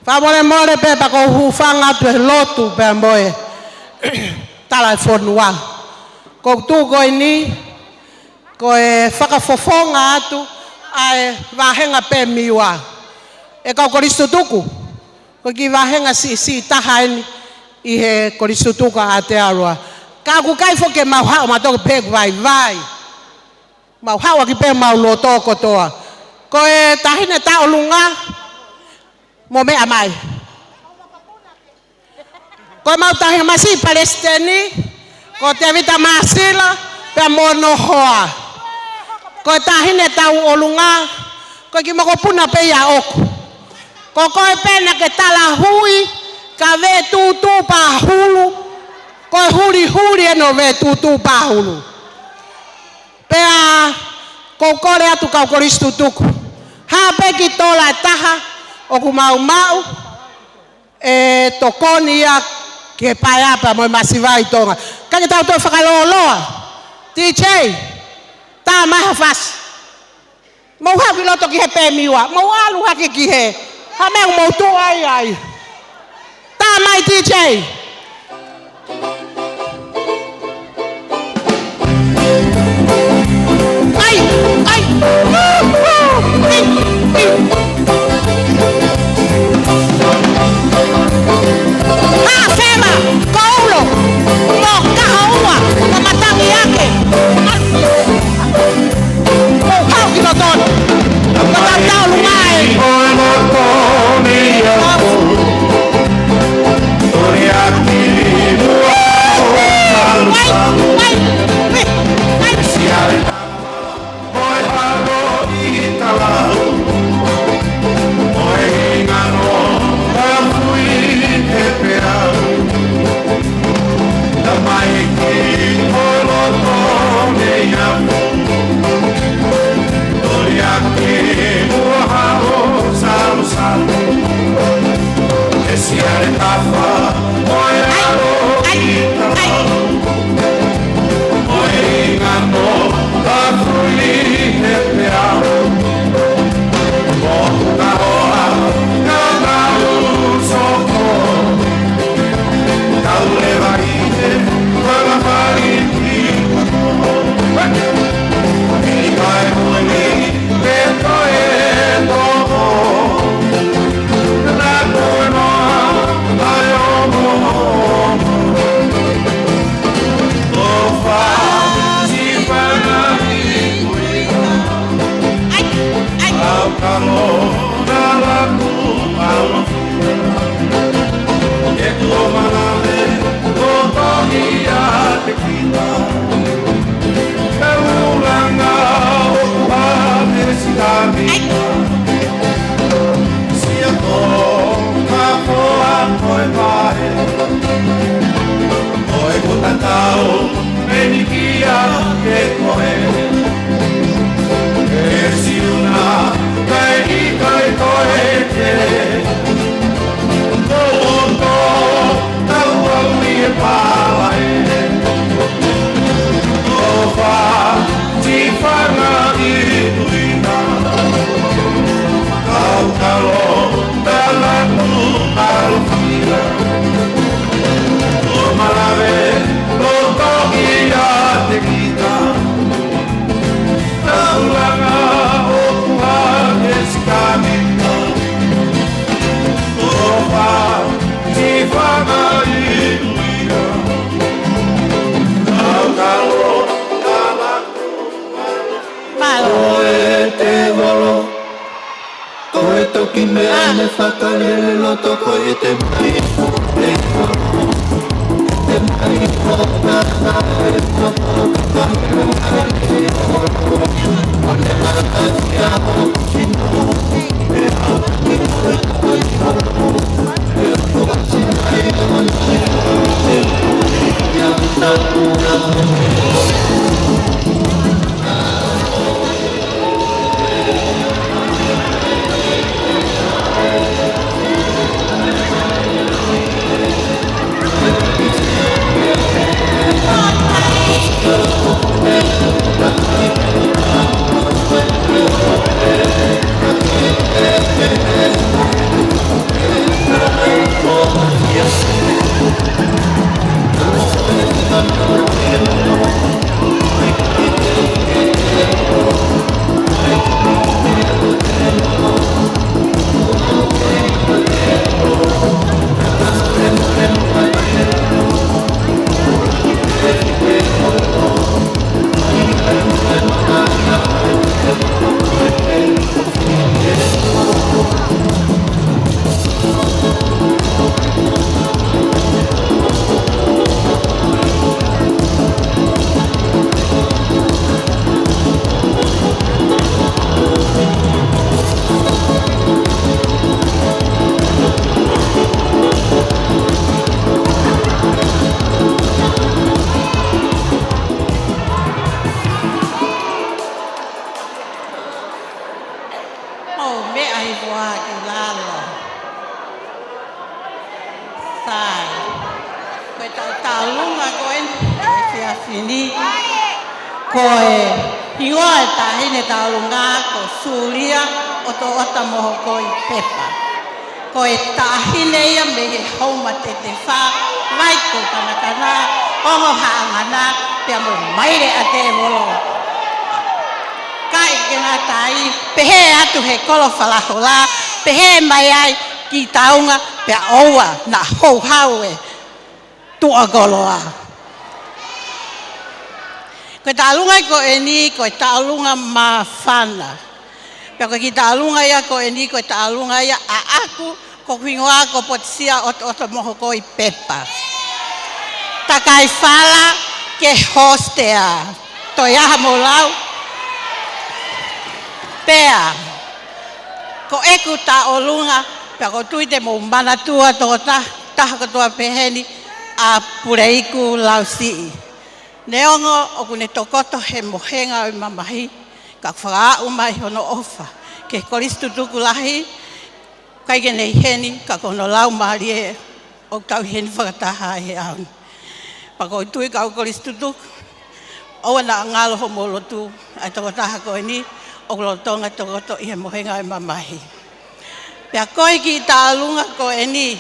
Famole more pe pa ko hufanga tu lotu pe moe. Telefon wa. Ko tu ko ini ko e whakafofonga atu ai wahenga pe miwa. e kau koristu tuku. Ko ki wahenga si tahaini i he koristu tuku a te arua. Ka ku kai fo ke mauhao ma toke pegu vai. Mauhao ki pe mau lo toko toa. Ko e tahine ta olunga mo me amai. Ko mau tahine masi Palestini ko te vita masila pe mono hoa. Ko tahine ta olunga ko ki mako puna pe ya oku. Ko ko e pena ke tala hui ka ve tutu pa hulu. Ko huri eno ve tutu pa hulu. Pea ko kore atu kau koristu tuku. Ha pe ki tola taha o ku mau e tokoni ia ke paiapa mo masivai tonga. Ka ki tau to whakaloloa. DJ, ta maha fas. Mau hawi loto ki he pe miwa. Mau alu hake ki he. Ha mea mau tu ai. Ta mai DJ. Fema, kaulo, mo kahaua, mo matangi yake. Hau kinoton, matatao lumai. koe hingoa e tahine taulunga ko sulia o to ota moho koi pepa. Koe tahine ia me he hauma te wha vai ko kanakana ongo haangana pia mo maire a te molo. Kai ke ngā tai pehe atu he kolo whalahola pehe mai ai ki taunga pia oua na hou hau e tua goloa. Koe tālunga ko e ni, koe tālunga mā whana. Pea koe ki tālunga ia ko e ni, koe tālunga ia a aku, ko kuingoa ko potisia o moho ko i pepa. Takai whala ke hostea. Toi aha mo lau. Pea, ko eku tā olunga, pea ko tui te mo mana tua tō taha katoa peheni a pureiku lau sii. Neongo o kune tokoto he mohenga o mamahi, ka whakaau mai hono ofa. Ke koristu tuku lahi, kai ke nei heni, ka kono lau maari e o tau heni whakataha he aun. Pako i tui kau koristu tuku, o na ngalo ho molo tu, ai tokotaha koe ni, o lotonga tokoto i he mohenga o mamahi. Pea koe ki tālunga koe ni,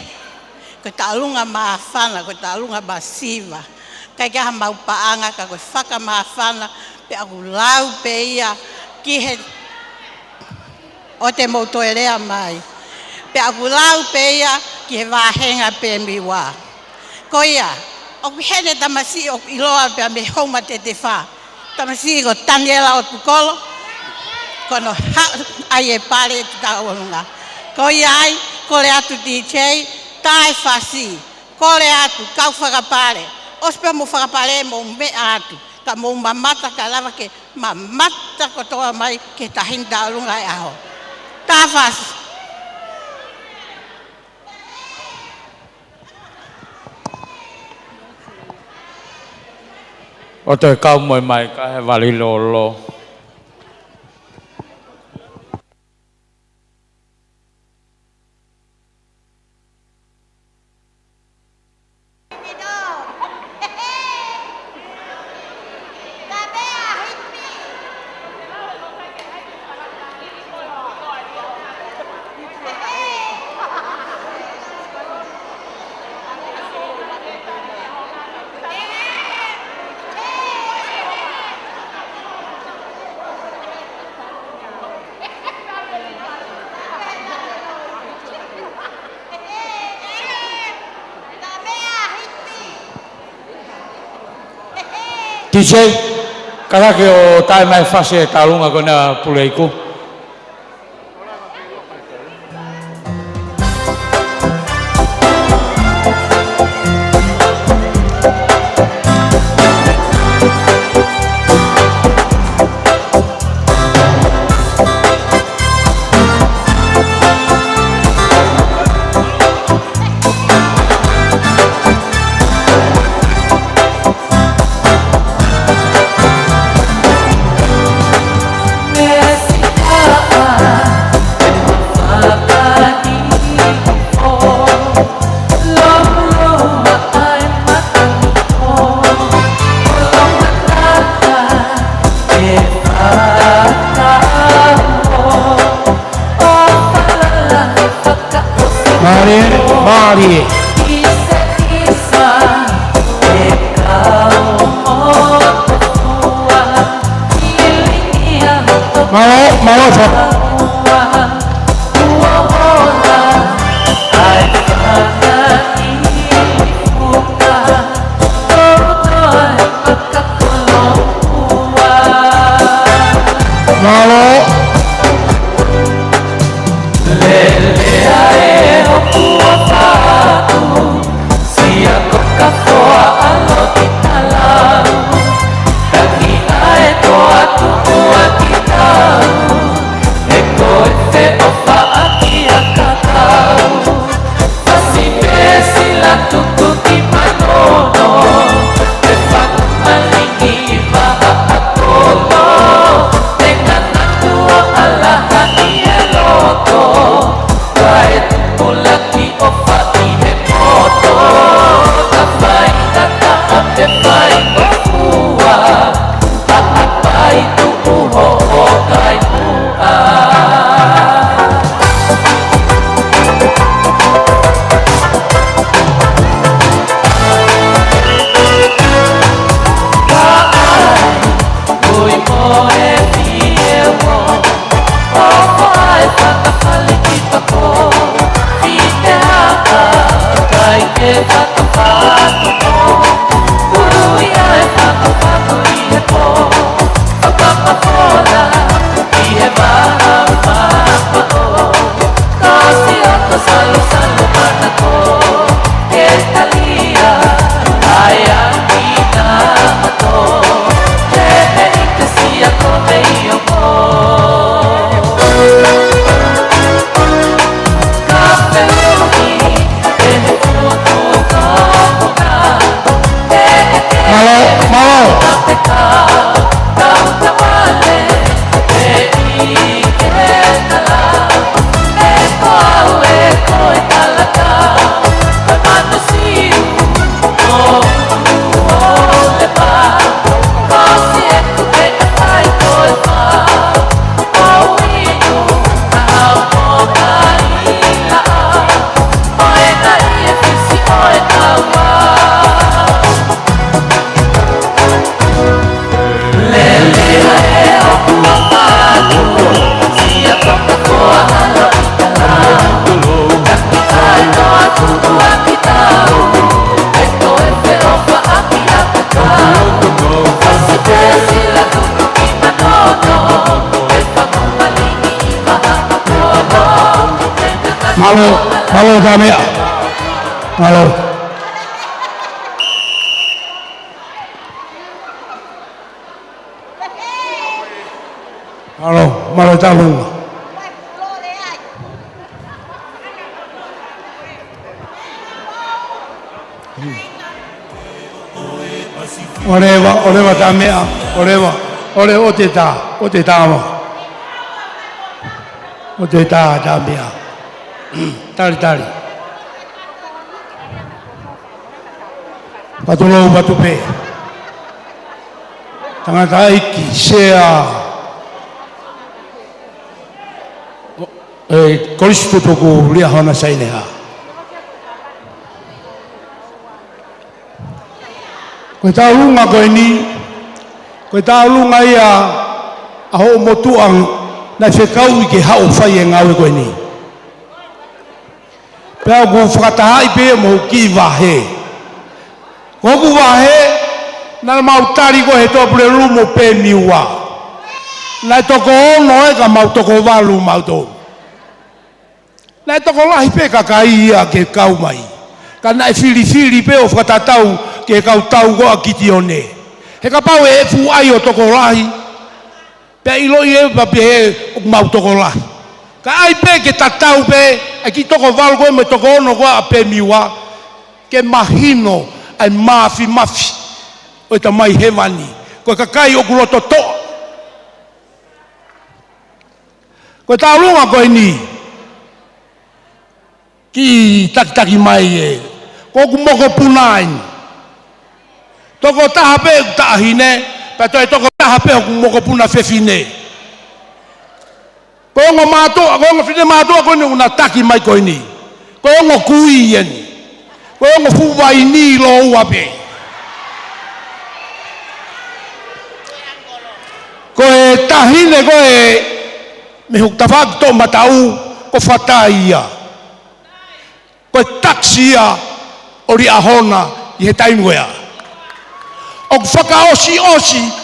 koe tālunga maa whana, koe tālunga maa siva. Kai kia mau paanga ka koe whaka mawhana pe aku lau pe ia ki he o te moutoe rea mai. Pe aku lau pe ia ki he wāhenga pe miwa. Ko ia, o hene tamasi o iloa pe me homa te whā. Tamasi ko Daniela o tukolo, kono ai e pare tu taolunga. Ko ia ai, ko le atu DJ, tae whasi, ko le atu kau whakapare. Ospea mo whakapare mo me atu. Ka mo mamata ka lava ke mamata kotoa mai ke tahinda alunga e aho. Tawhas. O te kau moi mai ka he wali lolo. DJ, kala ke o tae mai whase tālunga kona puleiku. Mari. Mau Malo tamea. Malo. Malo talunga. Oreva tamea. Ore o te tāma. O te tā tamea. Tari. Patulou patupe. Tangata iki sea. Koristu tuku lia hona saineha. Koe tāulunga koe ni, koe tāulunga ia aho motuang na whekau i ke hao whai e ngawe koe ni. Pea ku whakatahai pe mo ki wahe. Koku wahe, na mautari ko he topure rumo pe miwa. Na toko ono e ka mau toko walu mau tō. Na toko lahi pe kakai ia ke kau mai. Ka nai fili pe o whakatatau ke kau tau goa kiti o ne. He ka pau e fu ai o toko lahi. Pe ilo i e pa pe he mau toko lahi. Ka ai pe ke tatau pe, e ki toko walu koe me toko ono goa a pe miwa. Ke mahino ai mafi. O ta mai hewani. Koe kakai o kuroto toa. Koe tāulunga koe ni. Ki taki mai e. Koku moko punaini. Toko taha pe tahine, pa toi toko taha pe moko puna fefine. Koe ngo mātua, koe ngo whine mātua koe ni una taki mai koe ni. Koe ngo kui ieni. Koe ngo fuwai ni lo ua pe. Koe tahine koe me huktawak to matau ko fatai ia. Koe taksi ia ori ahona i he taimu ea. O whakaosi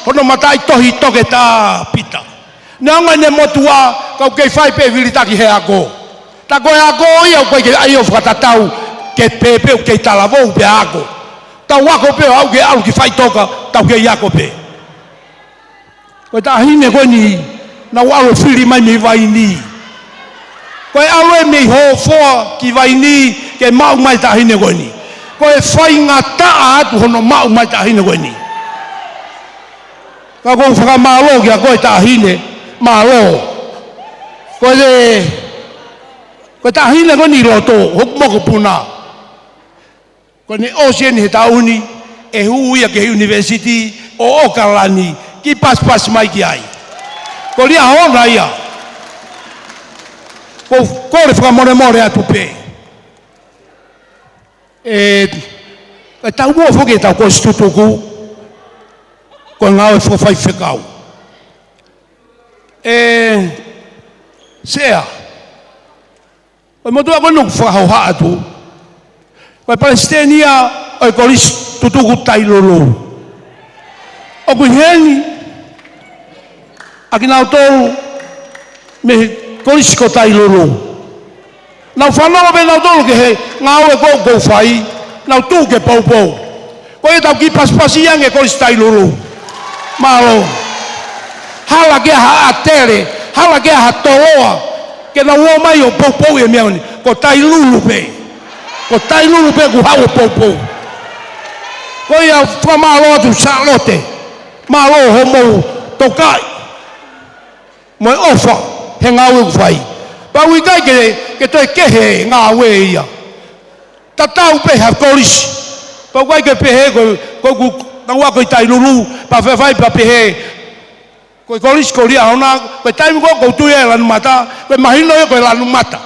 hono matai tohi toke tā pita. Nanga ne motua kau kei whai pe viritaki he ako. Ta koe ako ia koe ke ai o whakatatau ke pepe kei talavou pe ako. Tau ako pe au ke au ki whai toka tau kei ako pe. Koe tā hine koe ni na waro whiri mai mi vai ni. Koe awe mi ho foa ki vai ni ke mau mai tā hine koe ni. Koe whai ngā taa atu hono mau mai tā hine koe ni. Ka koe whakamalo kia koe tā hine, malo. Koe tā hine koe ni roto, hoku moko puna. Koe ni osien he tā uni, e hu ia ke university o Okalani, ki pas mai ki ai. Koe lia hona ia. Koe whakamore atu pe. E tau mua whoke tau koe stutuku, koe ngāwe whawhai whekau. Sea, koe motua koe nuk whakahau haatu, koe Palestinian oi koe stutuku tailolo. O koe heni, aki nau tolu, me koe ko tailolo. Nau whanau me nau tolu ke he ngāwe kou whai, nau tū ke pou. Koe tau ki paspasi ange koe tailolo. Malo. Hala ke ha atere, hala ke ha toloa, ke na ua mai o pou e meoni, ko tailulu pe. Ko tailulu pe ku hau pou. Koe au whamalo atu salote, malo homo tokai. Moe ofa, he ngāwe whai. Pau i kai ke toi kehe ngā we ia. Tatau pe ha korisi. Pau kai ke pehe koe ku ngā koe tailulu, pa whewhai pa pehe. Koe korisi ko ria hona, koe taimu ko tui e lanu mata, koe mahino e koe lanu mata.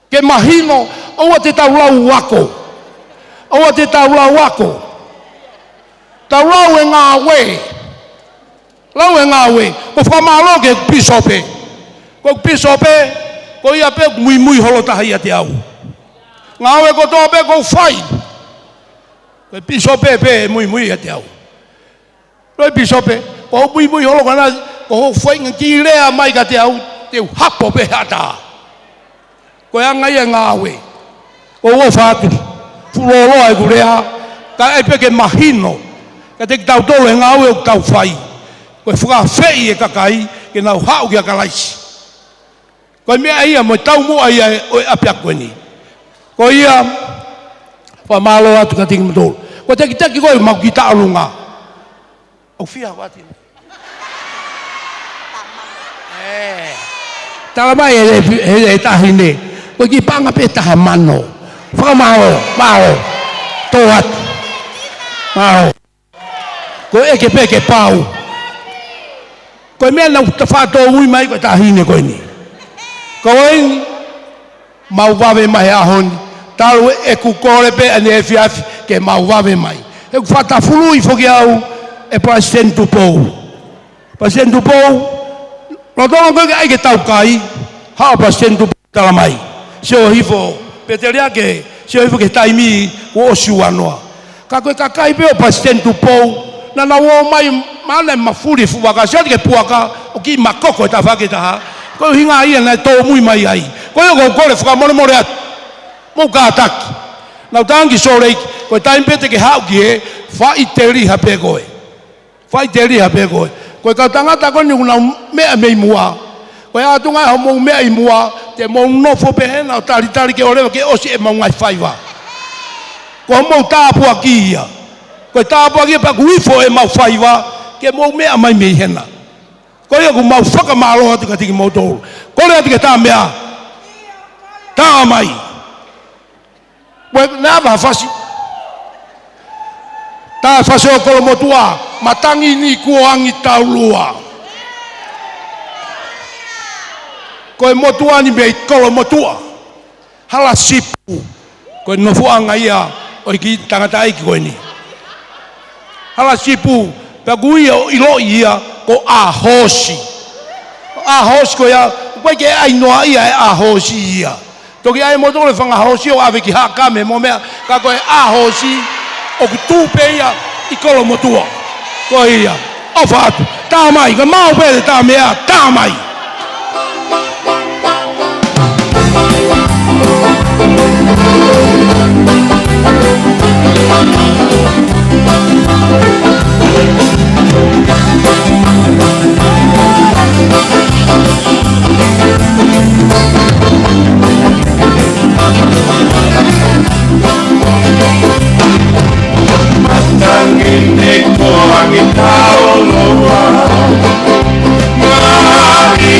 Ke mahino, oua te tau lau wako. Oua te tau lau wako. Tau lau e ngā we. Lau e ngā we. Ko whamalo ke pisope. Ko pisope, ko ia pe mui holo tahi a te au. Ngā we ko toa pe ko whai. Ko pisope pe mui a te au. Ko pisope, ko mui holo kana, ko whai ngā ki rea mai ka te au, te hapo pe hata. Koe anga ia ngawe. O fatu. Fulolo ai kurea. Ka epe ke mahino. Ka te tau tolo e ngawe o tau whai. Koe whakawhei e kakai. Ke nau hau ki a kalaisi. Koe mea ia mo tau mua ia o apia koe ni. Koe ia. Whamalo atu ka tingi matolo. Koe te kitaki koe mau ki taarunga. Au fia wati. Tala mai e tahine. Koe ki panga pe taha mano. Whakamao, mao. Toat. Mao. Koe eke peke pau. Koe mea nau ta whato ui mai koe tahine koe ni. Koe mau wawe mai ahoni. Talu e kukore pe ane e fiafi ke mau wawe mai. E ku whata fului whoki au e President Tupou. President Tupou. Rotonga koe ke aike tau kai. Hao President Tupou tala mai. Seo hifo. Peteria ke seo hifo ke taimi o osu anoa. Ka koe kakai pe o President Tupou. Na na wo mai mana mafuri fuwaka. Seo ke puaka o ki makoko e ta whake taha. Koe hinga ia na tō mui mai ai. Koe o kore whakamore more atu. Mou kātaki. Nau tangi soreiki, koe taimpete ke hau ki he, whai te riha pe koe. Whai te riha pe koe. Koe kau tangata koe ni unau mea mei mua. Koe atunga e hau mou mea i mua, te mou nofo pe he, nau tari ke orewa ke osi e mau ngai whaiwa. Koe mou tāpua ki ia. Koe tāpua ki e paku ifo e mau whaiwa, ke mou mea mai mei hena. Koe aku mau whakamalo atu ka tiki mou tōru. Koe atu ke tā mea. Tā mai. Koe nāwa whasi. Tā whasi o kolo motua, matangi ni kuangi taulua. Koe motua ni mei kolo motua. Hala sipu. Koe nofuanga ia, oi ki tangata aiki koe ni. Hala sipu, paku ia o ilo ia, ko ahosi. Ahosi ko ia, koe ke ainoa ia e ahosi ia. Toki ai motole whanga hosi o awe ki hakame mo mea ka koe ahosi o ku tūpe ia i kolo motua. Koe ia, o whātu, tā mai, ka mau pēre tā mea, tā mai. Matangin ni ko ang itaw luwa. Mari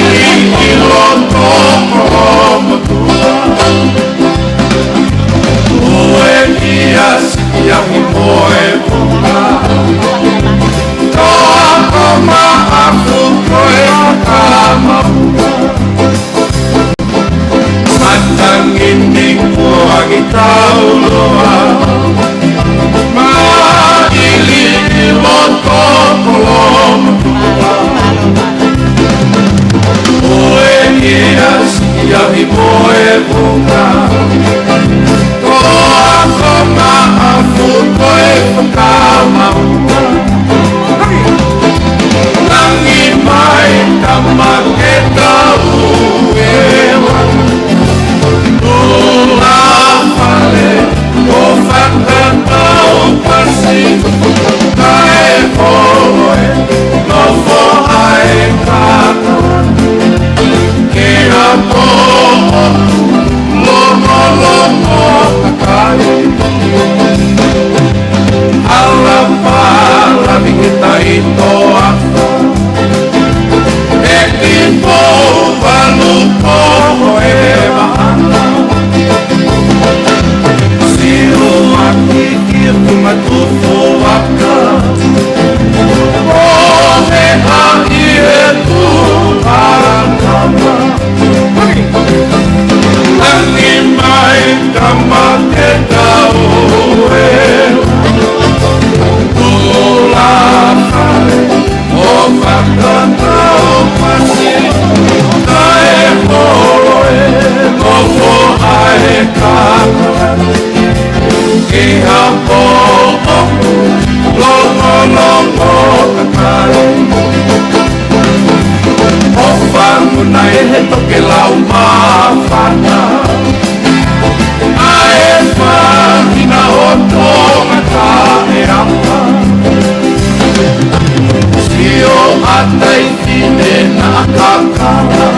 Matei tine na kakala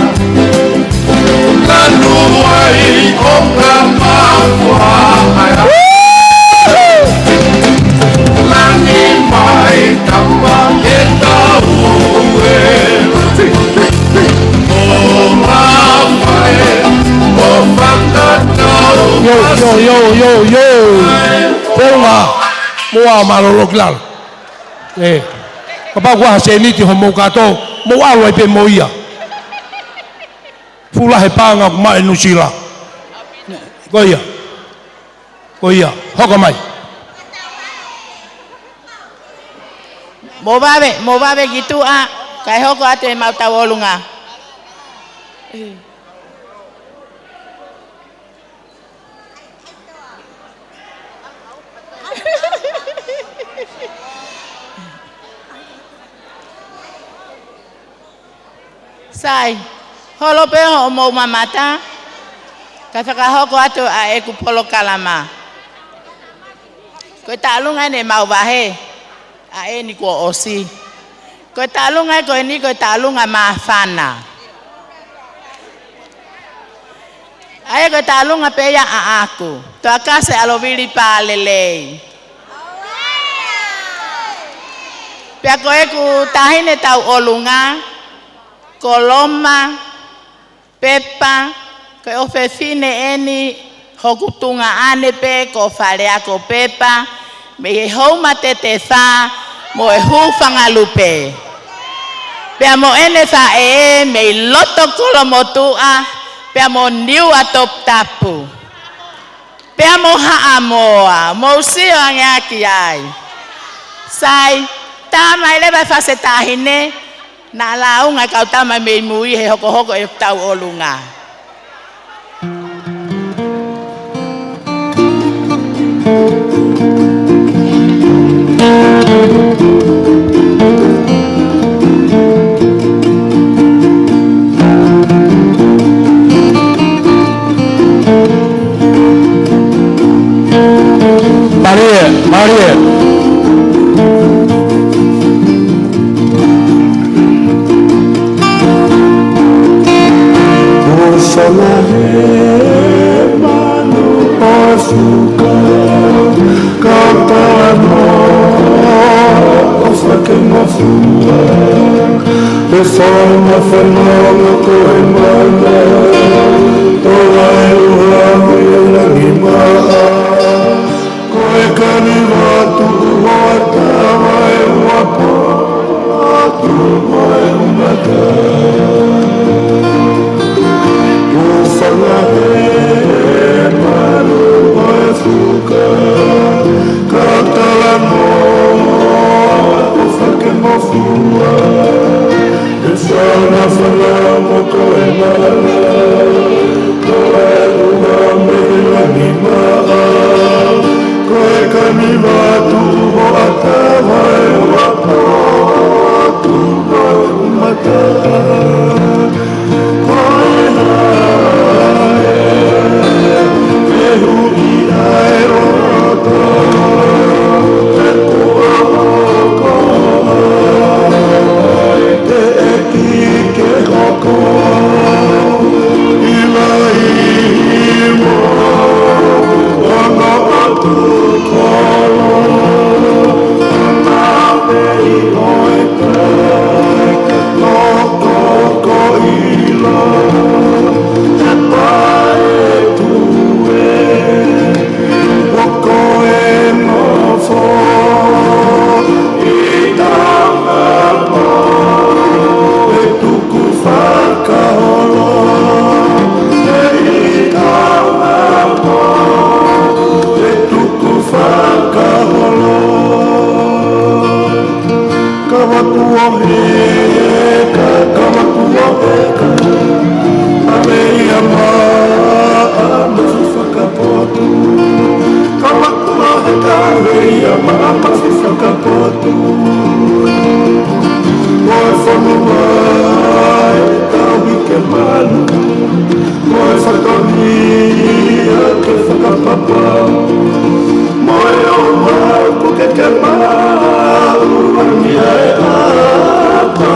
Kanuai o kamafua Lani mai kamba e tauwe O mawai o whakatau Yo Pera Moa malolo klal Papa gua se ni ti homo kato mo awe pe moia Fula he panga ma enusila Goia Hoko mai Mo babe gitu kai hoko ate mau tawolunga Sai, holo pe ho mo mamata, kafaka hoko ato a eku polo kalama. Koe talunga ne mau bahe, a e ni ko osi. Koe talunga koe ni koe talunga mafana. Ae koe talunga pe ya a aku, to akase alovili pa lelei. Pea koe ku tahine tau olunga, Koloma, Pepa, ko ofefine eni hokutunga ane pe ko farea ko Pepa, me e homa tete fa mo e hufanga lupe. Pea mo ene fa me loto kolo motua, pea mo niu atop tapu. Pea mo haamoa, mo sio angaki ai. Sai, tama ele ba fa setahine, na launga kau tama me mui he hoko e tau olunga. Maria Moyo wangu kekema, uwania hapa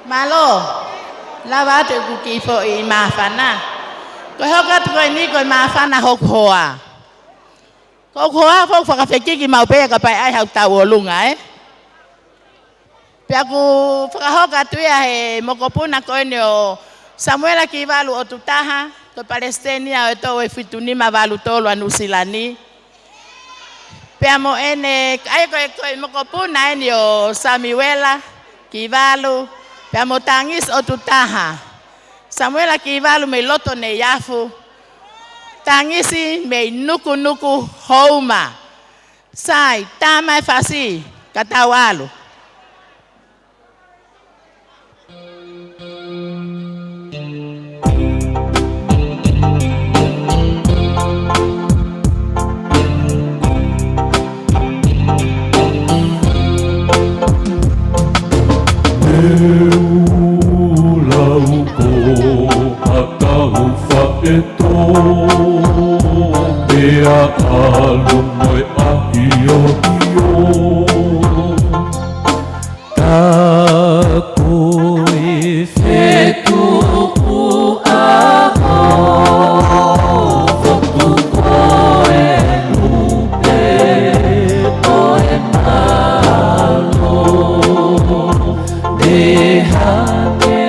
Malo. Lava te kuki fo I mafana. Ko hoka ko ni ko mafana hokhoa. Hokhoa fo fa ka feki ki mau pe ka pai ai hau ta wolunga Pia ku fa hoka tu ya he mokopuna ko ni o Samuela ki valu o tutaha ko Palestina o to e fituni ma valu tolo anusilani. Pia mo ene ai ko mokopuna ni o Samuela ki valu Pea mo tangis o tutaha. Samuela ki valu me loto ne yafu. Tangisi me nuku houma. Sai tama fasi katawalu. Bea alu moi ahio Tako e fetu u aho Fotu koe lupe koe malo Dehane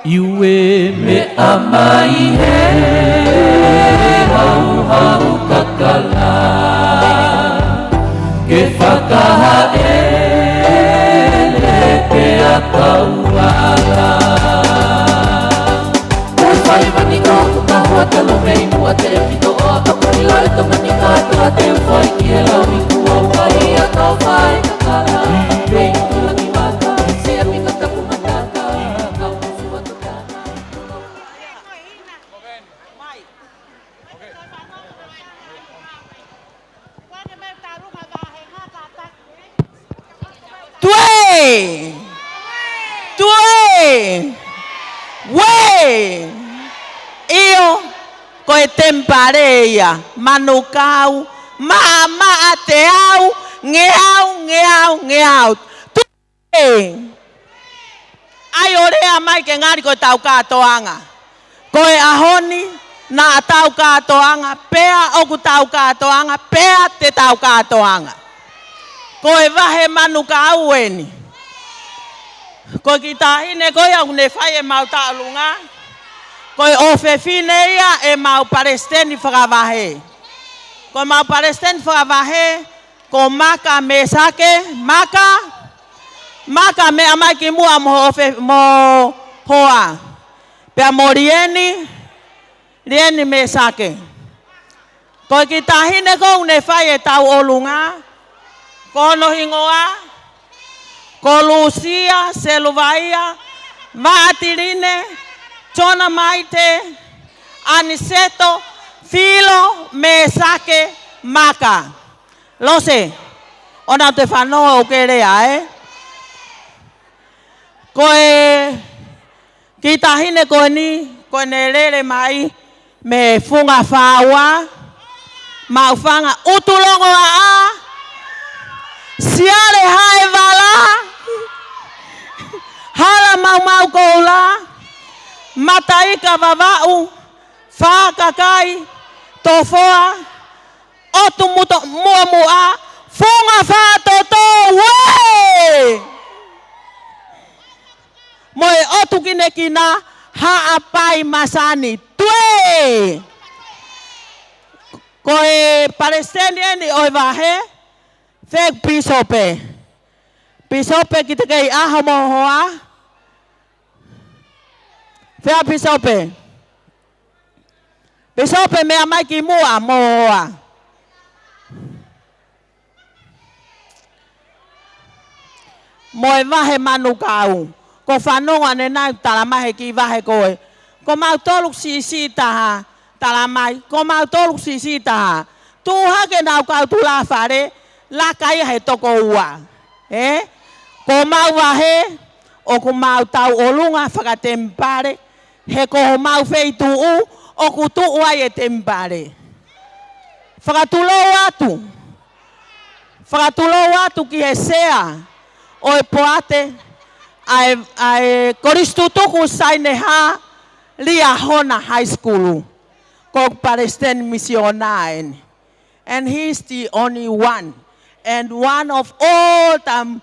Iwe me amai he hau kakala ke whakaha pe a kauala Oi whai mani ngā kuka hoa te lo mei mua te pito o a kapuni lai to mani ngā tua te whai ki e lau i kua whai a tau whai kakala Rei tua ki wata, se a pika tapu mataka Kau kusua tokana We io koe tempareia manukau mama te au ngeau ai orea mai ke ngari koe tau katoanga koe ahoni na tau katoanga, pea oku tau katoanga, pea te tau katoanga. Koe vahe manu ka aueni. Koe ki tahine koe au ne whai e mau ta'alunga. Koe o fefine ia e mau Palestini whakavahe. Koe mau Palestini whakavahe, ko maka me sake, maka me amai ki mua mo hoa. Pea mo rieni me sake. Koe ki tahine koe ne whai e tau olunga. Ko no hingoa, ko Lucia, Seluvaia, Maatirine, Chona Maite, Aniseto, Filo, Mesake, Maka. Lose, ona te whanoa o kerea, Koe, ki tahine koe ni, koe ne rere mai, me funga whaua, maufanga utulongo a siare hae wala, hala mau koula, mataika vavau, whakakai, tofoa, otu mua, funga whatoto, wee! Moe otu kine kina, haapai masani, tue! Koe Palestiniani oi vahe, Fek pisope. Pisope kita kei aha mohoa. Fea pisope. Pisope me amai ki mua mohoa. Moe vahe manu kau. Ko whanonga ne nai talamahe ki vahe koe. Ko mau toluk si taha talamai. Ko mau toluk si taha. Tuha ke nau kau tula whare. La kai he toko ua. Ko mau wahe, o ko mau tau olunga whakatempare, he ko mau feitu o ku tuua e tempare. Whakatulo atu ki he sea, o e poate, ai koristutuku saine ha, lia hona high school, ko Palestine missionaen. And he's the only one. And one of all the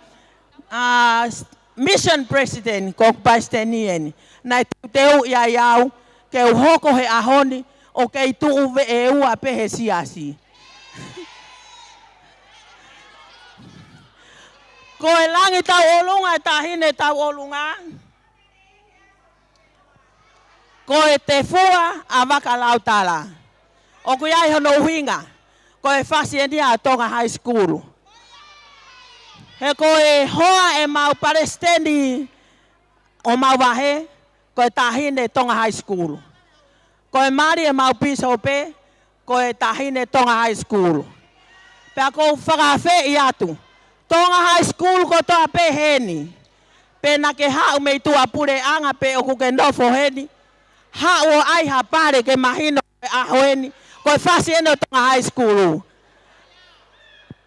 mission president kong Palestinian na teu iau ke hoko he ahoni o ke tu uve e ua pehe siasi. Ko e langi tau olunga e tahine tau olunga. Ko e te fua a waka lautala. O ko iai hono uhinga. Ko e whasi e nia tonga high school. He ko e hoa e mau Palestini o mau wahe, ko e tahine tonga high school. Ko e mari e mau pisope, ko e tahine tonga high school. Pea ko whakawhe i atu. Tonga high school ko toa pe heni. Pe na ke hau mei tua pure anga pe o kuke nofo heni. Hau o ai ha pare ke mahino e aho heni. Ko e whasi eno tonga high school.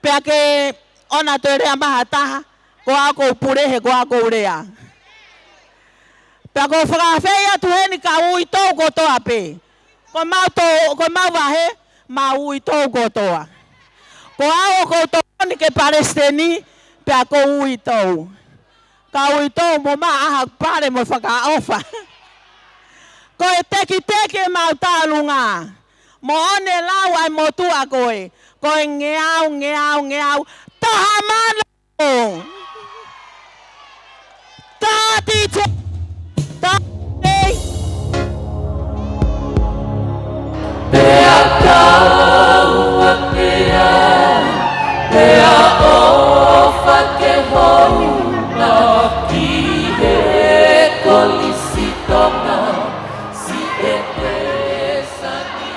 Pea ke ona to rea maha taha, ko ako purehe, ko ako rea. Pea ko whakawhei atu heni ka ui tau ko toa pe. Ko mau wahe, ma ui tau ko toa. Ko ao ko toa ni ke Palestini, pea ko ui tau. Ka ui tau mo maa aha pare mo whakaofa. Ko e teki mau tālunga. Mo one lau ai mo tua koe. Ko e ngeau. Tahamano! Tatite! Pea kau a pea, pea ofa ke hona, ki he kolisi tonga, si e pesa ni.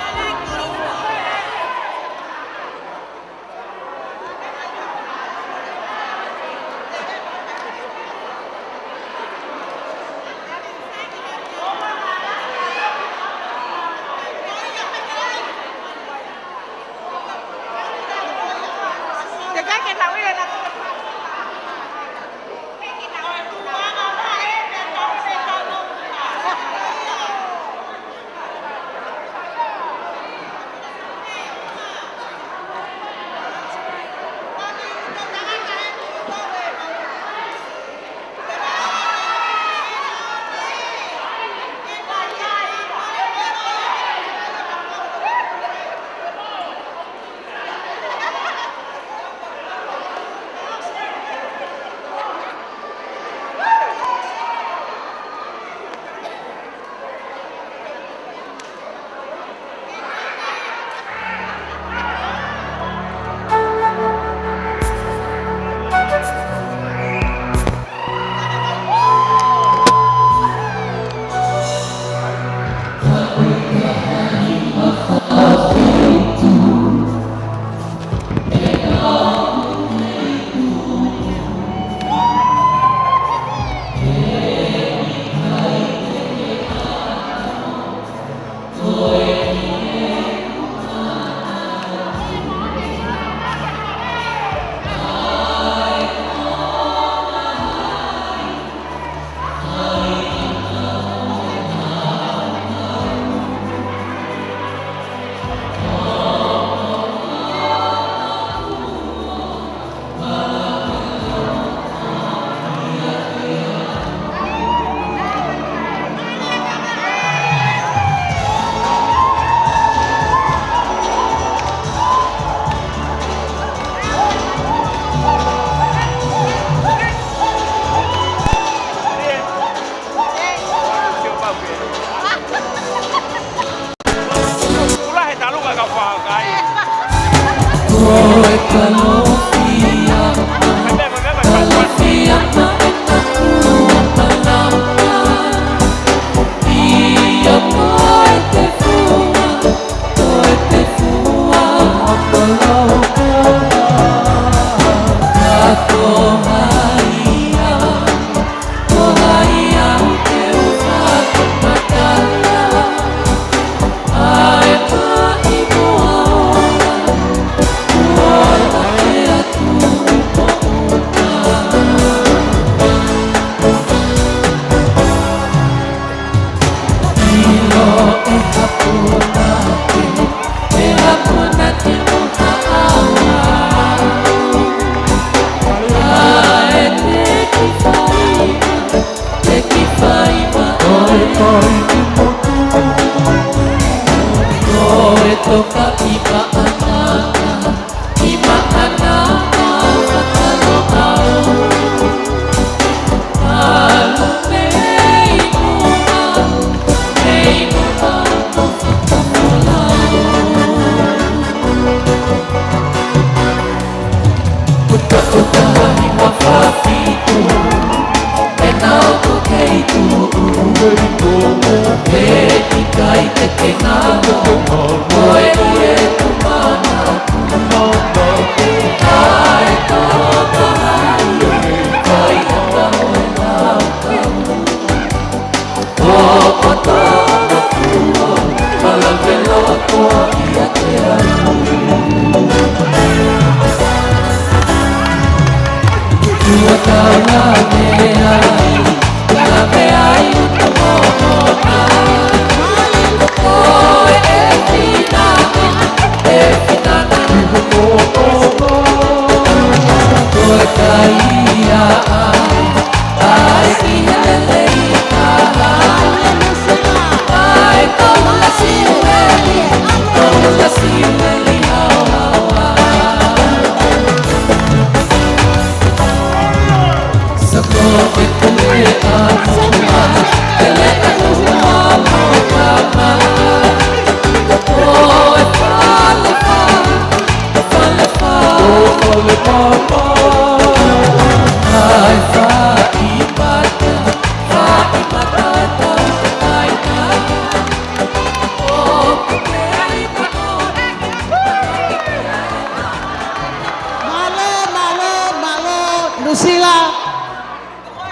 Lucila,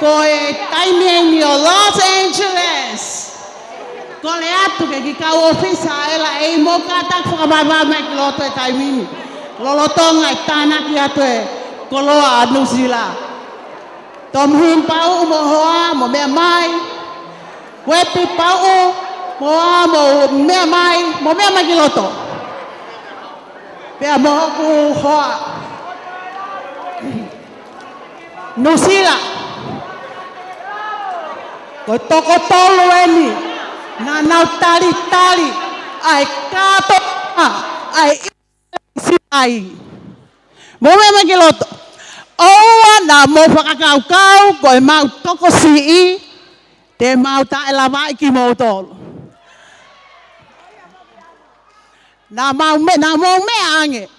koe taimeng ni o Los Angeles. Ko le atu ke ki ka ofisa ela e mo kata whakababa mai ki loto e taimini. Lolotonga e tana ki atu e koloa a Lucila. Tom hun pau mo hoa mo mea mai. Wepi pau mo hoa mo mea mai ki loto. Pea mo hoku hoa. Lucila, ko toko tolu eni, na nau tali, ai kato, ai ai. Mo me ki loto. Oa na mo whakakau ko e mau toko sii, te mau ta e lawai ki mo tolu. Na mau me ange,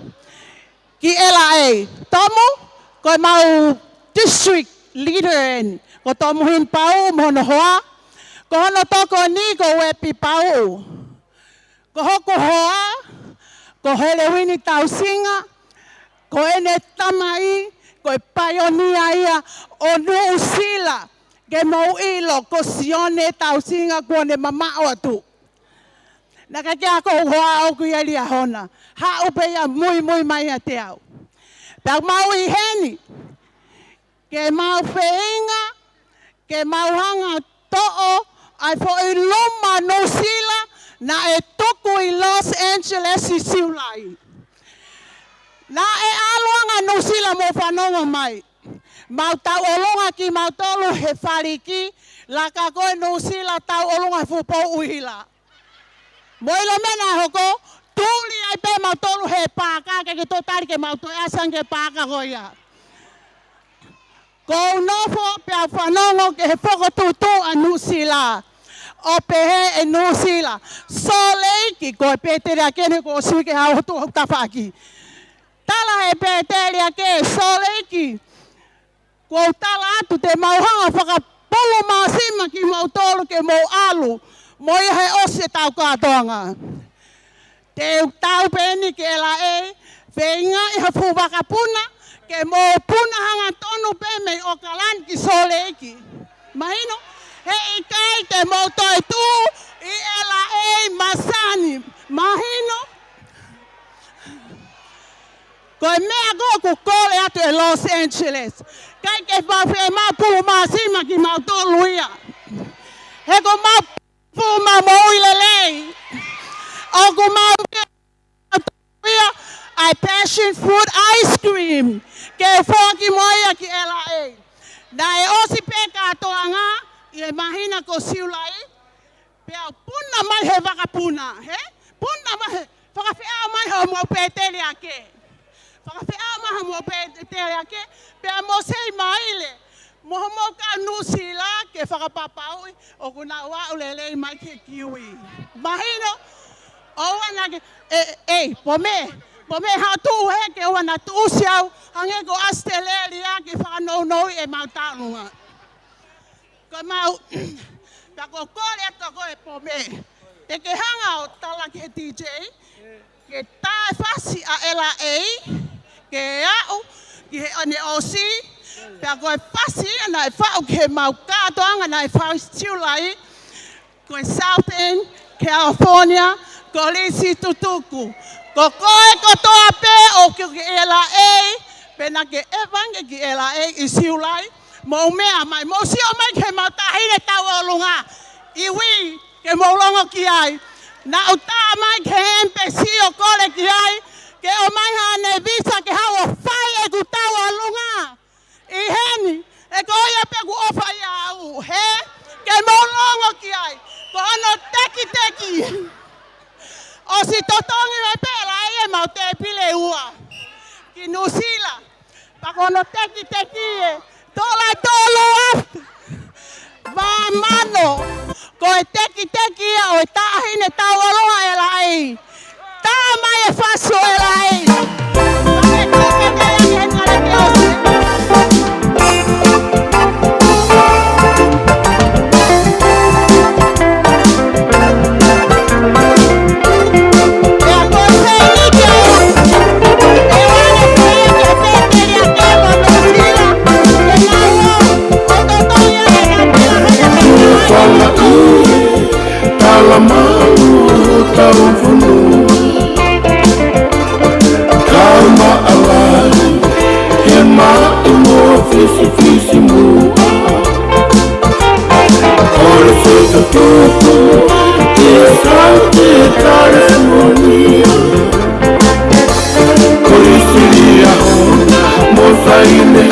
ki ela e, tomu, ko e mau district leader en ko tomuhin pau mono hoa ko hono toko ni ko wepi pau ko hoko hoa ko hele wini tausinga ko ene tamai ko pionia ia o Lucila ke mau ilo ko sione tausinga ko ne mama o tu na ka kia ko hoa o ku ia lia hona ha upe ia muy mai a te au pa mau I heni ke mau whenga, ke mau hanga to'o, ai fo I luma Lucila, na e tuku I Los Angeles I siulai. Na e aluanga Lucila mo whanonga mai. Mau tau olonga ki mau tolu he whariki, la ka koe Lucila tau olonga fupo uhila. Moilo mena hoko, tuli ai pe mau tolu he pāka, ke to tari ke mau to asan ke pāka hoia. Ko nofo pe a whanongo ke he whakatutu a Lucila. O pe he e Lucila. So leiki ko e pēterea kene ko sui ke hau hotu hau tawhaki. Tala he pēterea ke so leiki. Ko tala atu te mauhanga whakapolo maasima ki mau tolu ke mau alu. Mo ia he ose tau kātonga. Te tau pēni ke la e. Whenga I ha fuwakapuna. Ke mo puna hanga tonu pe me o kalan ki soleki. Mahino, he ikai te mo toi tu I ela e masani. Mahino. Ko mea goku kole atu e Los Angeles. Kai ke whawhe ma pulu masima ki mau tolu ia. He ko ma pulu ma mo ilelei. O ko ma ia. I passion fruit ice cream. Ke whoki moia ki LA. Na e osi pe katoanga, I mahina ko siulai. Pea puna mai he wakapuna. He? Puna mai he. Whakawhea mai ho mo pētere ake. Whakawhea mai ho mo pētere ake. Pea mo sei maile. Moho mo ka Lucila ke whakapapaui. O kuna ua ulelei mai ke kiwi. Mahino. Owa nage. Pome. Po me hatu he ke wana tu siau hange ko Australia ki whanau e mau tānunga. Ko mau, ta ko kore to ko e po me. Te ke hanga o tala ke DJ, ke tae whasi a LA, ke au, ki he ane osi, pia koe whasi ana e whau ke mau kātoanga na e whau stiulai, koe South End, California, ko lisi tutuku. Ko koe ko toa pe o ki LA, pena ke evange ki LA i siulai, mo mea mai, mo sio mai ke mau tahine tau o lunga, iwi ke mau longo ki ai, na o tā mai ke empesi o kore ki ai, ke o mai hane visa ke hao whai e ku tau o lunga, i heni, e ko ia pe ku ofa i au, he, ke mau longo ki ai, ko ono teki teki, o si totongi me pela e mau te pile ua, ki nusila, pa kono teki teki e, tola tolu afu, va mano, ko e teki teki a o e tahine tau aloha e lai, tā mai e whaso e lai, pake koke te yangi he ngare te osi. Calma alai, e mate mo fisi mo. Ora se tudo, e salte California. Coisiria mozaine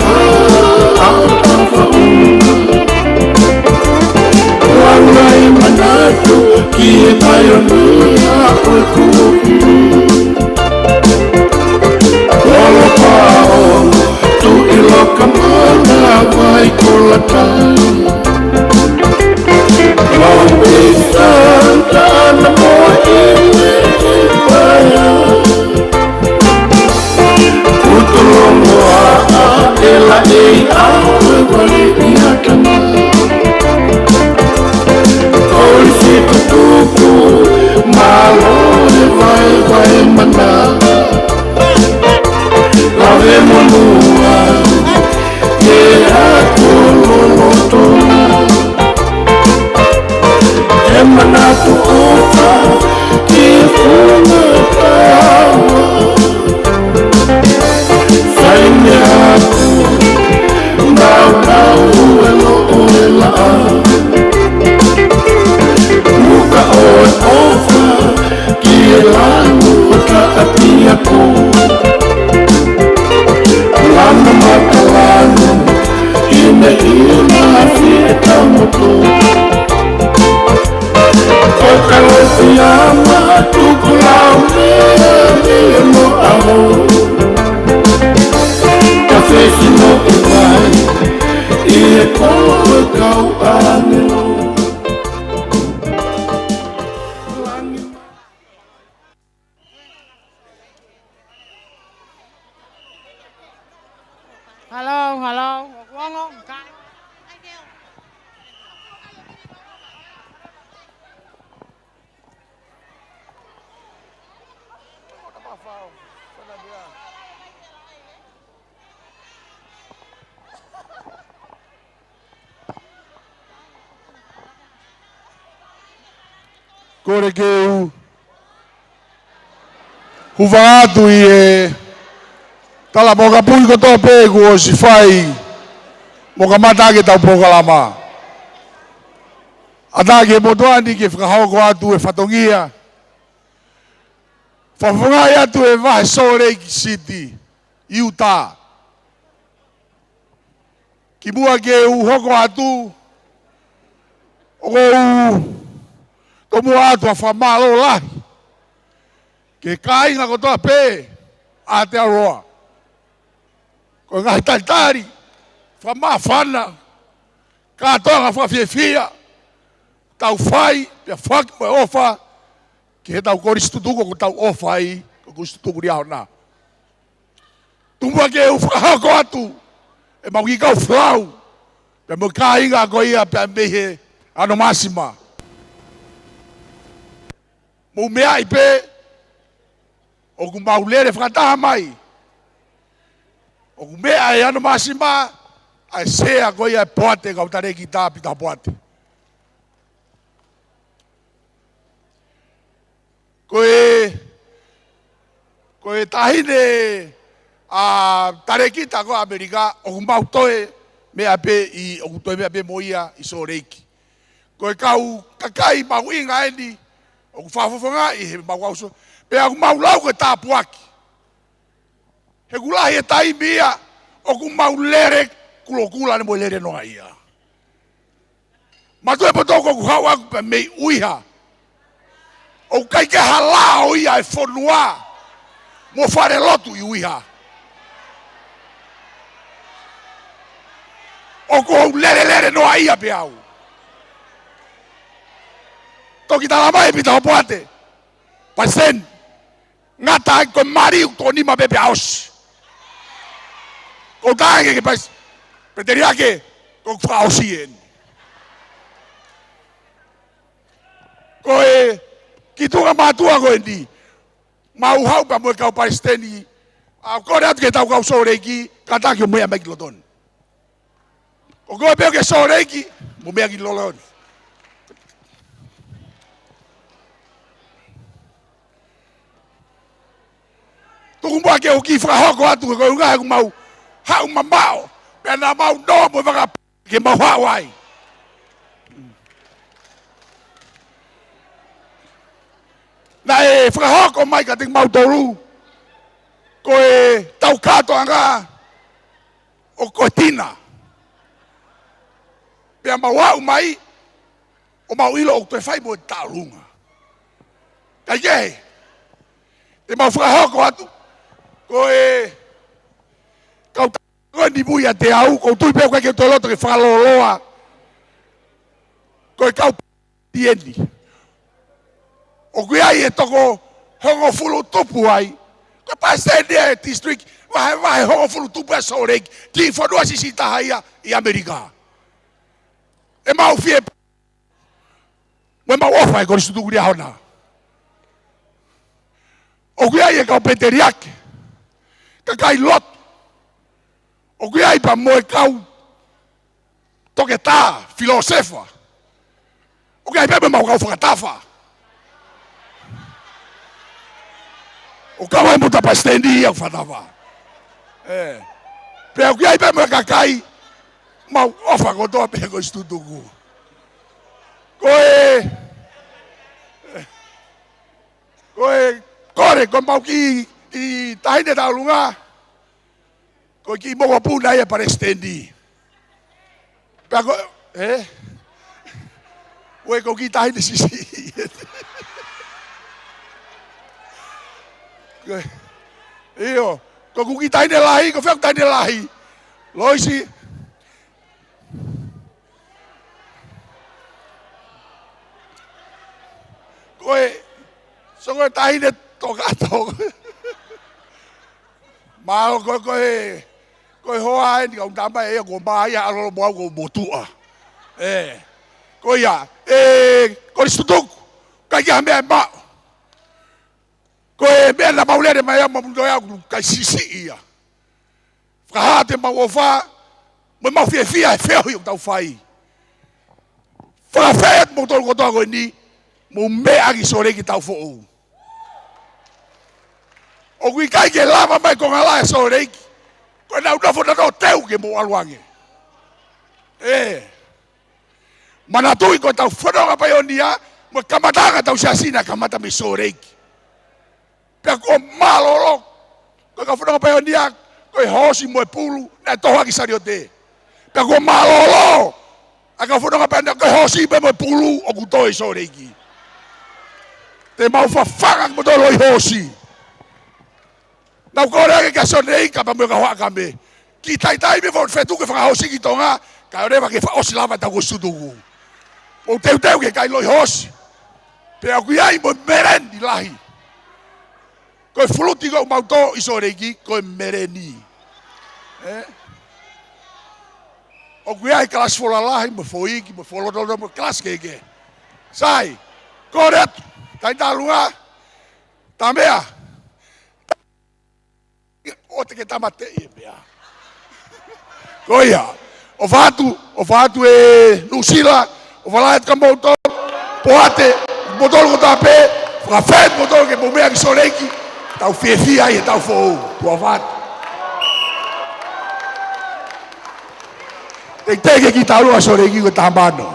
Wangai manatu ki e pionia o kuki. Wala pao tu iloka mana vai kolatai. Wambi santa na moa ile paya. Utulongo a ela ei awe wale iatama. Olisi tutuku malo e vai mana. Lave monua e a kololotona. E manatu ofa ki funga kawa. Saime aku nau elo oela. Muka oe ofa ki e lanu ka ati aku. Lana makalano ina fi e tamoto. Kokalo siyama tukulau me mo aho. Kafe sino iwai e koe kau anelo. Halo, ngongo, kai. Kore keu huvatu i e tala moka pui ko tō pēku o si whai moka matake tau pokalama. Atake motoani ke whakahoko atu e whatongia. Whawhangai atu e wahe Salt Lake City, Utah. Ki mua ke uhoko atu o ko mua atu a whamalo lahi. Ke kāinga ko toa pē a te aroa. Ko ngai taitari, whamawhana, kātonga whawhiawhia, tau whai, pia whaki mai ofa, ki he tau koristutuko ko tau ofa i, ko koristutuko ri aona. Tumua ke whahako atu, e mau ki kau whau, pia mo kāinga ko ia pia mehe ano masima. Mo mea I pe o ku maulere whakataha mai. O ku mea e ano masima ai sea ko ia poate ka utare ki tā pita poate. Koe tahine a tarekita ko Amerika o ku mautoe mea pe I o ku toe mea pe moia I so reiki. Koe kau kakai mauinga eni o ku whafofonga I he mauauso pe a ku maulau ke tā puaki. He kulahi e tai mia o ku maulere kulokula ne mo lere noa ia. Matue potoko ku hau aku pe mei uiha. O kai ke halao ia e whanua mo whare lotu I uiha. O ko lere noa ia pe au. Toki tala mai pita o poate. Pasen. Ngata ko mariu to nima pepe aus. Ko tae ke pas. Preteria ke ko fausien. Ko kitunga matua ko ndi. Mau hau pa mo ka Palestini. A ko rat ke tau ka soreiki kata ke mo ya mek loton. O ko pe ke soreiki mo me ki lolon. Tumba ke o ki fra hoko atu ko nga mau hau mamao pena mau no mo vaka ke mau Hawaii. Na e fra hoko mai ka ting mau toru ko e tau kato anga o kotina. Pea mau hau mai o mau ilo o te fai mo taurunga. Kai e mau fra hoko atu ko e kau ko ni buia te au ko tu pe ko ke to loto ke faloloa ko kau tieni o ku ai e toko hongo fulu tupu ai ko pase de district vai hongo fulu tupu e sorek ki fodo asisita haia I Amerika e mau fie we mau ofa ko stu guria hona o ku ai e kau peteriak kakai lot o que ai pa mo kau toke tā filosefa o que ai pe mau kau whakatafa o kau ai muta pastendi au whatafa pe o que ai pe mo kakai mau ofa ko toa pe ko stutuku koe kore ko mau ki I tahine taulunga ko ki mo puna ia Palestini. Pa ko we ko ki tahine sisi. Io ko ki tahine lahi ko fek tahine lahi. Loisi koe songo tahine tokato. Mau koe hoa e ni kau tamba e ko mai a lo mo ko motua. Ko ia ko stutuk ka ya me ma. Ko e me na maulere mai mo ndo ya ka sisi ia. Fra te ma ofa mo ma fie fia e feo yo tau fai. Fra fet mo tol ko to ni mo me agi sore ki tau fo. O kui kai ke lava mai ko ngala so reiki. Ko na uda fona no teu ke mo alwange. Mana tui ko tau fona nga payonia mo kamata ka tau sasina kamata mi so reiki. Pe ko malolo ko ka fona nga payonia ko hosi mo pulu na toha ki sariote. Pe ko malolo aka fona nga payonia ko hosi be mo pulu o kutoi so reiki. Te mau fa fanga mo tolo hosi. Nau kore ke sonei ka pa mo ka wa ka me. Ki tai me fo fetu ke fa hosi ki tonga ka reva ke fa osi lava ta go sudugu. O teu ke kai loi hosi. Pe a kuiai mo merendi lahi. Ko fluti go mauto isoregi ko mereni. O kuiai klas fola lahi mo foiki mo folo do mo klas ke. Sai. Correto. Tai talunga. Tamea. O te ke tamate i mea. Koia. O fatu e Nusila. O walaet ka motor. Poate. Motor ko tape. Whakawhet motor ke pomea ki soreiki. Tau whiawhia i e tau whou. Tua fatu. Te teke ki talunga soreiki ko tamano.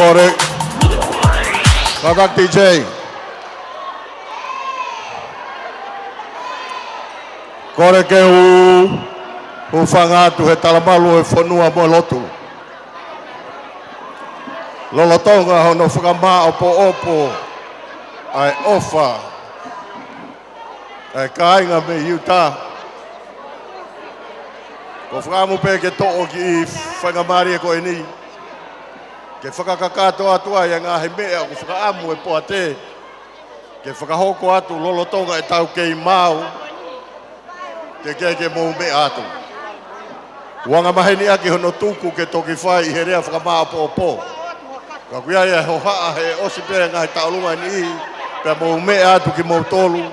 Correct. Kakak DJ. Kore ke u whangatu he talamalu e whanua mo lotu. Lolotonga hono whakama opo ai ofa. Ai kainga me iuta. Ko whakamu pē ke to'o ki I whangamari e koe ni. Ke whakakakato atua i ngā he mea ko whakaamu e poa te. Ke whakahoko atu lolotonga e tau kei mau. Ke ke mou mea atu. Wanga maheni ake hono tuku ke toki whai I he rea whakamaa pōpō. Ka kuia ia ho haa he osi pēr ngai taulunga ni pēr mou mea atu ki mou tolu.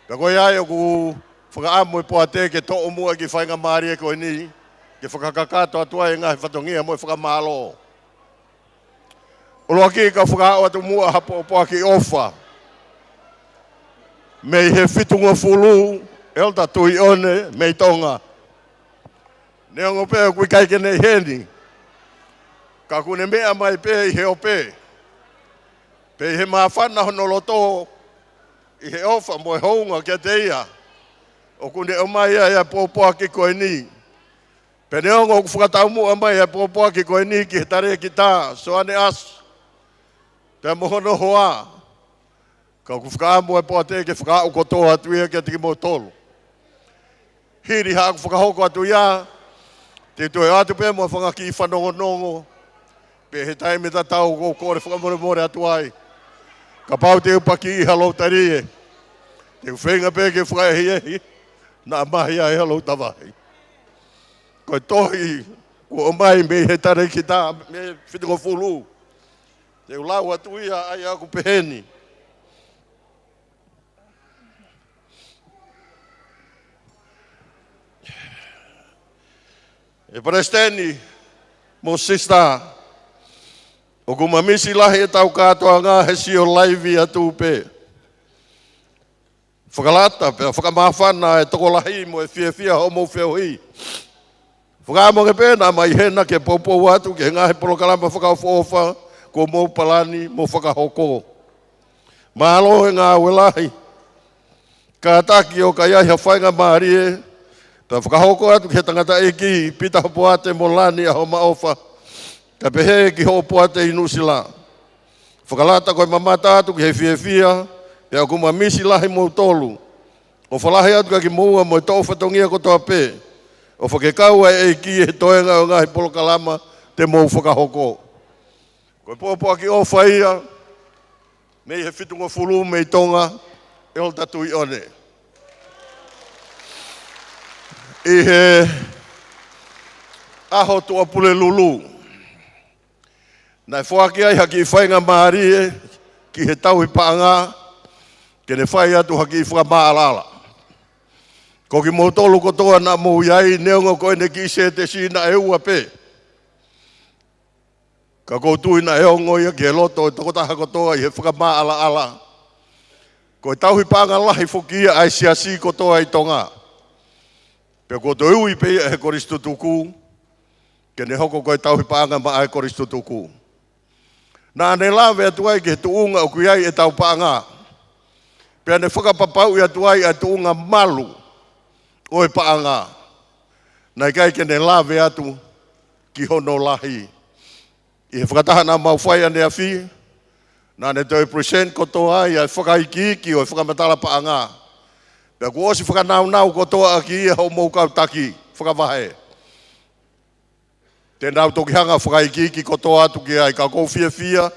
Ka koe ai o ku whakaamu e poa te ke to'o mua ki whainga maari e koe ni. Ke whakakakato atua e ngai whatongia mo e whakamalo. Olo aki ka whakaao atu mua hapo o poa ki ofa. Mei he fitunga fulu, elta tui one, mei tonga. Neongo pēr kui kaike nei heni. Ka kune mea mai pē I he o pē. Pē I he mawhana hono loto I he ofa mo e hounga kia te ia. O kune o mai ia pōpōa ki koe ni. Pē neongo ku whakatau mua mai ia pōpōa ki koe ni ki he tare ki tā. So ane asu. Pē mohono hoa. Ka ku whakaamu e pōa te ke whakaau kotoa atu ia kia tiki mo tolu. Hiri haa ku whakahoko atu ia. Te toe atu pē mo whangaki I whanongonongo. Pe he taime ta tau ko kore whakamore atu ai. Ka pau te upaki I halo tarie. Te whenga pe ke whakaehi na mahi ai halo tawai. Koe tohi ko o mai me he tare ki tā me whitungo fulu. Te ulau atu ia ai aku peheni. E paresteni mo sista o ku mamisi lahi e tau katoa ngā he sio laivi atu pē. Whakalata pē, whakamawhana e toko lahi mo e fia homo whiohi. Whakamo ke pēna mai hena ke poupou atu ke ngā he polokalama whakawhofa ko mou palani mo whakahoko. Mahalo he ngā welahi. Ka ataki o ka iahi ha whainga maarie. Ta whakahoko atu ke tangata eki pita hopo ate mo lani a homa ofa. Ka pehe ki hopo ate I nusila. Whakalata koe mamata atu ki he fia. Pe aku mamisi lahi mo tolu. O whalahi atu ka ki moua mo tō whatongia kotoa pē. O whakekaua eki he toenga o ngahi polokalama te mou whakahoko. Koe pōpua ki ofa ia. Mei he whitunga fulu mei tonga. E o tatui one. I he aho tua pule lulu. Nai whaki ai haki I whainga maarie ki he tauhi paanga ke ne whai atu haki I whakamaalala. Ko ki mō tolu kotoa na mō iai neongo koe ne ki se te sina e ua pē. Ka koutu ina e ongo ia ki he loto e tokotaha kotoa I he whakamaala. Ko e tauhi paanga lahi whukia ai siasi kotoa I tonga. Pea ko to ui pe he koristo tuku, ke ne hoko koe tauhi paanga ma ai koristo tuku. Nā ne lawe atuai ke he tuunga o kuiai e tau paanga. Pea ne whakapapau I atuai e tuunga malu o e paanga. Nai kai ke ne lawe atu ki hono lahi. I he whakatahana mau whai ane a whi, nā ne toi present kotoa I a whakaiki o e whakamatala paanga. Pea ku osi whakanau kotoa aki ia hau mou kau taki, whakawahe. Te nau toki hanga whakaiki kotoa atu ki ai ka kou fia,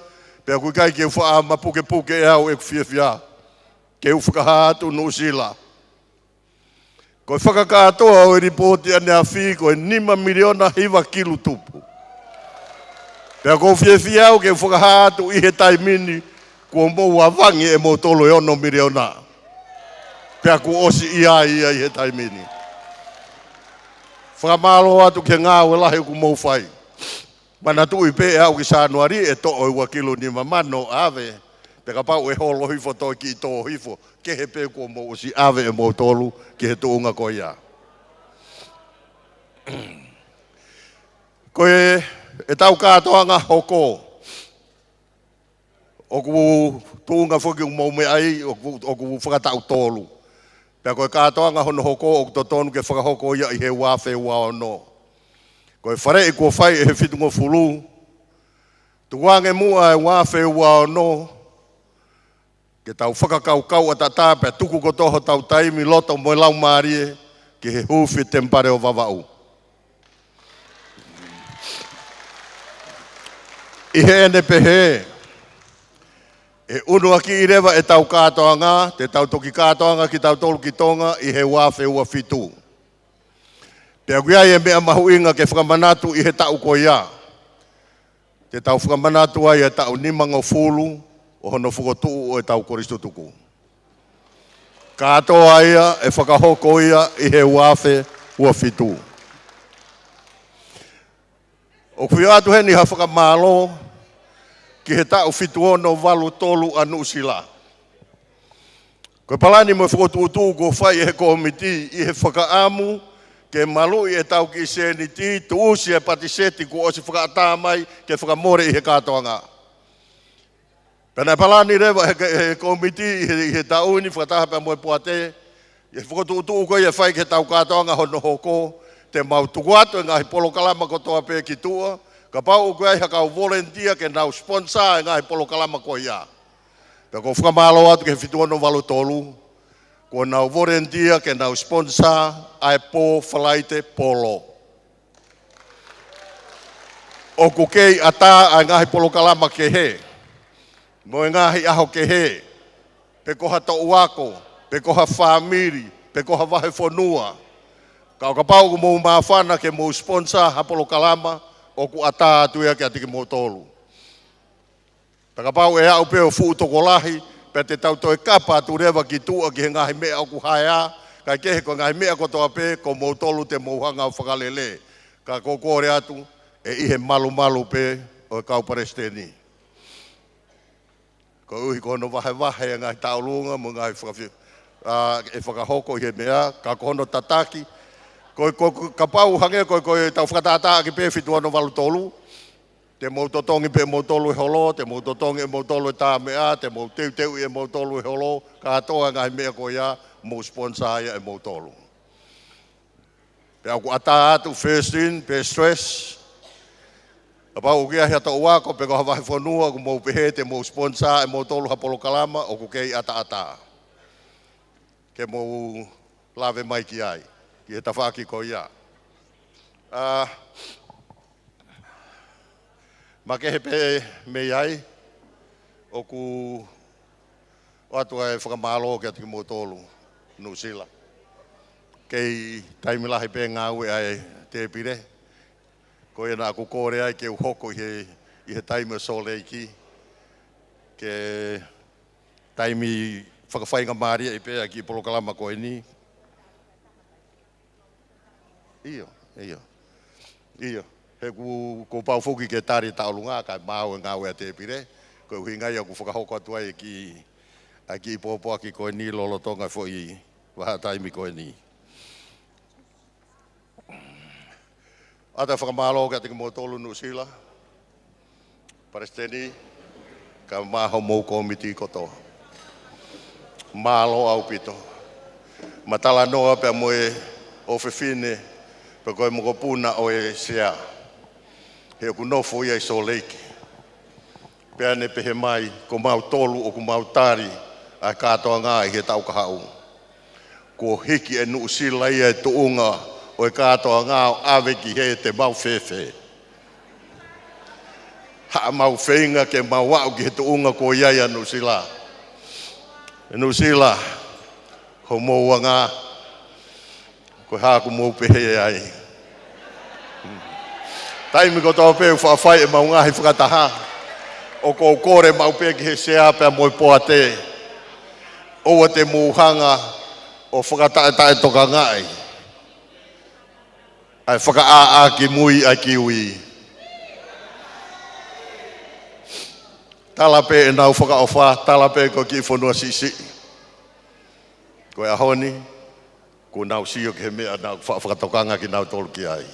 pea kui kai ki e wha mapuke e au e ku fia. Ke u whakaha atu nusila. Ko e whakakatoa o e ripoti ane a whi, ko e 5 miliona hiwa kilu tupu. Pea kou fia au ke u whakaha atu I he taimini, ko mou awangi e mou tolo e 1 miliona. Pea ku osi ia I he taimini. Whakamalo atu ke ngā welahi ku mou whai. Mana tu I pe au ki Sanuari e to o ua kilo ni mamano ave. Pe ka pau e holo hifo to ki to hifo. Ke he pe ku mou osi ave e mou tolu ki he tuunga ko ia. Koe e tau kātoanga hoko. O ku tuunga whoki mou me ai o ku whakatau tolu. Pea koe kātoanga hono hoko o to tonu ke whakahoko ia I he wafe wao no. Koe whare I kua whai e he whitungo fulu. Tuwange mua e wafe wao no. Ke tau whakakaukau a tata pea tuku ko toho tau taimi loto mo lau maarie ke he huwhi tempare o vavau. Ihe ene pehe. E unu aki I rewa e tau katoanga, te tau toki katoanga ki tau tolu ki tonga I he wafe ua fitu. Pea kuia e mea mahuinga ke whakamanatu I he tau koia. Te tau whakamanatu ai e tau nimango fulu o hono whukotuu o e tau koristutuku. Katoa ia e whakahoko ia I he wafe ua fitu. O kuia atu heni ha whakamalo ki he tau fitu ono walu tolu anu sila. Koe palani mo whakotuutu ko whai he komiti I he whakaamu ke malu I e tau ki seniti tuusi e patiseti ko o si whakaatamai ke whakamore I he katoanga. Pena palani rewa he komiti I he tauni whakataha mo e puate I he whakotuutu ko I e whai ke tau katoanga hono hoko te mau tukuatu ngahi polo kalama kotoa pe ki tua. Ka pau koe ai hakau volunteer ke nau sponsor ngahi polo kalama ko ia. Pea ko whakamalo atu ke fituano walu tolu. Ko nau volunteer ke nau sponsor ai po whalaite polo. O ko kei ata ai ngahi polo kalama ke he. Mo ngahi aho ke he. Pe koha tau wako, pe koha whamiri, pe koha wahe whanua. Ka pau ko mou mawhana ke mou sponsor ha polo kalama. O ku ata atu ia ke atiki mo tolu. Taka pau e au peo fu tokolahi, pe te tau toi kapa atu rewa ki tua ki he ngahi mea o ku haea, kai kehe ko ngahi mea ko toa pe, ko mo tolu te mo hanga o whakalele. Ka kokore atu, e ihe malu malu pe o kau paresteni. Ko uhi kono wahe wahe ngahi taulunga, mo ngahi e whakahoko i he mea, ka kono tataki, ka pau hange koe tau whakatata ki pe fitu ano walu tolu. Te mou totongi pe mou tolu e holo, te mou totongi e mou tolu e tā mea, te mou teu teu e mou tolu e holo, ka atoa ngahi mea ko ia, mou sponsor ia e mou tolu. Pe au ku ata atu first in, pe stress. Ka pau kia hea tau wako, pe ko hawahi whanua, ku mou pehe te mou sponsor e mou tolu hapolo kalama, o ku kei ata ata. Ke mou lave mai ki ai. Ki he tawhaki ko ia. Ma ke he pe mei ai, o ku atu ai whakamalo ke atiki mo tolu, New Zealand. Kei taimilahi pe ngāue ai te pire. Ko e nā ku kore ai ke uhoko I he taimi sole ki. Ke taimi whakawhainga maria I pe ai ki polo kalama ko e ni. Iyo. He ko pau fuki ke tari taulunga kai mau ngāwe te pire. Ko hui ngai aku whakahoko atu ai ki popo aki koe ni lolotonga fo I waha taimi koe ni. Ata whakamalo ka tiki mo tolu New Zealand. Paresteni ka maho mou komiti koto. Malo au pito. Matala noa pe moe o fefine pe koe moko puna o e sea. He ku nofo ia I so leiki. Pea ne pehe mai ko mau tolu o ku mau tari ai katoa ngā I he tau kahau. Ko hiki e New Zealand ia e tuunga o e katoa ngā o awe ki he te mau fefe. Ha mau feinga ke mau wau ki he tuunga ko ia New Zealand. New Zealand ho moua ngā ko haku mou pehe ai. Taimi ko tau peu whawhai e mau ngahi whakataha. O ko kore mau pe ki he sea pia moi poate. Oua te muuhanga o whakatae toka ngai. Ai whaka ki mui ai kiwi. Tala pe e nau whakaofa, tala pe ko ki whanua sisi. Ko e ahoni, ko nau sio ke mea nau whakatokanga ki nau tolu ki ai.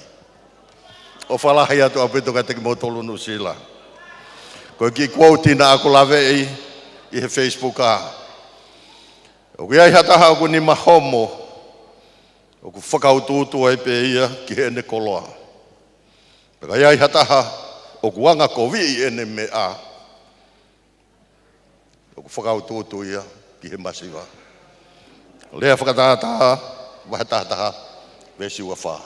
O whalahi atu a peto kai teki mo tolu New Zealand. Ko ki quote na ako lawe I he Facebook a. O ki ai hataha o ku ni mahomo. O ku whakaututu ai pe ia ki he ene koloa. Peka iai hataha o ku anga kovi ene me a. O ku whakaututu ia ki he masiwa. Lea whakatataha, wahatataha, vesi ua wha.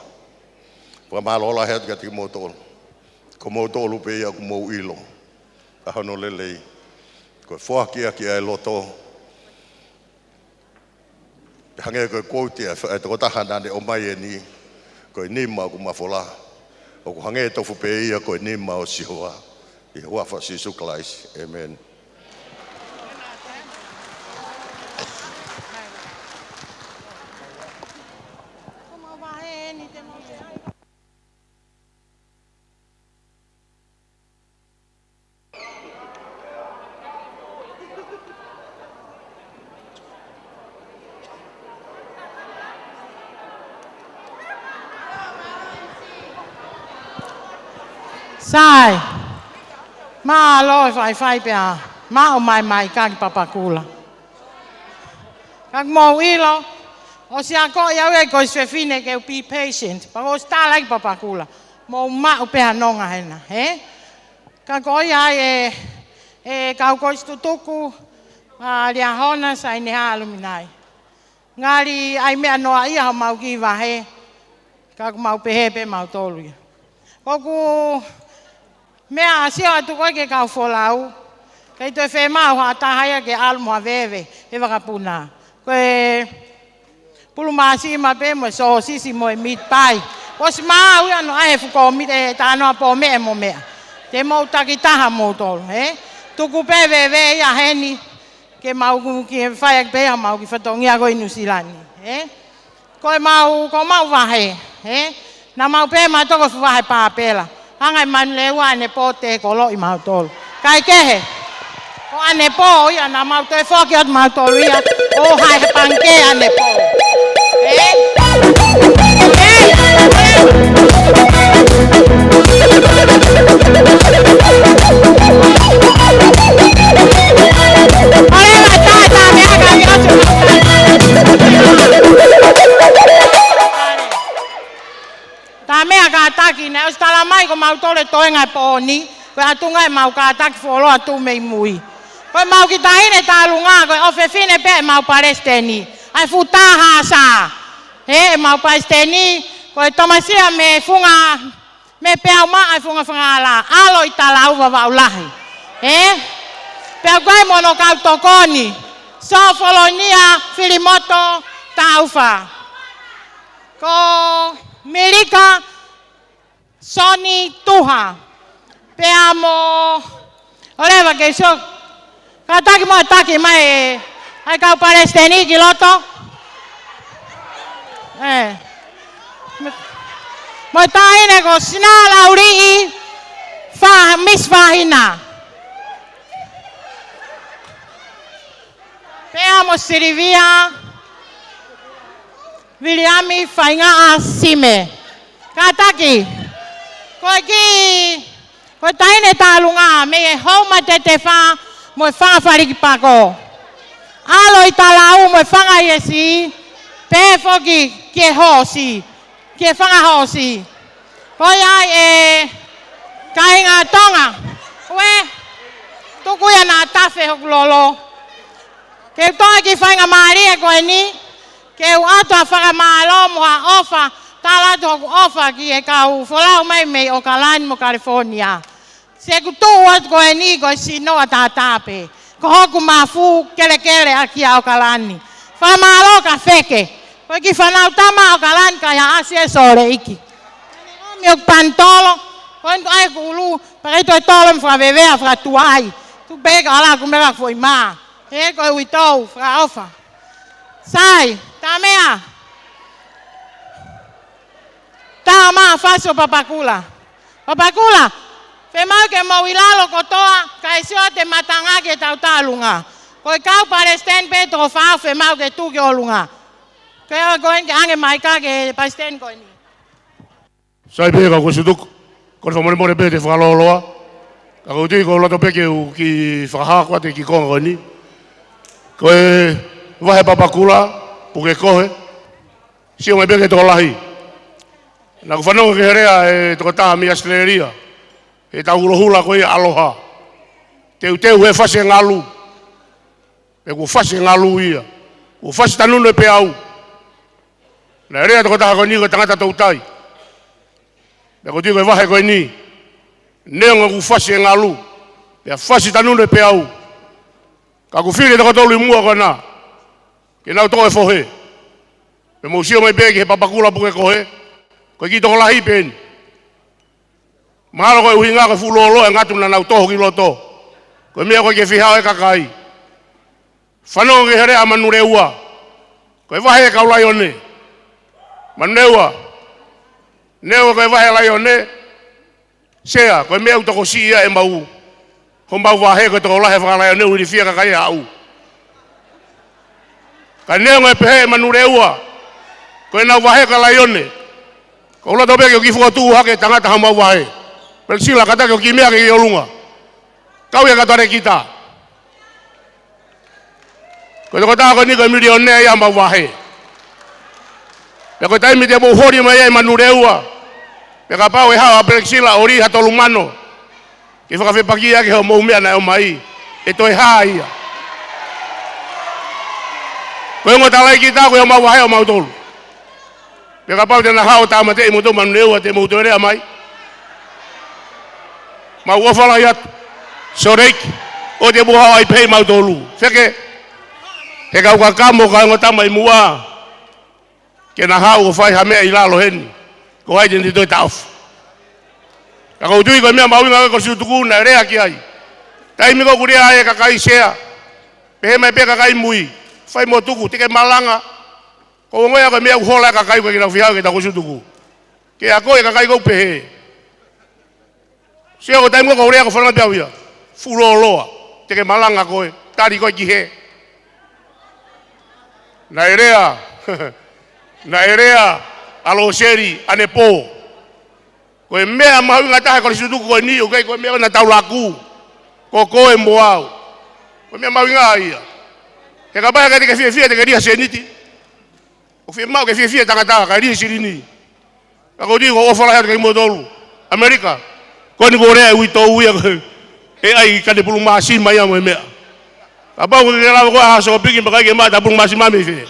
Whamalola hea tika tiki mo tolu. Ko mo tolu pe ia ku mo ilo. ahono lelei. Koe whakia ki ai loto. Te hange koe koutia e toko tahana ne o mai e ni. Koe nima o kumafola. O ku hange tofu pe ia koe nima o sihoa. I huafa Jesu Christ. Amen. Sai, ma loi fai pia, ma o mai kaki papakula. Kak mau ilo, o si ako ia ue ko se fine ke be patient, pa o sta like papakula. Mo ma o pia nonga hena, he? Kak o ia e kau ko tutuku lia hona sa ni aluminai. Ngari ai me anoa ia mau ki va he. Kak mau pehe mau tolu. Koku mea asio atu koe ke kau folau. Kei toi whē mau ha tahaya ke almoa vewe. He wakapuna. Koe pulu maasi ma pe mo so sisi mo e meat pie. Kosi maa ui anu ahe fuko meat e tānoa po mea mo mea. Te mau taki taha mo tolu. Tuku pe vewe ia heni. Ke mau ki e whaiak pe mau ki whatongia koe Nusilani. Koe mau wahe. Na mau pe ma toko wahe pāpela. Hangai man lewa ane po te kolo I mau tolu. Kai kehe. Ko ane po ia na mau te whoki at mau tolu ia. O hai panke ane po. Ta mea ka taki ne, os tala mai ko mau tole toenga po ni, ko atunga e mau ka taki folo atu mei mui. Ko mau ki tahine talunga, ko ofe fine pe mau palesteni. Ai futaha sa. Mau palesteni, ko tomasia me funga, me pea uma ai funga la. Alo itala uva va ulahi. Pea koe mono kau tokoni. So folonia filimoto taufa. Ko Melika Soni Tuha. Peamo oleva ke so. Kataki mo ataki mai ai kau palestini kiloto. Mo taine ko sina lauri fa misfahina. Peamo Silvia Williami fainga asime. Kataki. Ko taine talunga me homa tetefa mo fa fariki pako. Alo italau mo fanga yesi. Pe foki ke hosi. Ke fanga hosi. Ko ya kainga tonga. We tuku ya na tafe hoklolo. Ke tonga ki fainga Maria ko ni. Ke ato a whakamalo mo ha ofa, tala to ofa ki e kau wholau mai mei o Kalani mo California. Se ku tuat ko e ni ko sinoa tātāpe. Ko hoku mafu kele aki a o Kalani. Whamalo ka feke. Ko ki whanau tama o Kalani ka ya asie sore iki. Omi o pantolo, ko entu ai kulu, paketo e tolo mwha vevea wha tuai. Tu peka ala kumera fwoi maa. Ko e uitou, wha ofa. Sai, tamea. Tama faso papakula. Papakula. Fe mau ke mau ilalo kotoa kai sio te matanga ke tau talunga. Ko kau Palestine pe to fa fe mau ke tu ke olunga. Ke ko en ange mai ka ke Palestine ko ni. Sai pe ka ko sutuk. Ko fa mo pe te fa loloa. Ka ko ti ko lo to pe ke u ki fa ha ko te ki ko ni. Ko vai papakula puke kohe si o me beke to lahi na ko fano ke rea e to ta mi asleria e ta urohula ko aloha te e fase ngalu e ko fase ngalu ia o fase tanu no pe au na rea to ta ko ni ko tangata to utai e ko digo vai ko ni ne ngo ko fase ngalu Pea fasi tanune pe au. Ka ku fili to tolu mua kona. Ke nau to e fohe. Pe mo sio mai begi he papakula puke kohe. Ko ki to lahi pen. Mahalo ko uhinga ko fulolo e ngatu na nau to ki loto. Ko mea ko ke fiha e kakai. Fano ke here amanure ua. Ko e vahe ka ulaione. Manewa. Neo ko e vahe laione. Sea ko mea utako sia e mau. Hombau vahe ko to lahe fa laione uri fia kakai au. Ka neo e pehe manure ua. Ko e nau vahe ka laione. Ko ula tobe ki fu tu hake tangata hamba vahe. Pel sila kata ko kimia ke yolunga. Kau ya kata kita. Ko kata ko ni ko milione ya hamba vahe. Ya ko tai mi te bo hori mai e manure ua. Ya ka pau e ha pel sila ori hatolumano. Ki fa fe pakia ke ho mo mea na o mai. E to e ha ia. Ko ngo talai kita ko mau vahe o mau tolu. Ya ka pau te na ha o ta mate mo to manure ua te mo to re mai. Mau o fala yat. Sorek o te buha ai pei mau tolu. Feke he ka kamo ka ngota mai mua. Ke na ha o fai ha me i lalo hen. Ko ai den to tauf. Ka ko tui ko me mau nga ko su tuku na rea ki ai. Tai mi ko kuria ai ka kai sea. Pe me pe ka kai mui. Fai mo tuku te ke malanga. Ko ngoya ko me hola ka kai ko ki na fia ke ta ko su tuku. Ke ako e ka kai ko pe. Sia ko tai mo ko kuria ko fana pia. Fuloloa. Te ke malanga ko e. Tari ko ki he. Na erea. Na erea alo seri ane po. Ko e mea mau ngata ko sudu ko ni o kai ko mea na taulaku. Ko ko e moau. Ko mea mau ngai. Ke ka ba ka te fie te dia seniti. O fie mau ke fie tangata ka dia sirini. Ka ko di ko ofala ha ke modolu. Amerika. Ko ni ko rea wi to wi e ai ka de pulu masi mai mo mea. Apa ko ke la ko ha so pigi ba ke ma ta pulu masi mami fe.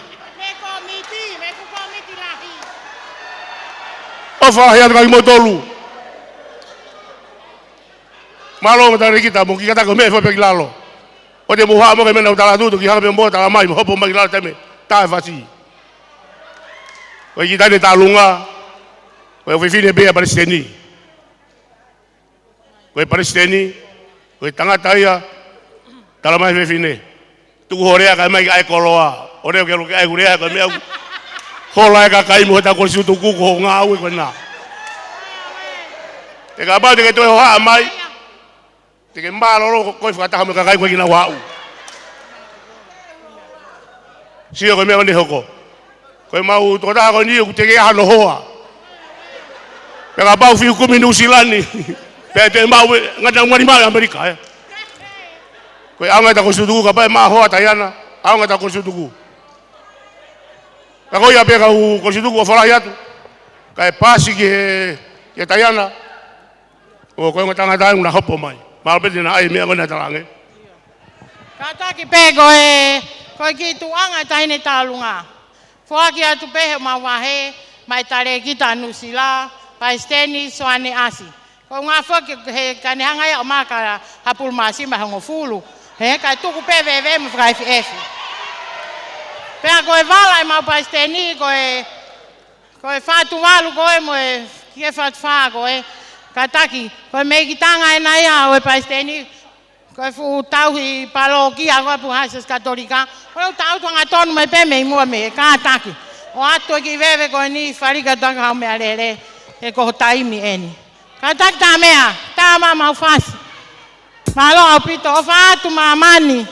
Ofa ya ka modolu. Malo mata kita mo kita ko me fa pe lalo. O de buha mo ke me na utala tu ki ha pe mo ta mai mo hopo mai lalo teme. Ta fasi. Ko kita de talunga. Ko fine be Palestini. Ko Palestini. Ko tangata ia. Tala mai fine. Tu horea ka mai ai koloa. Ore ke lu ai gurea ko me hola ka kai mo ta ko su tu ku ko nga we ko na te ka ba te ke to ha mai te ke malo ro ko fa ta mo ka kai ko kina wa u si ko me ndi hoko ko ma u to da ko ni ku te ke ha no hoa te ka ba fi ku minu silani pe te ma we ngata ngani ma Amerika ko anga ta ko su tu ka ba ma hoa ta yana anga ta ko su tu Ako ya pega o considuco fala ya tu. Kai pasi ke tayana. O ko ngata ngata una hopo mai. Mal pe na ai me ngona talange. Kata ki pego e ko ki tu anga taine talunga. Fo ki atu pe ma wahe mai tare ki tanu sila pa steni soane asi. Ko nga fo ki he kane hanga ya maka hapul masi ma ngo fulu. He ka tu ku PVV mo frai FF. Pea koe vala e mau paisteni koe whātu walu koe mo e kie whātu whā koe kataki koe me ki tanga e nai a oe paisteni koe fu tauhi palo kia koe puhasas katolika koe tau tuanga tonu me pe me i mua me e kātaki o atu e ki wewe koe ni wharika taka hau mea lere e koho taimi eni kataki tā mea tā maa mau whasi malo au pito o whātu maa mani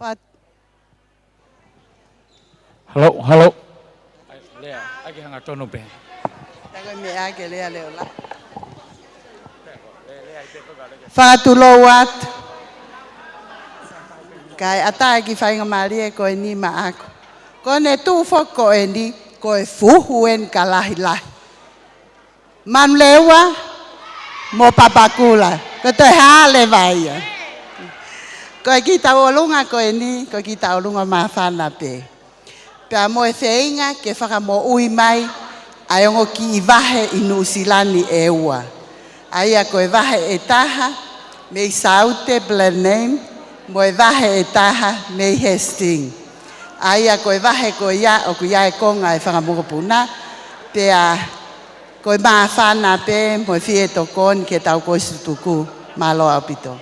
Halo. Lea, agi hanga tono pe. Tago me ake lea leola. Whakatulo wat. Kai ataki whainga maria ko e ni ma ako. Ko ne tūwha ko e ni, ko e fuhuen ka lahi lahi. Man lewa, mo papakula. Ko te hale vai. Ko e kita olunga ko e ni, ko kita olunga mawhana pe. Pea mo e wheinga ke whakamo ui mai, aiongo ki i wahe i Nusilani e ua. Aia ko e wahe e taha, me i Saute Blenheim, mo e wahe e taha, me i Hastings. Aia ko e wahe ko ia, o ku ia e konga e whakamunga puna, pea ko e maa whana pe, mo e whie tokon ke tau ko tuku, malo au pito.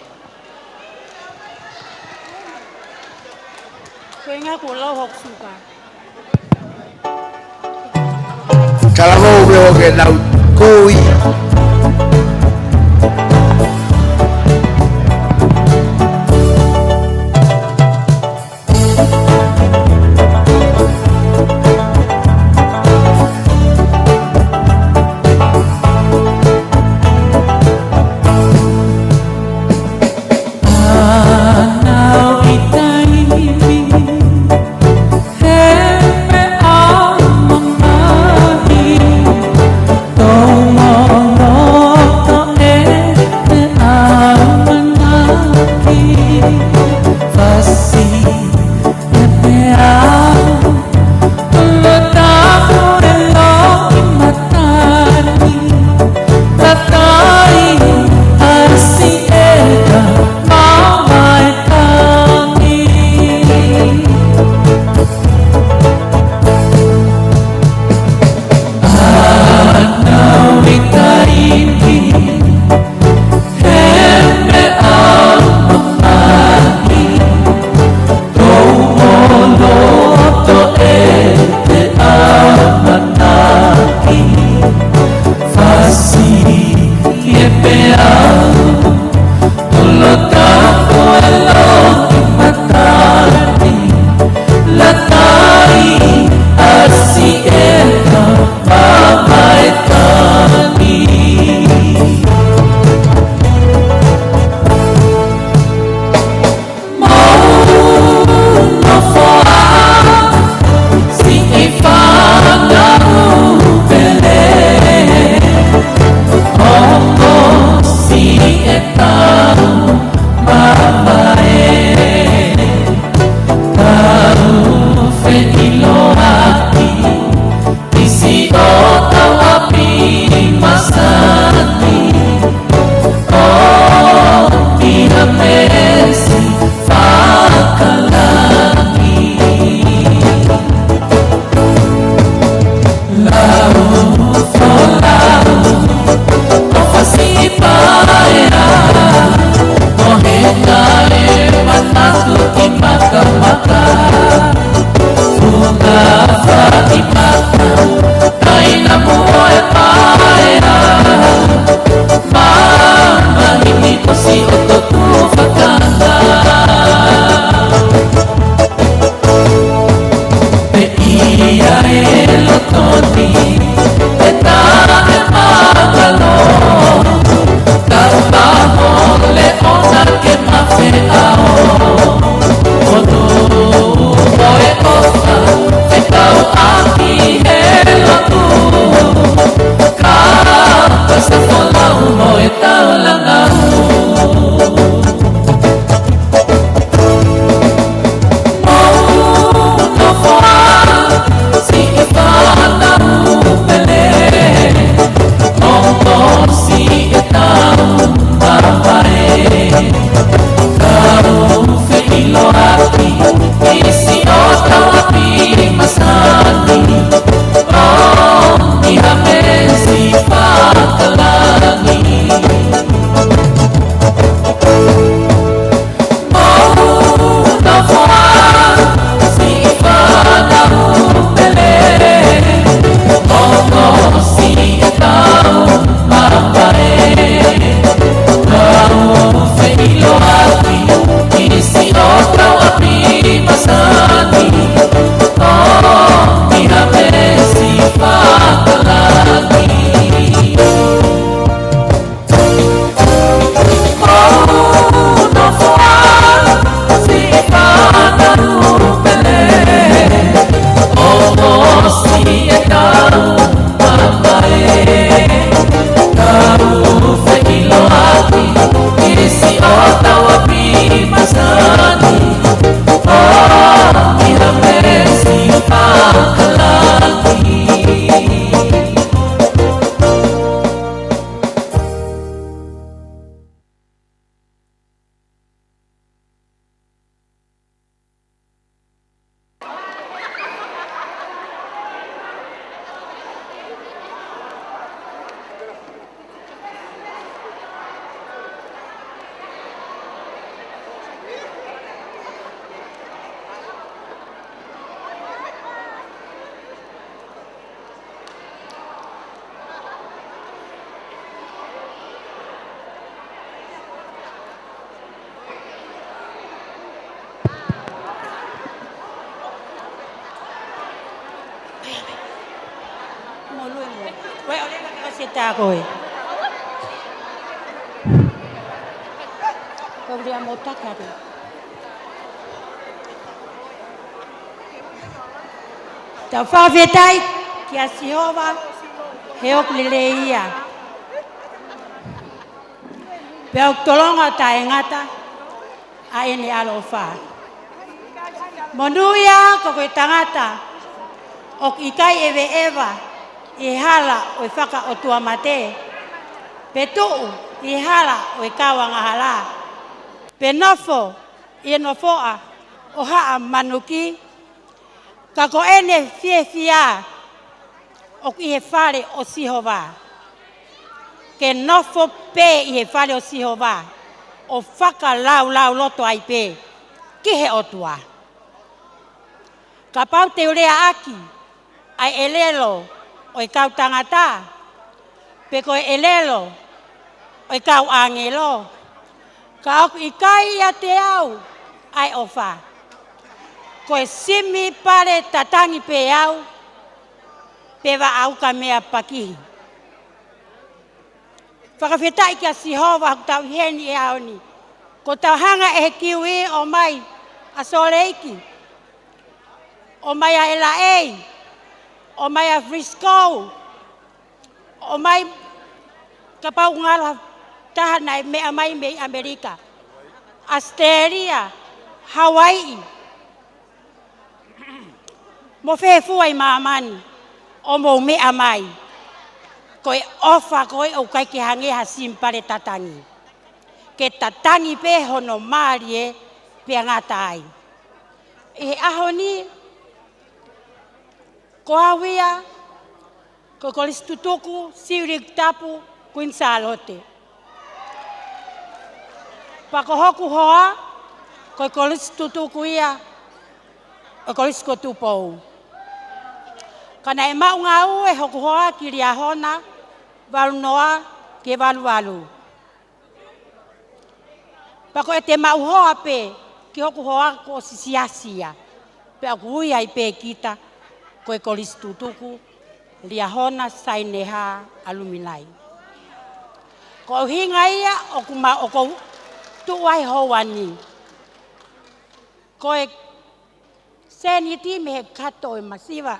Ko inga ko lau hok suka. Kalamo veo que la kui. Oh ta koe. Kau dia mau tak ada. Tau whawhetai ki a Sihova he ok leleia. Pea ok tolonga ta e ngata a ene alofa. Monuia ko koe tangata ok ikai ewe ewa i hala o i whaka o tua mate. Pe tuu i hala o i kawa ngahala. Pe nofo i nofoa o haa manuki. Ka ko ene fie fia o i he whare o Sihova. Ke nofo pe i he whare o Sihova. O whaka lau loto ai pe. Ki he o tua. Ka pau te urea aki ai elelo o i kau tangata. Pe ko elelo o i kau angelo. Ka aku i kai a te au ai ofa. Koe simi pare tatangi pe au, pe wa au ka mea pakihi. Whakawhetai ki a Sihova haku tau heni e aoni. Ko tau hanga e he kiwi o mai a Soleiki, o mai a LA, o mai a Frisco, o mai ka pau ngalo tahana mea mai mei Amerika, Australia, Hawaii, mo whewhua i mamani, o mo mea mai. Koe ofa koe o kai ki hangeha simpare tatangi. Ke tatangi pe hono marie pe ngata ai. E ahoni, ko awia, ko kolistutuku, siurik tapu, kuin salote. Pako hoku hoa, ko kolistutuku ia, o koliskotupou. Kana e maunga au e hoku hoa ki ria hona, walu noa ke walu. Pako e te mau hoa pe, ki hoku hoa ko sisiasia. Pe aku hui ai pe kita, ko e kolistutuku, ria hona saineha aluminai. Ko hinga ia, o ko tuai houani. Ko e seniti me he kato e masiva.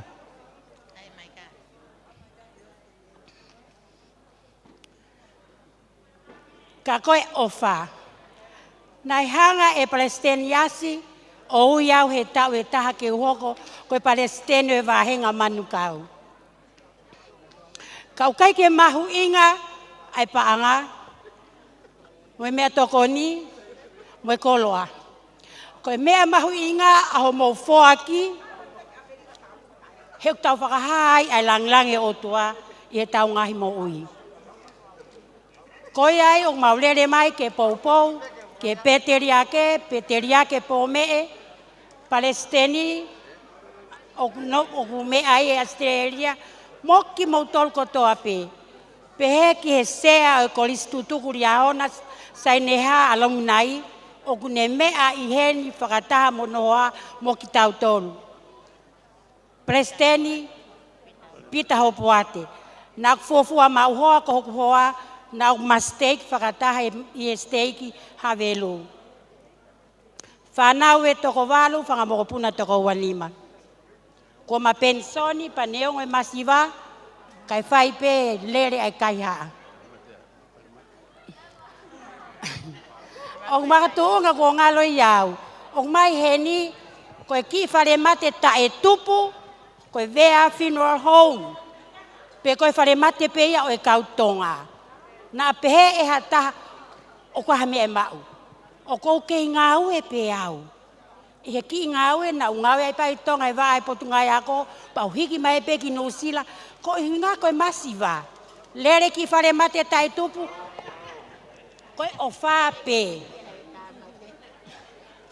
Ka koe ofa. Nai hanga e Palestiniasi o uiau he tau e taha ke uhoko koe Palestino e wahenga manukau. Kau kai ke mahu inga ai paanga. Moe mea tokoni, moe koloa. Koe mea mahu inga aho mou foaki. Heu tau whakahai ai langlange o tua i he tau ngahi mo ui. Koe ai o maulere mai ke poupou, ke peteriake po mee, Palestini, o mea e Australia, moki mo tolko toa pe. Pehe ki he sea o kolistutuku ria hona saineha alamunai, o kune mea i heni whakataha monoa mo ki tau tolu. Palestini, pita hopoate. Nā kufuafua mauhoa ko hoku hoa, nā mistake whakataha i e steiki hawelu. Whanau e toko walu, whangamokopuna toko wanima. Ko ma pensoni pa neongo e masiva, kai whai pe lere ai kai haa. O makatuunga ko ngalo iau. O mai heni, ko e ki whare mate ta e tupu, ko e vea funeral home. Pe ko e whare mate pe ia o e kautonga. Nā pehe e hata o kwa hame e mau. O kou kei ngau e pe au. I he ki ngau e na ngau e pai tonga e waa e potungai ako, pau hiki mai pe ki Nusila, ko i ngā koe masiva. Lere ki whare mate tai tupu, koe o wha pe.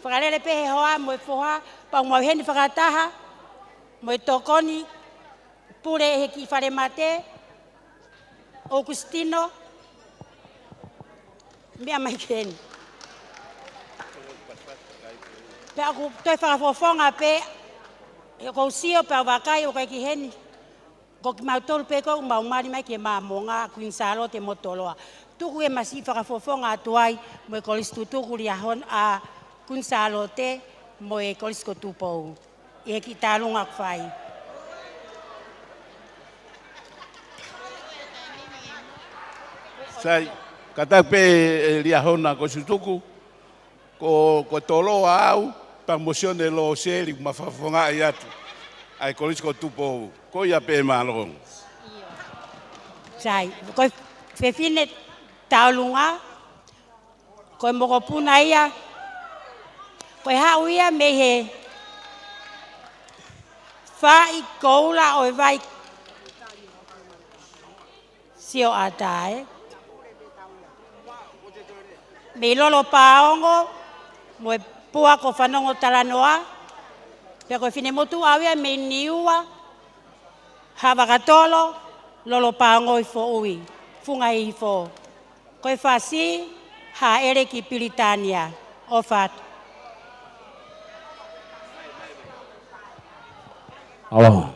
Whakarere pe he hoa, mo e whoha, pau mau heni whakataha, mo e tokoni, pure e he ki whare mate, Augustino, mea mai keni. Pe aku toi whakafofonga pe, e kou sio pe wakai o kai ki heni. Ko ki mautolu pe ko maumari mai ke mamonga Queen Charlotte te motoloa. Tuku e masi whakafofonga atuai mo e kolis tutuku ria hon a Queen Charlotte mo e kolis ko tupou. E ki talunga kwhai. Sai, kata pe ria hona ko sutuku ko tolo au promotion de lo seri mafafonga iatu. Ai kolis ko tupou. Ko ia pe malong. Sai, ko fefine talunga ko mo puna ia ko hau ia me he fai koula o vai sio atae me lolo paongo mo pua ko fanongo talanoa pe ko fine motu awia me niua hava katolo lolo paongo ifo ui funga ifo ko fasi ha ere ki Pilitania ofat Alo.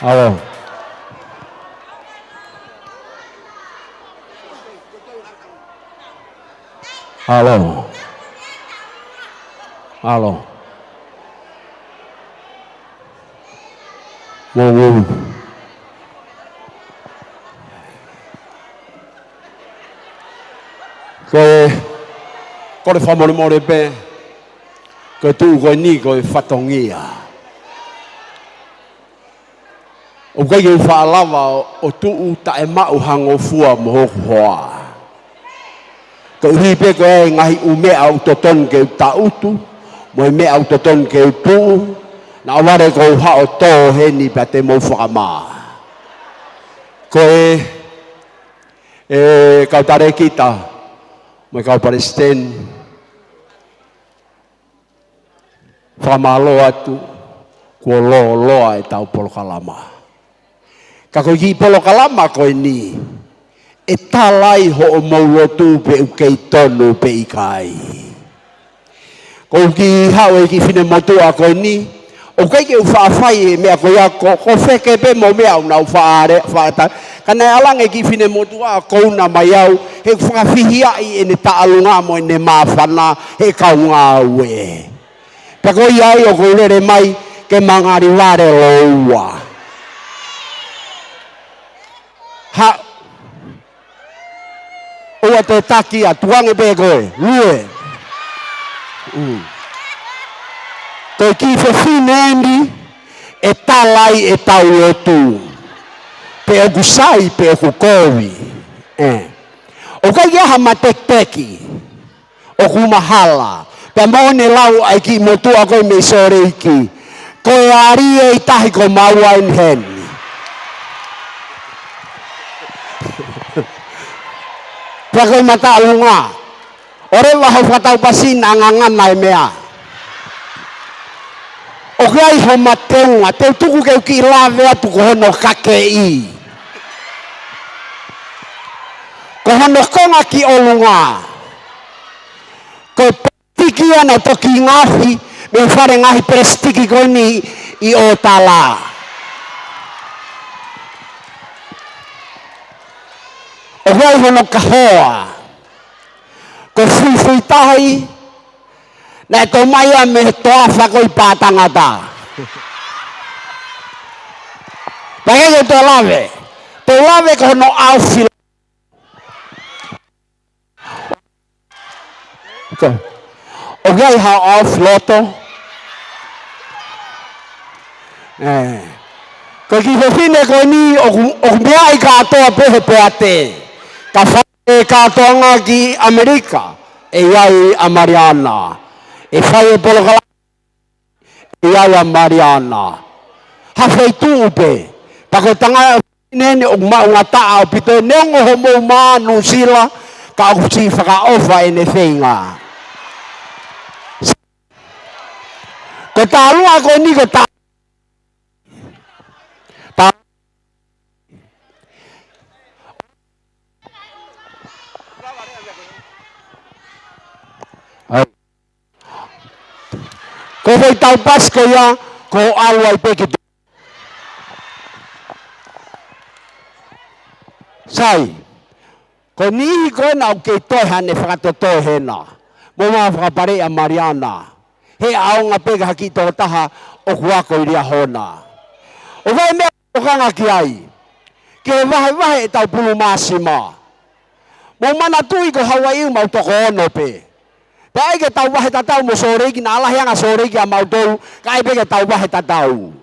Alo. Alo. Alo. Wow. Ko le famole mo le be. Ko tu ko ni ko fatongia. O kai e whaalawa o tuu ta e mau hango fua mohoku hoa. Ka uhi pe ko e ngahi u mea au toton ke ta utu, mo e mea au toton ke tuu, na aware ko hao tō he ni pa te mo whakamaa. Ko kau tare kita, mo kau Palestine, whakamalo atu, ko loa e tau polokalama. Ka ko hi polo kalama ko ni e talai ho o maulotu pe u kei tonu pe i kai. Ko ki hao e ki fine motu a koe ni, o kei ke u whaafai e mea koe a ko wheke pe mo mea u nau whaata. Kana e alange ki fine motu a kouna mai au, he whakawhihia i e ne taalunga mo e ne mawhana he kaunga ue. Pako i ai o koe lere mai ke mangari ware loua. Ha, ua te taki a tuange pe koe, lue. Koe ki whewhine endi, e talai e tau o tū. Pe o kusai, pe o kukowi. O kai aha matek-teki, o kumahala. Pe maone lau ai ki motua koe me sore iki. Koe ari e tahi ko maua in hen. Pea koe mata alunga. Ore waho whatau pasin angangana e mea. O kai ho mateunga, te tuku keu ki lawe atu ko hono kake i. Ko hono konga ki olunga. Ko tiki ana toki ngahi, me whare ngahi prestiki koe ni i o tala. O kai hono kahoa. Ko fui tahi, na e tō mai a me toa whakoi pātangata. Pake ko tō lawe. Tō lawe ko hono au fila. O gai hao au filoto. Ko ki whewhine ko ni o mea i kātoa pehe peate. Ka whae kātoanga ki Amerika. E iai a Mariana. E whae polokala. E iai a Mariana. Hawhai tuu pe. Pako tanga nene o maunga taa o pito. Neongo ho mou maa nusila. Ka o si whakaofa e ne whenga. Ko tā lua ko ni ko tā. Ko vai tau pas ko ia ko alu ai peke. Sai. Ko ni ko na o ke toi hane whakatoto hena. Mo maa whakapare a Mariana. He aonga pega haki tō taha o kuako i ria hona. O vai mea o kanga ki ai. Ke wahe e tau pulu māsima. Mo mana tui ko Hawaii mau toko ono pe. Pe ai ke tau wahe tatau mo soreiki na alahianga soreiki a mau tau. Ka ai peke tau wahe tatau.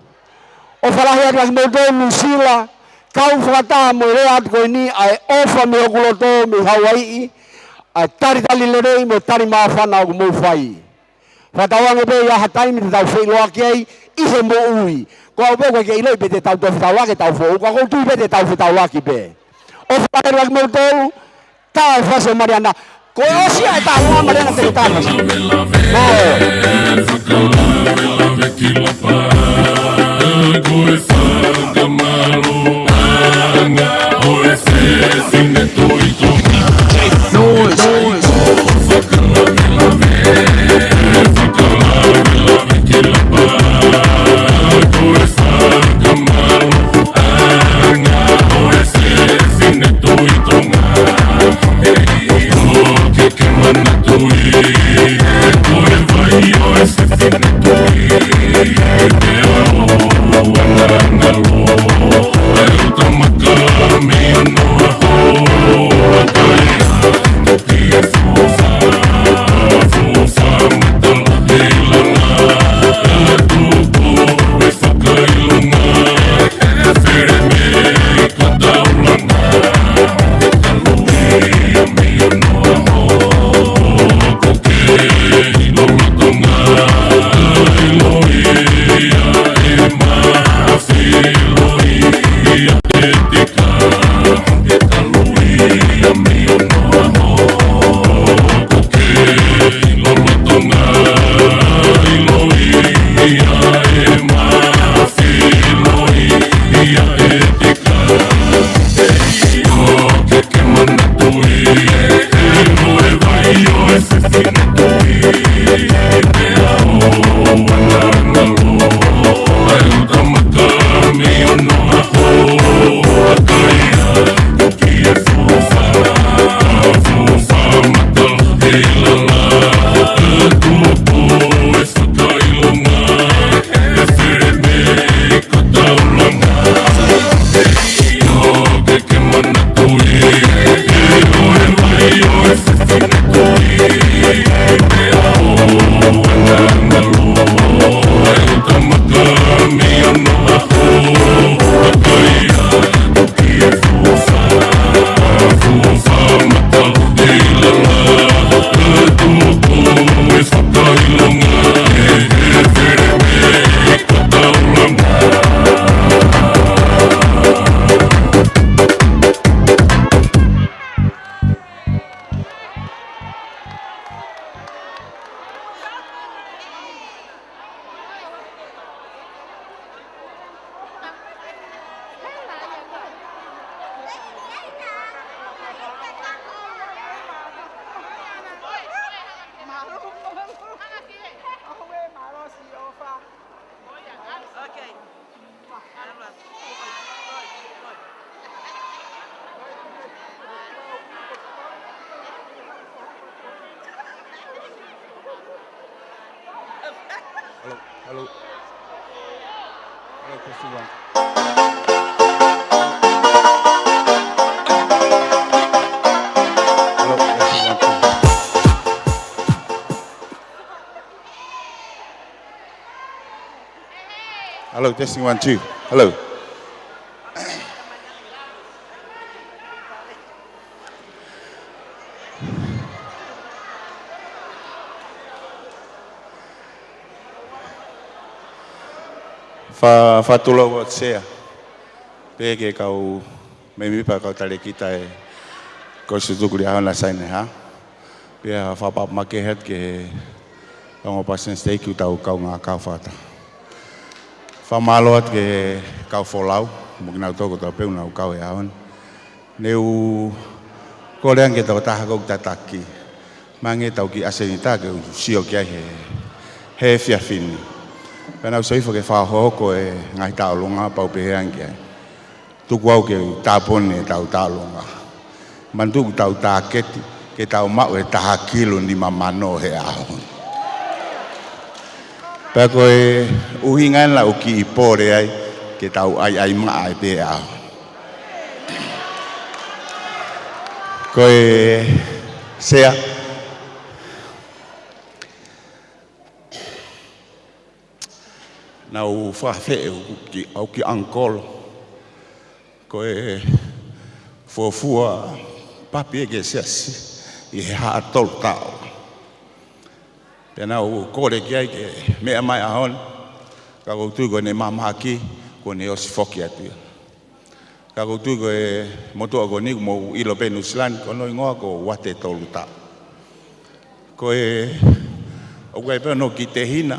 O whalahiat waki mau tau Nusila. Kau whakataha mo rea atu koe ni ai ofa me okuloto me Hawaii. Ai tari tali lerei mo tari maafana o mo whai. Whatawange pe ia hataimi te tau whailoa ki ai, ihe mo ui. Ko au pe koe ke iloi pe te tau whetau ke tau whau, ko tui pe te tau whetau laki pe. O whatawange waki mau tau, tā e whase Mariana. Ko e osia e tā hoa Mariana te tāmas. Hello. Hello, Christy. Hello, testing 1, 2. Hello. Fa tulo wat sea. Pege kau memi pa kau tale kita e ko sudu kuliah na saine ha. Pia fa pa make het ke kau pasen stay ku tau kau nga kau fata. Fa malot ke kau folau mugna to ko ta pe una kau e aon. Neu ko leang ke tau ta ko tataki. Mange tau ki asenita ke sio kia he fia fini. Pena usai fo ke fa hoko e ngai tau longa pau pe angia. Tu kwau ke tapone tau talonga. Mantu tau taketi ke tau mau e tahakilo ni mamano he ao. Pe ko e uhingan la uki ipore ai ke tau ai ma ai pe ao. Ko e sea nau whawhe au ki angkolo. Ko e fuafua papi e ke siasi i he haa tolu tau. Pena u kore ki ai ke mea mai ahon ka koutu ko ne mamaki ko ne osi foki atu. Ka koutu ko e motua ko ni mo ilo pe Nuslan ko no ingoa ko wate tolu tau. Ko e o kai pe no ki te hina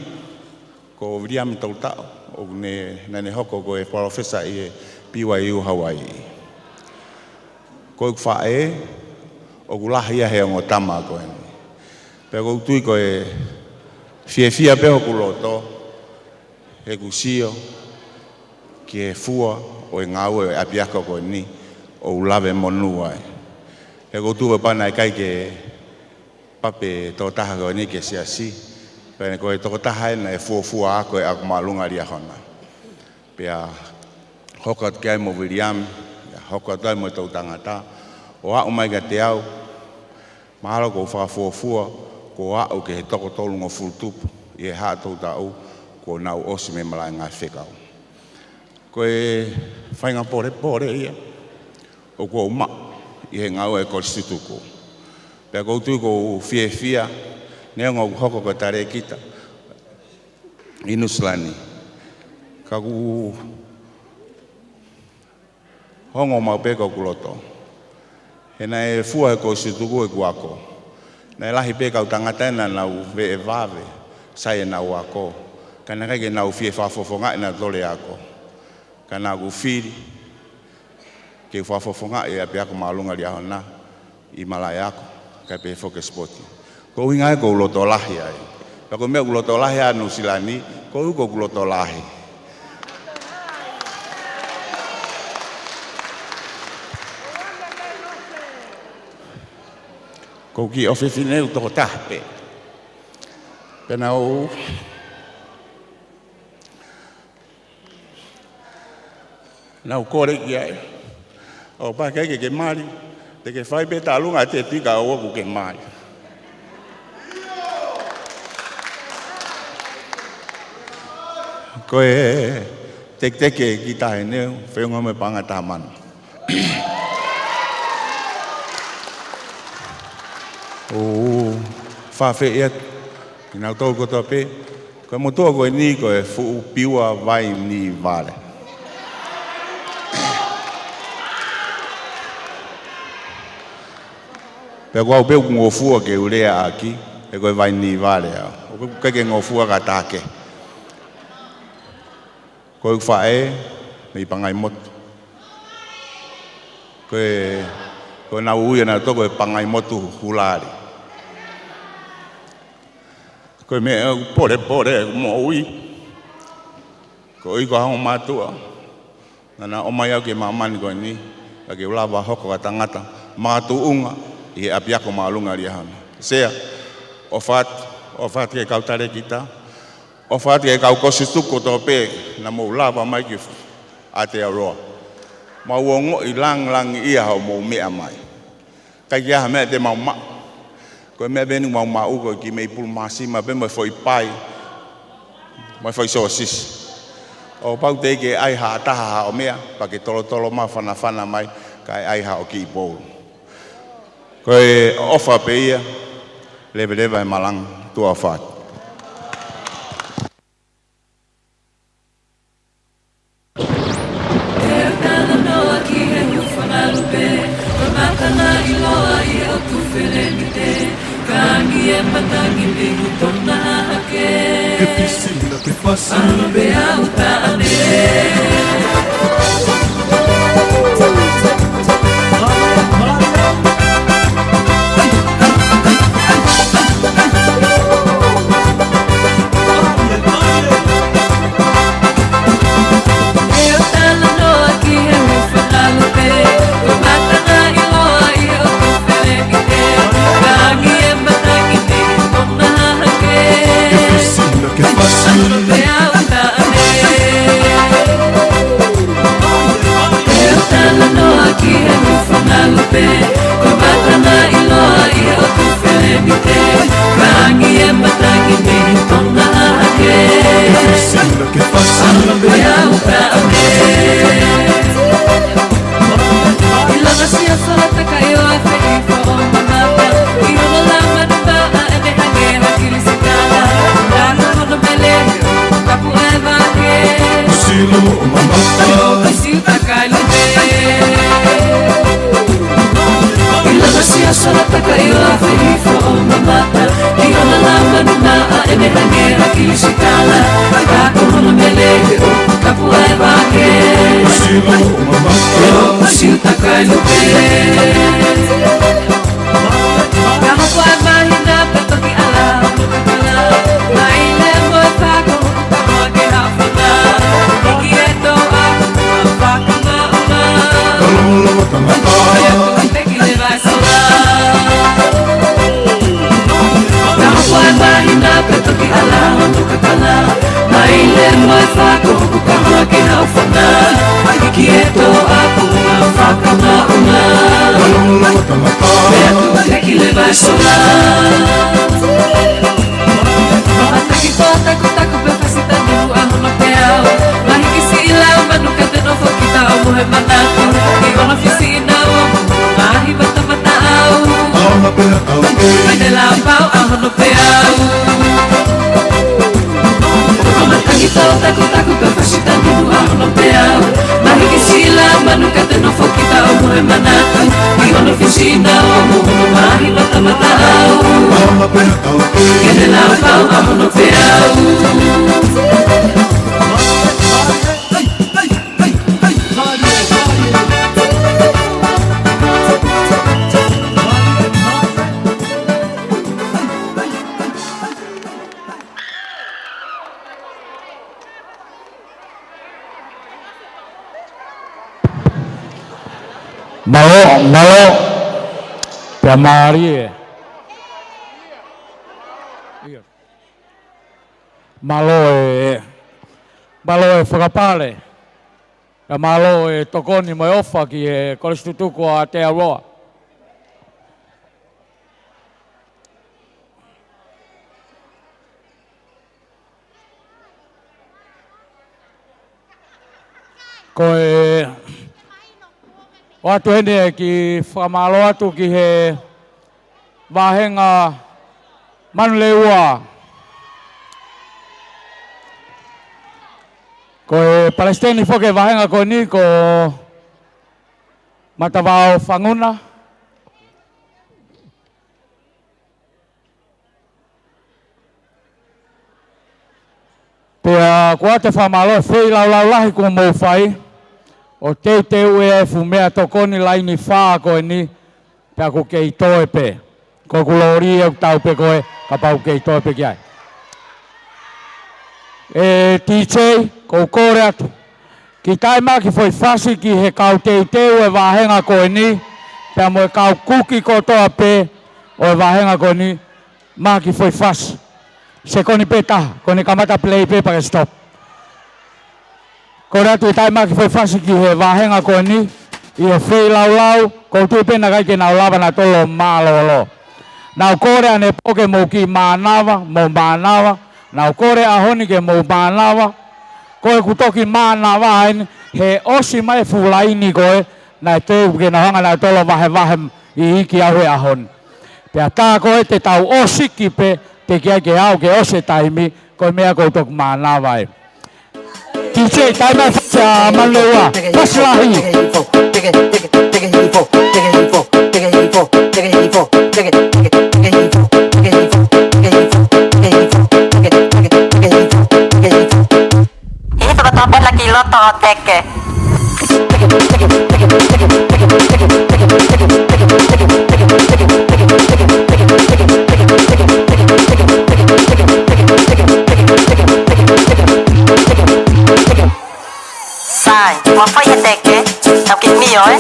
ko William Tautau o ne hoko ko e professor i BYU Hawaii. Ko fae o gulahi he ngo tama ko en. Pe ko tui ko e fia pe ko loto e kusio ki e fua o ngau e apiako ko ni o lave monua. E ko tu pa na kai ke pape to taha ko ni ke siasi. Pene ko e toko taha na e fuafua ako e ako malunga ria hona. Pea hokot kai mo William, hokot kai mo tau tangata, o a umai ka te au, mahalo ko fuafua, ko a o ke he toko tolu ngo fultupu, i e haa tau tau, ko nau osi me malai ngai whekau. Ko e whainga pore ia, o ko uma, i he ngau e konstituko. Pea koutu ko fia, nea ngau hoko ko tare kita i Nuslani ka ku hongo mau pe ko kuloto he na e fua ko situku e kuako na e lahi pe ka tangata na nau ve e vave sai na wako kana ka ke nau fie fafofonga na tole ako kana ku firi ke fafofonga e apia ko malunga dia hona i malaya ko ka pe focus spot. Ko inga ko loto lahi ai. Ko me loto lahi anu silani, ko loto lahi. Ko ki ofefine to tape. Pena o na kore ki ai. O pa ke mari, te ke fai beta lunga te tika o ku ke mari. Ko e teke ki tahe neu, whenua me panga tāmanu. O whawhe iat, ki nau tau kotoa pe, koe motoa koe ni koe fuu piua vai ni vare. Pea kua upeu ku ngofua ke urea aki, e koe vai ni vare au. O keke ngofua ka tāke. Koe whae, me pangai motu. Koe nau uia na toko e pangai motu hulari. Koe me pore mo ui. Ko i ko hao matua. Nana o mai au ke mamani koe ni. Ka ke ulawa hoko ka tangata. Matu unga. I apiako maalunga ria hana. Sea. O fat ke kautare kita. O fat ke kau kosi tuko to pe. Na mo ulawa mai ki Aotearoa. Ma uongo i lang ia hao mo mea mai. Kai kia mea te mau ma. Koe mea benu mau ma uko ki mei pulu masi ma be mai foi pai. Mai foi sosis. O pau te ke ai ha taha o mea. Pa ke tolo ma whana mai. Kai ai ha o ki ipou. Koe ofa pe ia. Lewe e malang tua what. Que piscina, que fácil. Malo, Pia Marie. Malo e whakapale. Malo e tokoni mai ofa ki e koristutuku a Aotearoa. Ko e o atu hene ki whamalo atu ki he wahenga Manuleua. Ko e Palestini whoke wahenga ko ni ko matawao whanguna. Pea kua te whamalo e whei lau lahi ko mou whai. O teu e fumea tokoni laini whaa koe ni, pea ko kei toe pe. Ko kulori e tau pe koe, ka pau kei toe pe ki ai. DJ, ko kore atu. Ki taima ki foi fasi ki he kau teuteu e wahenga koe ni. Pea mo e kau kuki ko toa pe o e wahenga koe ni. Ma ki foi fasi. Se koni pe taha, koni kamata play pe pa ke stop. Kore atu e taima ki foi fasi ki he wahenga koe ni. I e whei lau, ko tui pena kai ke nau lava na tolo mālolo. Nau kore ane poke mou ki mānawa, nau kore a honi ke mou mānawa, koe kutoki mānawa haini, he osi mai fulaini koe, nai teu ke na hanga nau tolo vahe i hiki aue a honi. Pea tā koe te tau osi ki pe, te kia ke au ke ose taimi, koe mea kutoki mānawa e. DJ, taima whatia manleua, whaslahi. Sai, uma foi até que é o que melhor, é?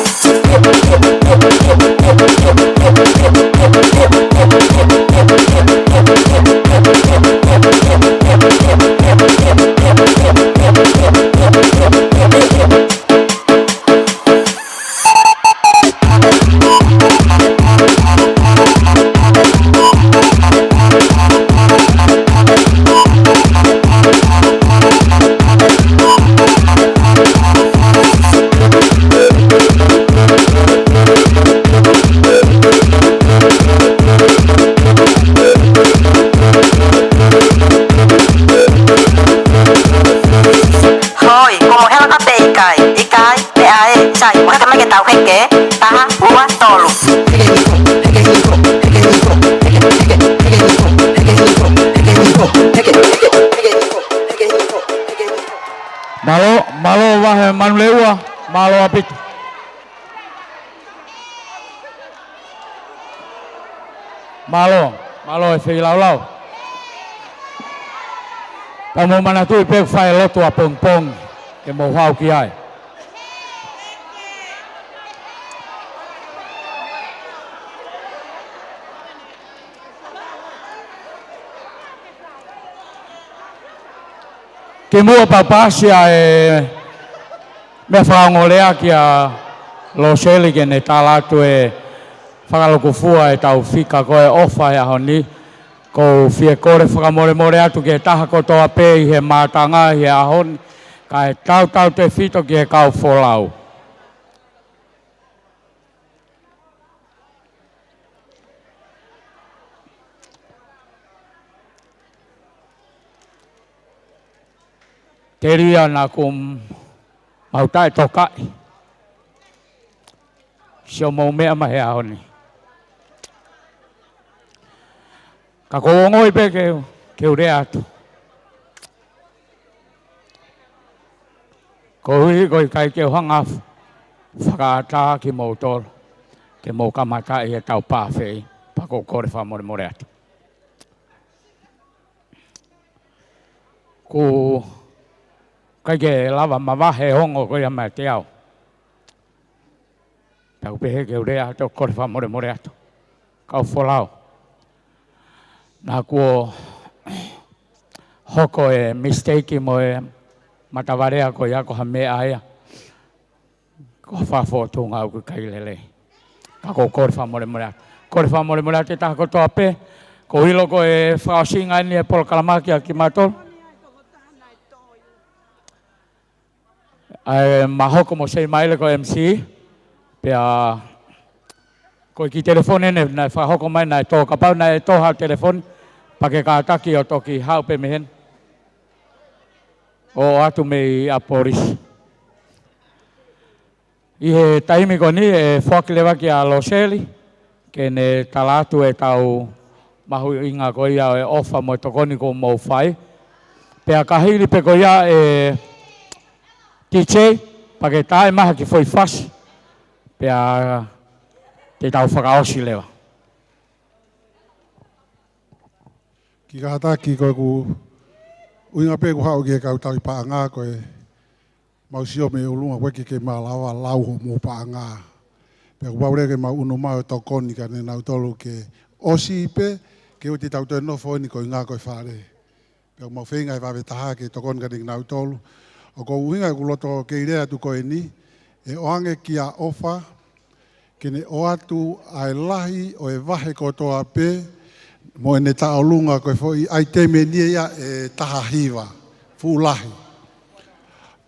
Malo wahe manleua, malo apit. Malo e whei lau. Pa mo mana tui pek whae loto a pong ke mo hau ki ai. Ke mua papasia e me whaongolea ki a Loseli ke ne tālatu e whakalokufua e tau whika koe ofa e ahoni. Ko fie kore whakamore atu ke taha kotoa pe i he mātanga i he ahoni. Ka e tau te whito ki he kau wholau. Te ria nā kum mautai tokai. Sio mau mea mahe ahoni. Ka kōngoi pe ke urea atu. Ko hui koi kai ke hanga whakaata ki mau tolo. Ke mau kamata i e tau pāwhei. Pako kore whamore atu. Ko kai ke lava mawahe hongo koe ama te au. Tau pehe ke urea atu kore whamore atu. Kau wholau. Nā kua hoko e mistake mo e matawarea ko ia ko ha mea aia. Ko whawhotunga au ku kai lele. Ka ko kore whamore atu. Kore whamore atu e taha ko toa pe. Ko hilo ko e whaosinga ni e polo kalamaki a ki matol. Mahoko mo sei maile ko MC. Pea ko ki telefone ne na whahoko mai na tō kapau na tō telefone. Pake ka taki o toki hau pe mehen. O atu me a poris. I he taimi ko ni e whakilewa ki a Loseli. Ke ne talatu e tau mahu inga ko ia e ofa mo tokoni ko mo whai. Pea ka hiri pe ko ia e DJ. Pake tae maha ki foi fasi. Pea te tau whakaosi lewa. Ki ka hataki koe ku Uinga pe ko hau ke kautau i paanga ko e mausio me ulunga weki ke malawa lau ho mo paanga. Pe ko baure ke mau uno mau tokoni ka ne nau tolu ke osi pe ke o te tauto no fo ni ko inga ko fare. Pe mo fenga va vetaha ke tokon ka ding nau tolu. O ko uinga ku loto ke idea tu ko ni e oange kia ofa ke ne o atu ai lahi o e vahe ko toa pe mo ene taolunga ko foi ai teme ni ia e taha hiva fu lahi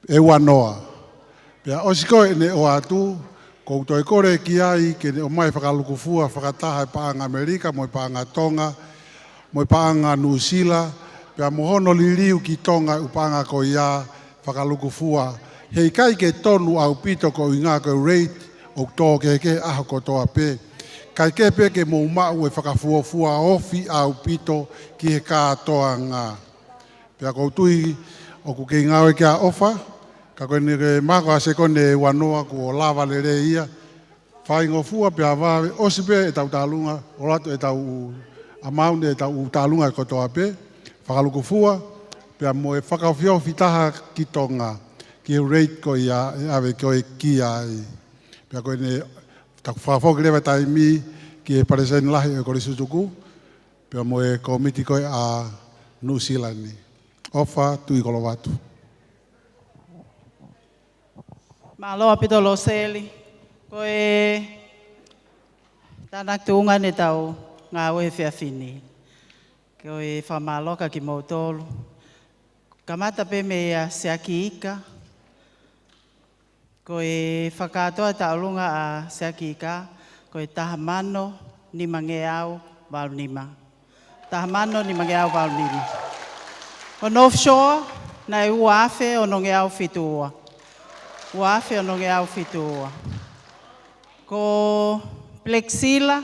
e wanoa pe osiko ene o atu ko toi kore ki ai ke o mai whakaluku fua whakataha e paanga Amerika mo e paanga Tonga mo e paanga New Zealand pe mohono liliu ki Tonga upanga ko ia whakaluku fua hei kai ke tonu au pito ko inga ko rate o tō ke aho ko toa pe kai ke pe ke mo mau e whakafuafua ofi au pito ki he kātoa ngā. Pea koutui o ku kei ngāwe kia ofa, ka koe nire mako a se kone wanoa ku o lava le re ia, whaingofua pea wawe osi pe e tau tālunga, o rato e tau amaune e tau tālunga e kotoa pe, whakalukufua, pea mo e whakawhiofi taha ki tonga, ki he rate ko ia, e awe koe ki ai. Pea koe ne taku whakafoki lewa tai mi ki e pareseni lahi e kore sutuku, pea mo e komiti koe a New Zealand ni. Ofa tui kolo watu. Maloa pito lo seli, koe tanak tuunga ne tau ngā ue whiawhini. Koe whamaloka ki mautolu. Kamata pe mea seaki ika, koe whakatoa taulunga a seaki ika, koe taha mano ni mange au walnima. Taha mano ni mange au walnima. O North Shore, na uafe o nonge au fitua. Uafe o nonge au fitua. Ko Plexila,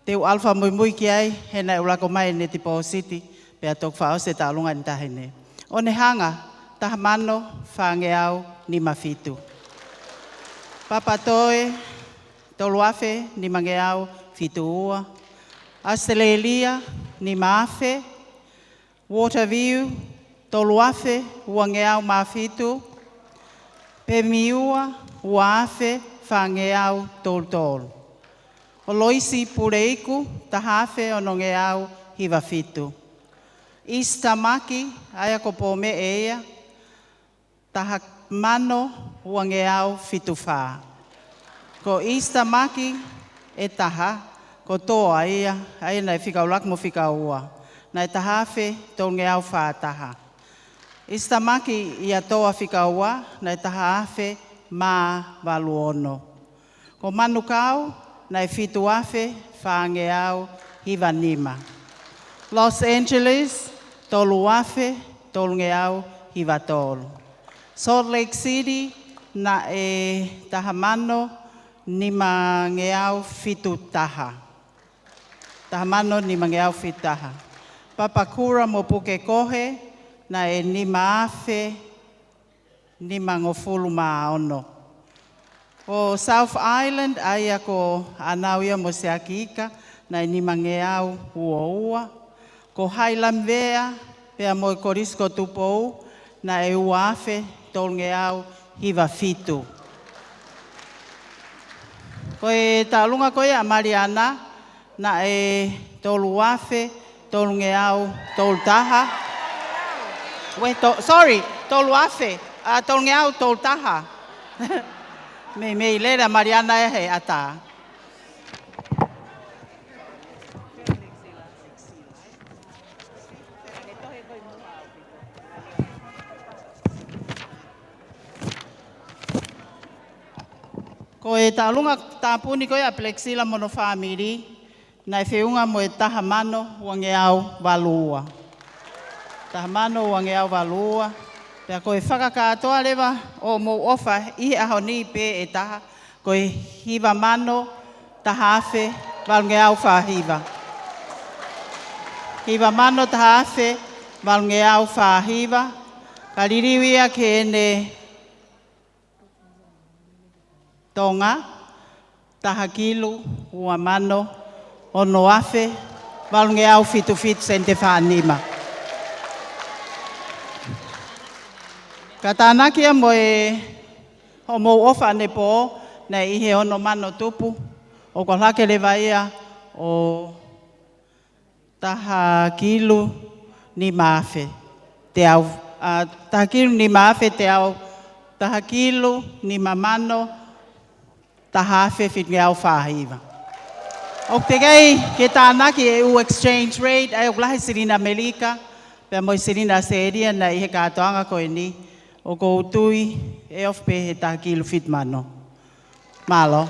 te u alfa mui ki ai, he na ulako mai ne Tipo City, pea tok whao se taulunga ni tahine. O ne hanga, taha mano whange au ni mafitu. Papatoe, toluafe ni mange au fitua. Australia ni maafe. Waterview, toluafe uange au mafitu. Pemiua, uafe whange au toltol. O Loisi Pureiku, tahafe o nonge au hiva fitu. East Tamaki, aia ko pome eia, taha mano uange au fitu wha. Ko East Tamaki e taha, ko toa ia, aia nei whikau lak mo whikau ua. Nei tahafe tonge au wha taha. East Tamaki ia toa whikau ua, nei tahafe mā waluono. Ko Manukau, nei fitu afe whange au hiva nima. Los Angeles, tolu afe, tolunge au hiva tolu. Salt Lake City, na e tahamano, nima nge au fitu taha. Tahamano nima nge au fitu taha. Papakura mo puke kohe, na e nima afe, nima ngofulu maaono. O South Island, aia ko anauia mo seakika, na e nima nge au ua. Ko Highland Vea, pea mo e korisko tupou, na e uafe, tolunge au hiva fitu. Ko e taulunga koe a Mariana, na e tolu afe, tolunge au toltaha. Tolu afe, tolunge au toltaha. Me lera Mariana e he ata. Ko e taulunga tāpuni koe a Plexila mono whamiri, na e whiunga mo e taha mano wange au walua. Taha mano wange au walua. Pea koe whakakatoa lewa o mo ofa ihi aho ni pe e taha, koe hiva mano taha afe walunge au whahiva. Hiva mano taha afe walunge au whahiva. Ka ririwia ke ene Tonga, taha kilu, ua mano, ono afe, walunge au fitu fitu sente whanima. Katanakia mo homo ofa ne po na ihe ono mano tupu o ko hake le vaia o taha kilu ni mafe te au taha kilu ni mafe te au taha kilu ni mamano taha fe fitngi au fahiva o te gai ke tanaki e u exchange rate ai o lahi sirina Amerika pe mo sirina seria na ihe katoanga ko ni o ko tui e of pe he taha kilu fit mano malo.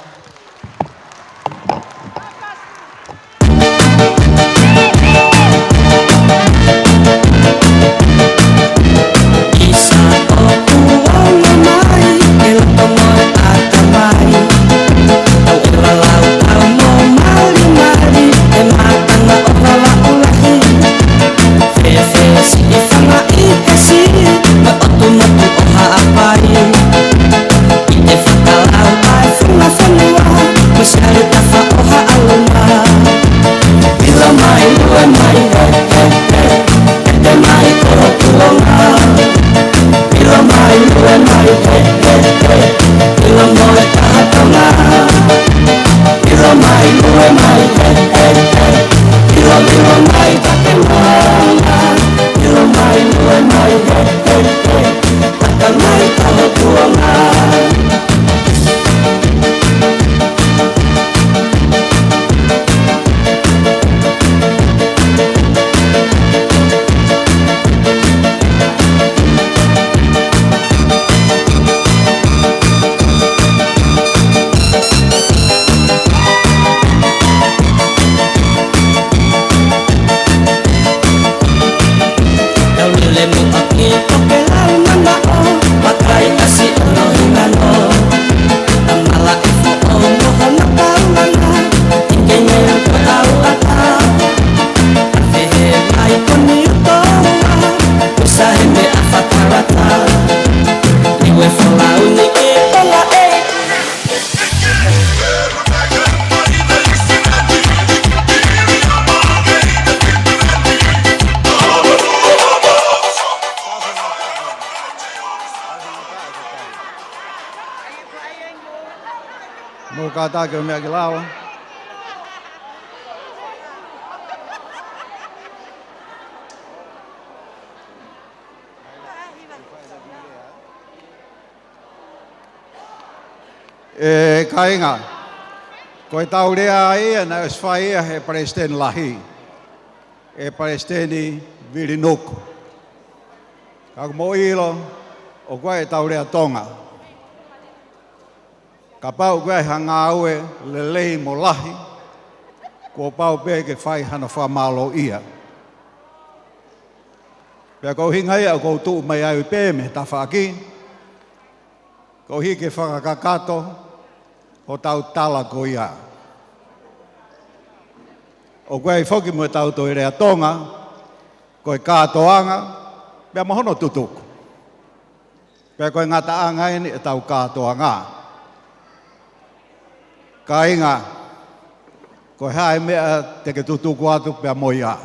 Kata ke mea lawa. Kainga, koe tau rea ia na esfaia he Palestine lahi, e Palestine Virinuku. Kako mo ilo, o koe tau rea tonga. Ka pau koe hanga aue le lei mo lahi, ko pau pe ke whai hana whamalo ia. Pea kou hinga ia kou tuu mai au pe me ta whaki, kou hi ke whakakato, o tau tala ko ia. O koe whoki mo tau toi rea tonga, koe kātoanga, pea mohono tutuku. Pea koe ngata anga ini e tau kātoanga. Ka inga, koe hae mea te ke tutuku atu pea mo ia.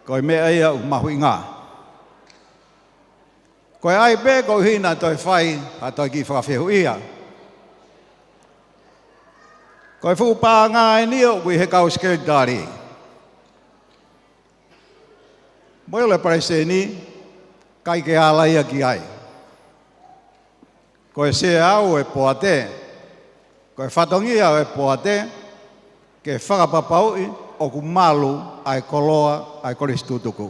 Koe mea ia u mahu inga. Koe ai pe koe hina toi whai, a toi ki whakawhehu ia. Koe whupā ngā e nio kui he kau skeutari. Moi ole parese ni, kai ke ala ia ki ai. Koe se au e poate, koe whatongi au e poate, ke whakapapaui o ku malu ai koloa ai koristutuku.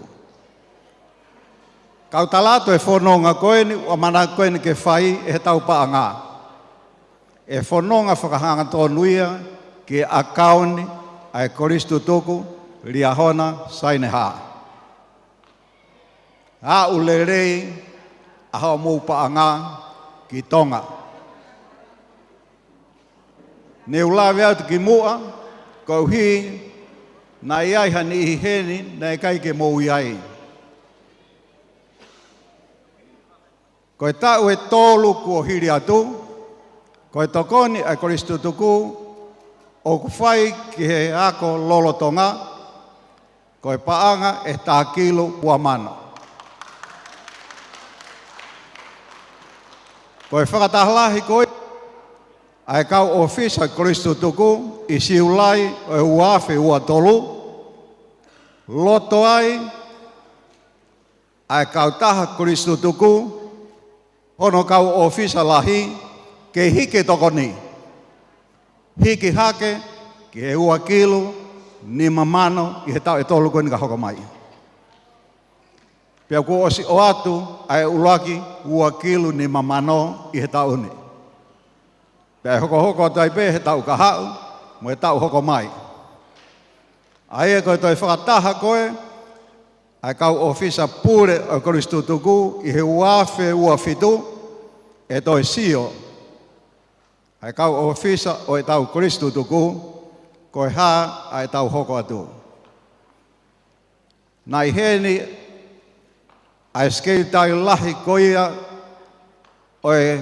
Kau talato e whanonga koe ni, o mana koe ni ke whai e he tau paa ngā. E whanonga whakahanga tōnuia ki akauni ai koristutuku liahona saine hā. A ule rei aha mou paa ngā ki tonga. Ne ulawe atu ki mua, kou hi na iai hani i heni na e kai ke mou iai. Koe tau e tōlu kua hiri atu, koe tokoni ai koristutuku o ku whai ki he ako lolotonga, koe paanga e tā kilo ua mano. Koe whakatahlahi koe, ai kau ofisa Kristo tuku, i siulai o uafe ua tolu, loto ai kau taha Kristo tuku, ono kau ofisa lahi, ke hike tokoni. Hiki hake, ke he ua kilu, ni mamano, i he tau e tolu koe ni ka hokamai. Pea ko osi o atu, ai ulaki, ua kilu ni mamano, i he tau ni. Pea hoko hoko tai pe, he tau ka hau, mo he tau hokamai. Ai e koe toi whakataha koe, ai kau ofisa pure o Kristo tuku, i he uafe ua fitu, e toi sio. Ai kau ofisa o e tau Kristo tuku, koe ha ai tau hoko atu. Nai heni, ai skei tai lahi koia, o e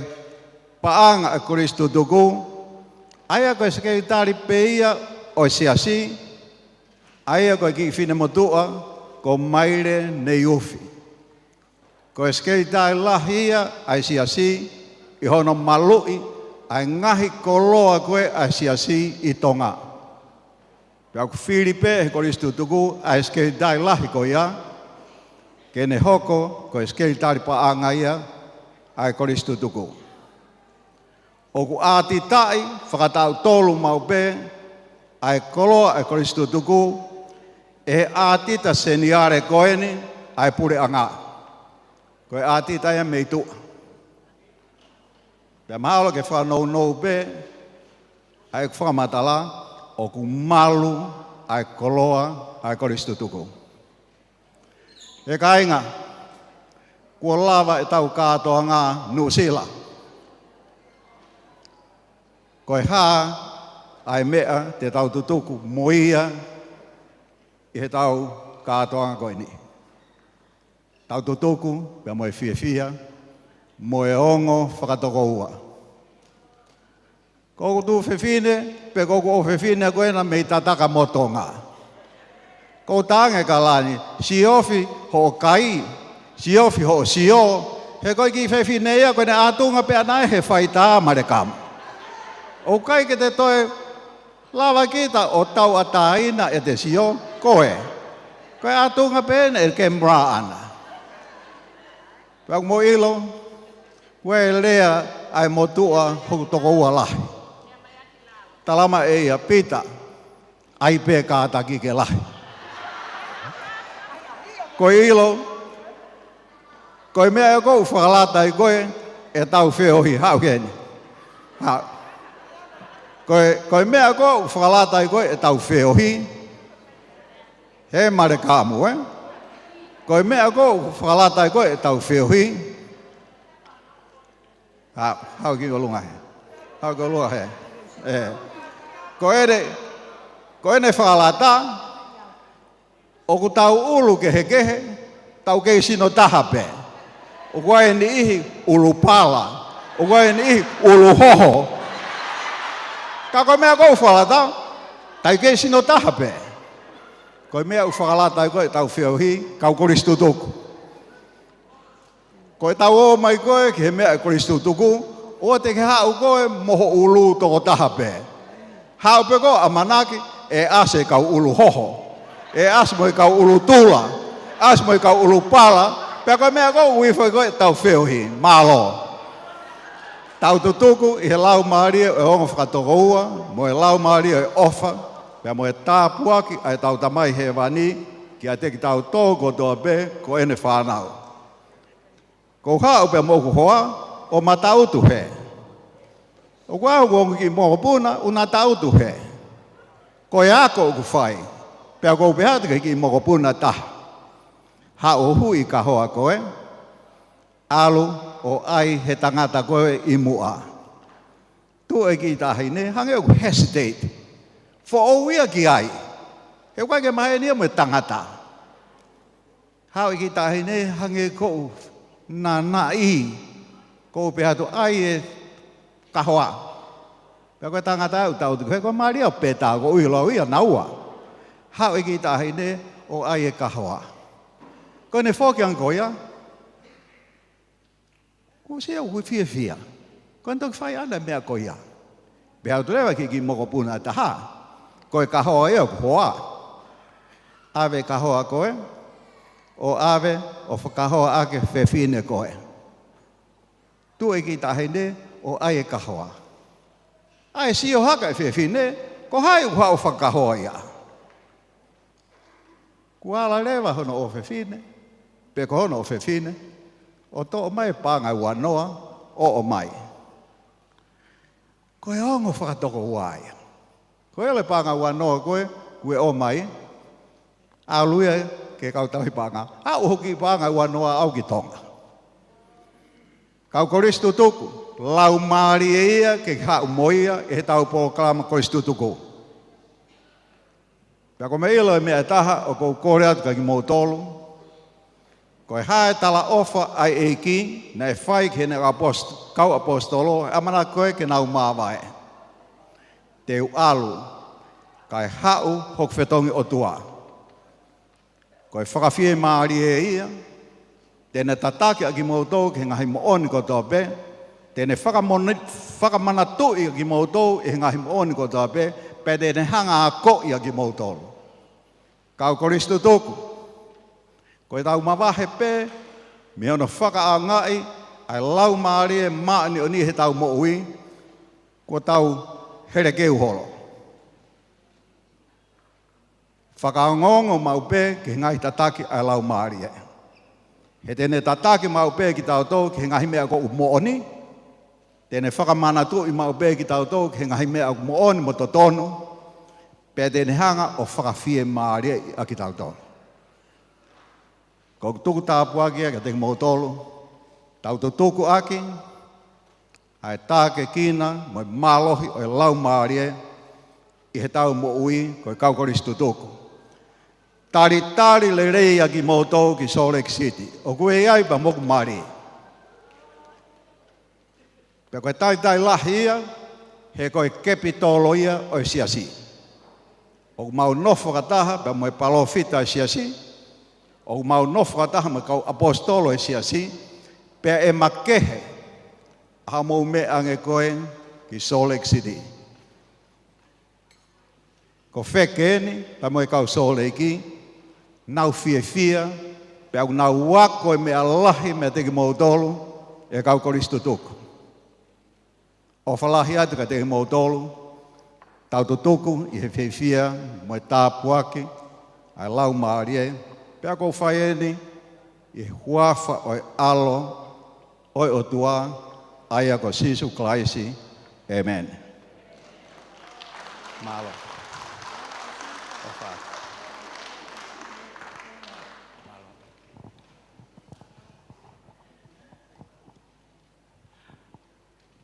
paanga a Kristo tuku, ai a koe skei tari peia o e siasi, ai a koe ki fine motua, ko maire nei ufi. Ko skei tai lahia ai siasi, i hono malui, ai ngahi koloa koe ai siasi i tonga. Pea ku Filipe he Kristo tuku, ai skei tai lahi koia, kene hoko, ko skei tai paanga ia, ai Kristo tuku. O ku ati tai, whakatau tolu mau pe, ai koloa ai Kristo tuku, e ati ta seniare koeni ai pure anga. Koe ati ta ia meitu. Pea mahalo ke whanau nou pe, ai whamatala o ku malu ai koloa ai Kristo tuku. E kainga, kua lava e tau katoa ngā Nusila. Koe haa ai mea te tau tutuku moia, i he tau kātoanga koe ni. Tau tutuku, pia moe fia, moe ongo whakatoko ua. Koko tu whewhine, pe koko o whewhine koe na mei tataka motonga. Koko tānge ka lani, si ofi ho kai, si ofi ho sio, he koe ki whewhine ia koe ne ātunga pe anai he whaita marekam. O kai ke te toe, lava kita o tau ataina e te sio, koe. Koe atunga pene e kembra ana. Pea mo ilo, koe lea ai motua hoku toko ua lahi. Talama e ia pita, ai pe kātaki ke lahi. Koe ilo, koe mea e kou whakalata i koe, e tau whiohi hau keni. Koe mea kou whakalata i koe, e tau whiohi, he mare kāmu, Koe mea kou whakalata i koe, e tau whiohi. Hau ki ko lunga he. Hau ko lunga he. Koe ne whakalata, o ku tau ulu kehe, tau kei sino taha pe. O koe ni ihi ulu pala, o koe ni ihi ulu hoho. Ka koe mea kou whakalata, tai kei sino taha pe. Koe mea u whakalata i koe, tau whiohi, kau Kristo tuku. Koe tau o mai koe, ki he mea e Kristo tuku, o te ke hau koe, moho ulu toko taha pe. Hau pe koe, amanaki, e ase kau ulu hoho. E ase moi kau ulu tula. Ase moi kau ulu pala. Pea koe mea koe, uifoi koe, tau whiohi, malo. Tau tutuku, i he lau maaria, e ongo whakatoko ua, mo e lau maaria e ofa, pea mo e tāpuaki ai tau tamai he wani, ki a te ki tau tōko toa pe, ko ene whānau. Ko hao pea moku hoa, o matautu he. O kua au ki mokopuna, una tautu he. Ko e ako ku whai, pea ko pea te ki mokopuna taha. Hao hui ka hoa koe, alu o ai he tangata koe i mua. Tu e ki tahi ne, hange o hesitate. Fo o ia ki ai. He koe ke mahe nia me tangata. Hao ki tahi ne, hange kou na i. Kou pe hatu ai e kahoa. Pea koe tangata au tau tuku. He koe maari au peta ko uilo ia naua. Hao ki tahi ne, o ai e kahoa. Koe ne whoki angoia. Ko se au hui fia. Koe whai ana mea ko ia. Pea tu lewa ki moko puna taha. Koe ka hoa ea hoa. Ave ka hoa koe. O ave o whakahoa ake whewhine koe. Tu e ki tahine o ai e ka hoa. Ai si o haka e whewhine, ko hai ua o whakahoa ia. Kuala lewa hono o whewhine, pe ko hono o whewhine, o to o mai pāngai ua noa, o mai. Koe ongo whakatoko uaia. Koe ole pāngai ua noa koe, kue o mai, a luia ke kau tahi pāngai, a uhoki pāngai ua noa au ki tonga. Kau koristu tuku, lau maari e ia ke hau moia e he tau pōklama koristu tuku. Pea ko me ilo e mea taha o kou kore atu ka ki mou tolu. Ko e hae tala ofa ai e ki, na e whai ke ne kau apostolo, e amana koe ke nau māwae. Te u alu, ka e hau hok whetongi o tua. Ko e whakawhie maari e ia, tēne tataki a ki mou tau ke ngahi mo oni ko tō pe, tēne whakamana tui a ki mou tau e ngahi mo oni ko tō pe, pe tēne hanga a ko i a ki mou tolu. Kau koristu tōku. Ko e tau mawahe pe, me ono whaka a ngai, ai lau maari e maani o ni he tau mo ui, ko tau here keu holo. Whaka a ngongo mau pe, ke ngai tataki ai lau maari e. He tēne tataki mau pe ki tau tō, ke ngahi mea ko u mo oni, tēne whakamana tu i mau pe ki tau tō, ke ngahi mea ko mo oni mo to tonu, pe tēne hanga o whakawhie maari e a ki tau tonu. Ko tuku tāpua kia, ka teke mou tolu, tau to tuku aki, ai tāke kina, mo malohi o e lau maari e, i he tau mo ui, ko e kau koristu tuku. Tari le rei a ki mou tau ki Salt Lake City, o kue ai pa moku maari. Pea koe tai lahi ia, he koe kepi tolo ia o e siasi. O mau nofo kataha, pea mo e palofita e siasi, o mau nofo kataha me kau apostolo e siasi, pea e makehe ha mou me ange koe ki Salt Lake City. Ko whekeni, pea mo e kau Salt Lake, nau fia, pea nau wako e mea lahi mea teki mou tolu, e kau koristu tuku. O whalahi atu ka teki mou tolu, tau tuku i he fia, mo e tāpuaki, ai lau maari e, pea kou whaieni, i huafa o e alo, oi o tua, aia ko Sisu Klaisi. Amen. Malo.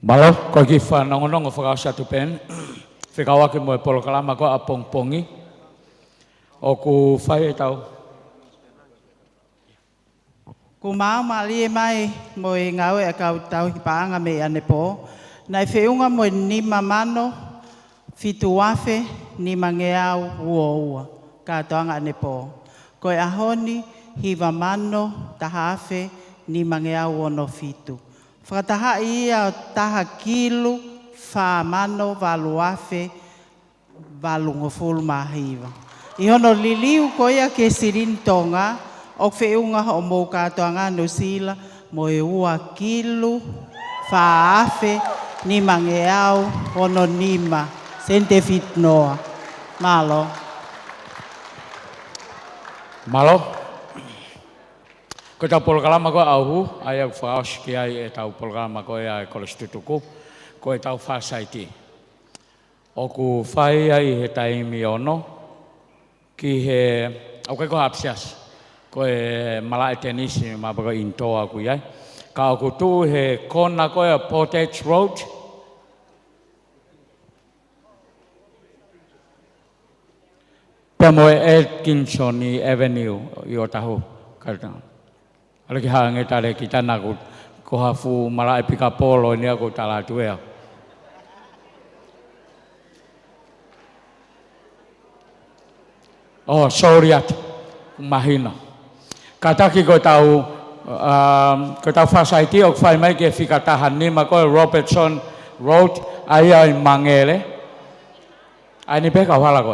Malo, ko ki whanongonongo whakasatu pen, whikawake mo e polokalama ko a pongpongi, o ku whai e tau. Ko maumali e mai mo e ngau e kau tau hi paanga me ane po. Nai whiunga mo e nima mano, fitu wafe, nima ngeau ua ua, kātoanga ane po. Ko e ahoni, hiva mano, tahawhe, nima ngeau ono fitu. Whakataha ia o taha kilu, wha mano, walu wafe, walungo fulu mahiwa. I hono liliu ko ia ke sirintonga, o whiunga o mou kātoanga no sila, mo e ua kilu, whaafe, nima ngeau, ono nima, sente fit noa. Malo. Malo. Ko tau polokalama ko auhu, ai au whaos ki ai e tau polokalama ko e ai koristutuku, ko e tau whaasaiti. O ku whai ai he taimi ono, ki he, au kai ko hapsias, ko e mala e tenisi ma baka intoa ku iai. Ka au ku tu he kona ko e Portage Road, Pamo e Atkinson i Avenue i o tahu. Ala ki hange tare ki tana ko hafu mara e pika polo ni ako tala tuea. Oh, sorry at mahina. Kataki ko tau ko tau whasaiti o whai mai ke whikatahan ni ma ko Robertson Road ai ai mangele ai ni pe ka wala ko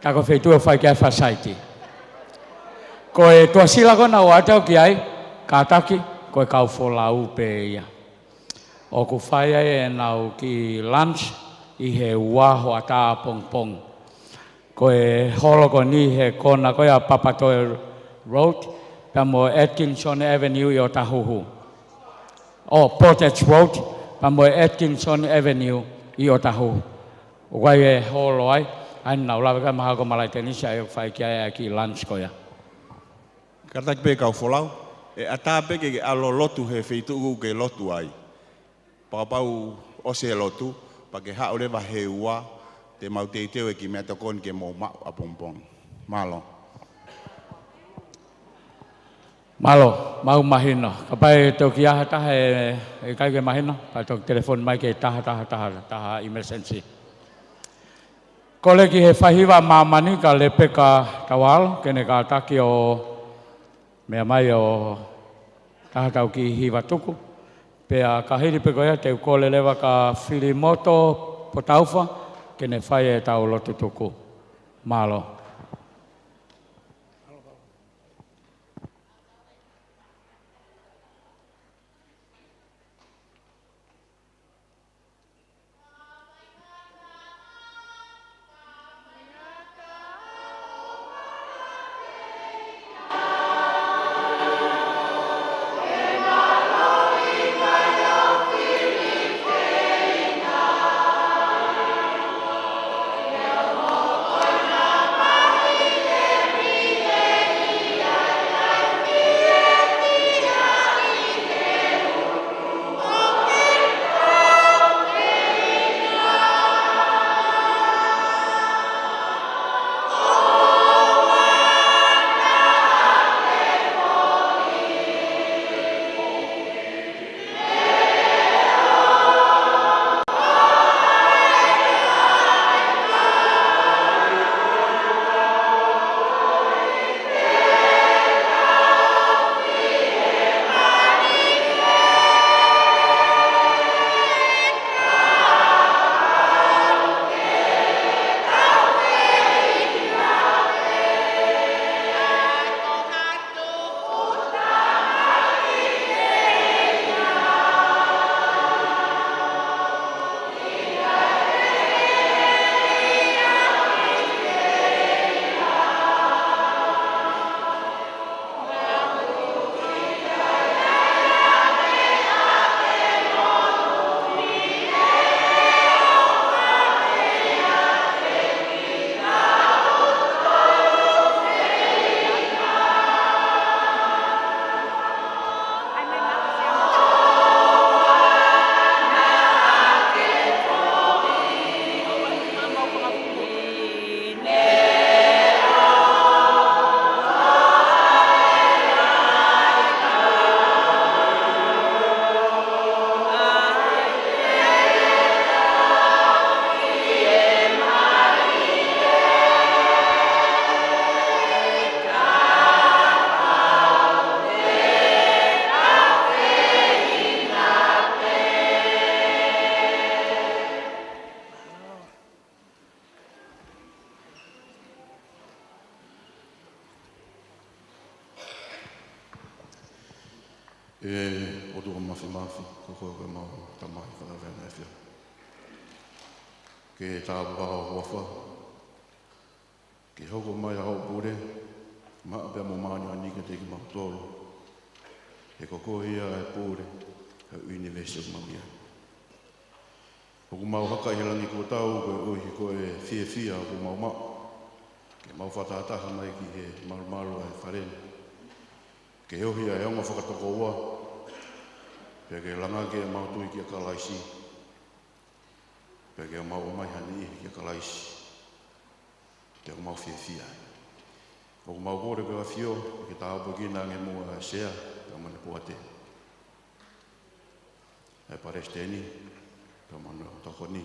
ta ko feitu o whai ke whasaiti ko e tua sila ko na wata ki ai kataki ko e kau wholau pe ia o ku whai ai e nau ki lunch i he waho ata pong pong ko e holo ko ni he kona ko ia Papatoe Road Pamo Atkinson Avenue i o Tahuhu. Portage Road, Pamo Atkinson Avenue i o Tahuhu. O kai e holo ai, ai nau lawa ka maha ko malai tenisa e whai kia ki lunch ko ia. Kata ki pe kau wholau, e ata pe ke alo lotu he whituku ke lotu ai. Pakapau ose lotu, pa ke hao lewa he ua, te mau te teo e ki mea tokon ke mou mau a pongpong. Malo. Malo, mau mahino. Kapai tau ki aha taha e kai ke mahino. Pai tau telefon mai ke taha emergency. Kole ki he whahiwa mamani ka lepe ka tawalo. Kene ka taki o mea mai o taha tau ki hiwa tuku. Pea ka hiri pe koia te kole lewa ka Filimoto Potaufa. Kene whai e tau lotu tuku. Malo. O tua mafi, ko koe mau tamai whana vena e whia. Ke tāpura o wafa, ke hoko mai a hau pūre, maa pia mo maani a nika te ki mau tōro. E koko hia e pūre, a University of Mamia. Hoko mau haka i langi ko tau, koe ohi koe whia ko mau maa. Ke mau whataataha mai ki he marumaru e wharene. Ke hohi a eonga whakatoko ua, pia ke langa ke mau tui ki a kalaisi, pia ke mau mai hani ki a kalaisi, pia ke mau whia. O mau kore ke a whio, ke tā hapa ki nā nge mua a sea, pia mana puate. E paresteni, pia mana takoni.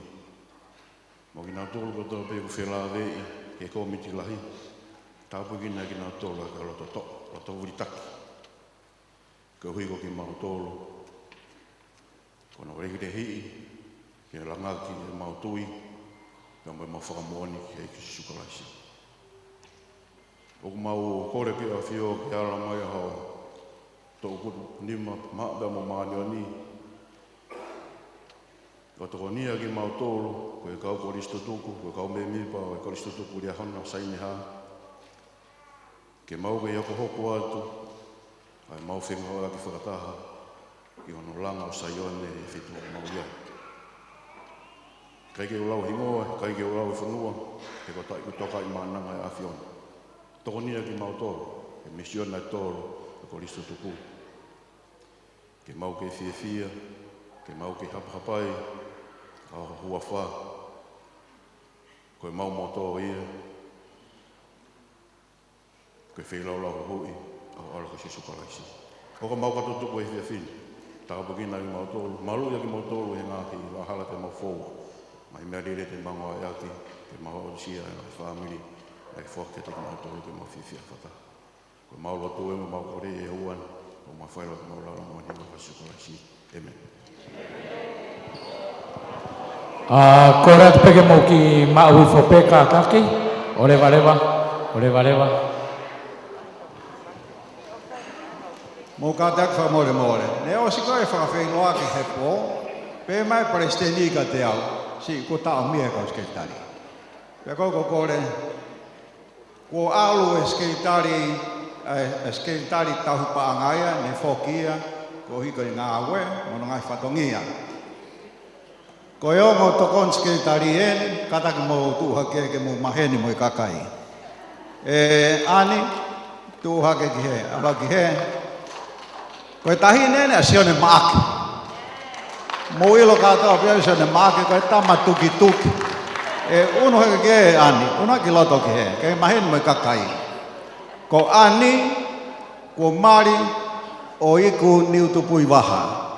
Mo ki nā tōlu ko tō pe ku whela vei, ke komiti lahi, tā hapa ki nā ki nā tōlu ka loto to, loto uritaki. Ko hui ko ki mautolo. Ko na wale te hii. Ki langa ki mautui. Ka mai mawhakamoani ki hei ki sukalasi. O mau kore ki a whio ki ala mai hao. Tō kutu nima maabea mo maanioni. Ko toko nia ki mautolo. Ko e kau koristo tuku. Ko e kau me mipa. Ko e koristo tuku ria hana saini haa. Ke mau ke iako hoko atu, ai mau whenga ora ki whakataha, ki ono langa o saione e whetu o mau ia. Kai ke ulau hingoa, kai ke ulau i whanua, ke ko tai kutoka i mananga e awhiona. Toko nia ki mau toro, ke misiona e toro, e ko listo tuku. Ke mau ke whiawhia, ke mau ke hapahapai, ka hua wha, ko e mau moto ia, ko e whailau lau hui, au ala ko se sukalaisi. Ko mau kato tuku e whiawhini, taka pagina i mau tolu, malu ia ki mau tolu e ngāki, wa hala te mau fōua. Mai mea rere te mangoa e aki, te mau aosia e ai whamiri, ai whake te ki mau tolu ke mau whiawhia whata. Ko mau lotu e mau kore e huan, ko mau whailau te mau lau mau ni wa sukalaisi. Amen. Kora te peke mo ki maui whopeka kaki, o rewa rewa. Mo ka tak fa more more. Ne o si ko e fa fe no aki he po. Pe mai palestini ka te au. Si ko ta o mie ko sketari. Pe ko kore. Ko alu e sketari tau pa angaia ne fokia ko hi ko nga we mo nga fatongia. Ko yo mo to kon sketari en kata mo tu ha ke mo maheni mo kakai. Ani tu ha ke he aba ke he. Koe tahi nene a sione maake. Mo ilo kātoa pia sione maake, koe tama tuki. Uno heke ke ani, uno ki loto ki he, ke maheni mo kakai. Ko ani, ko mari, o iku niu tupui waha.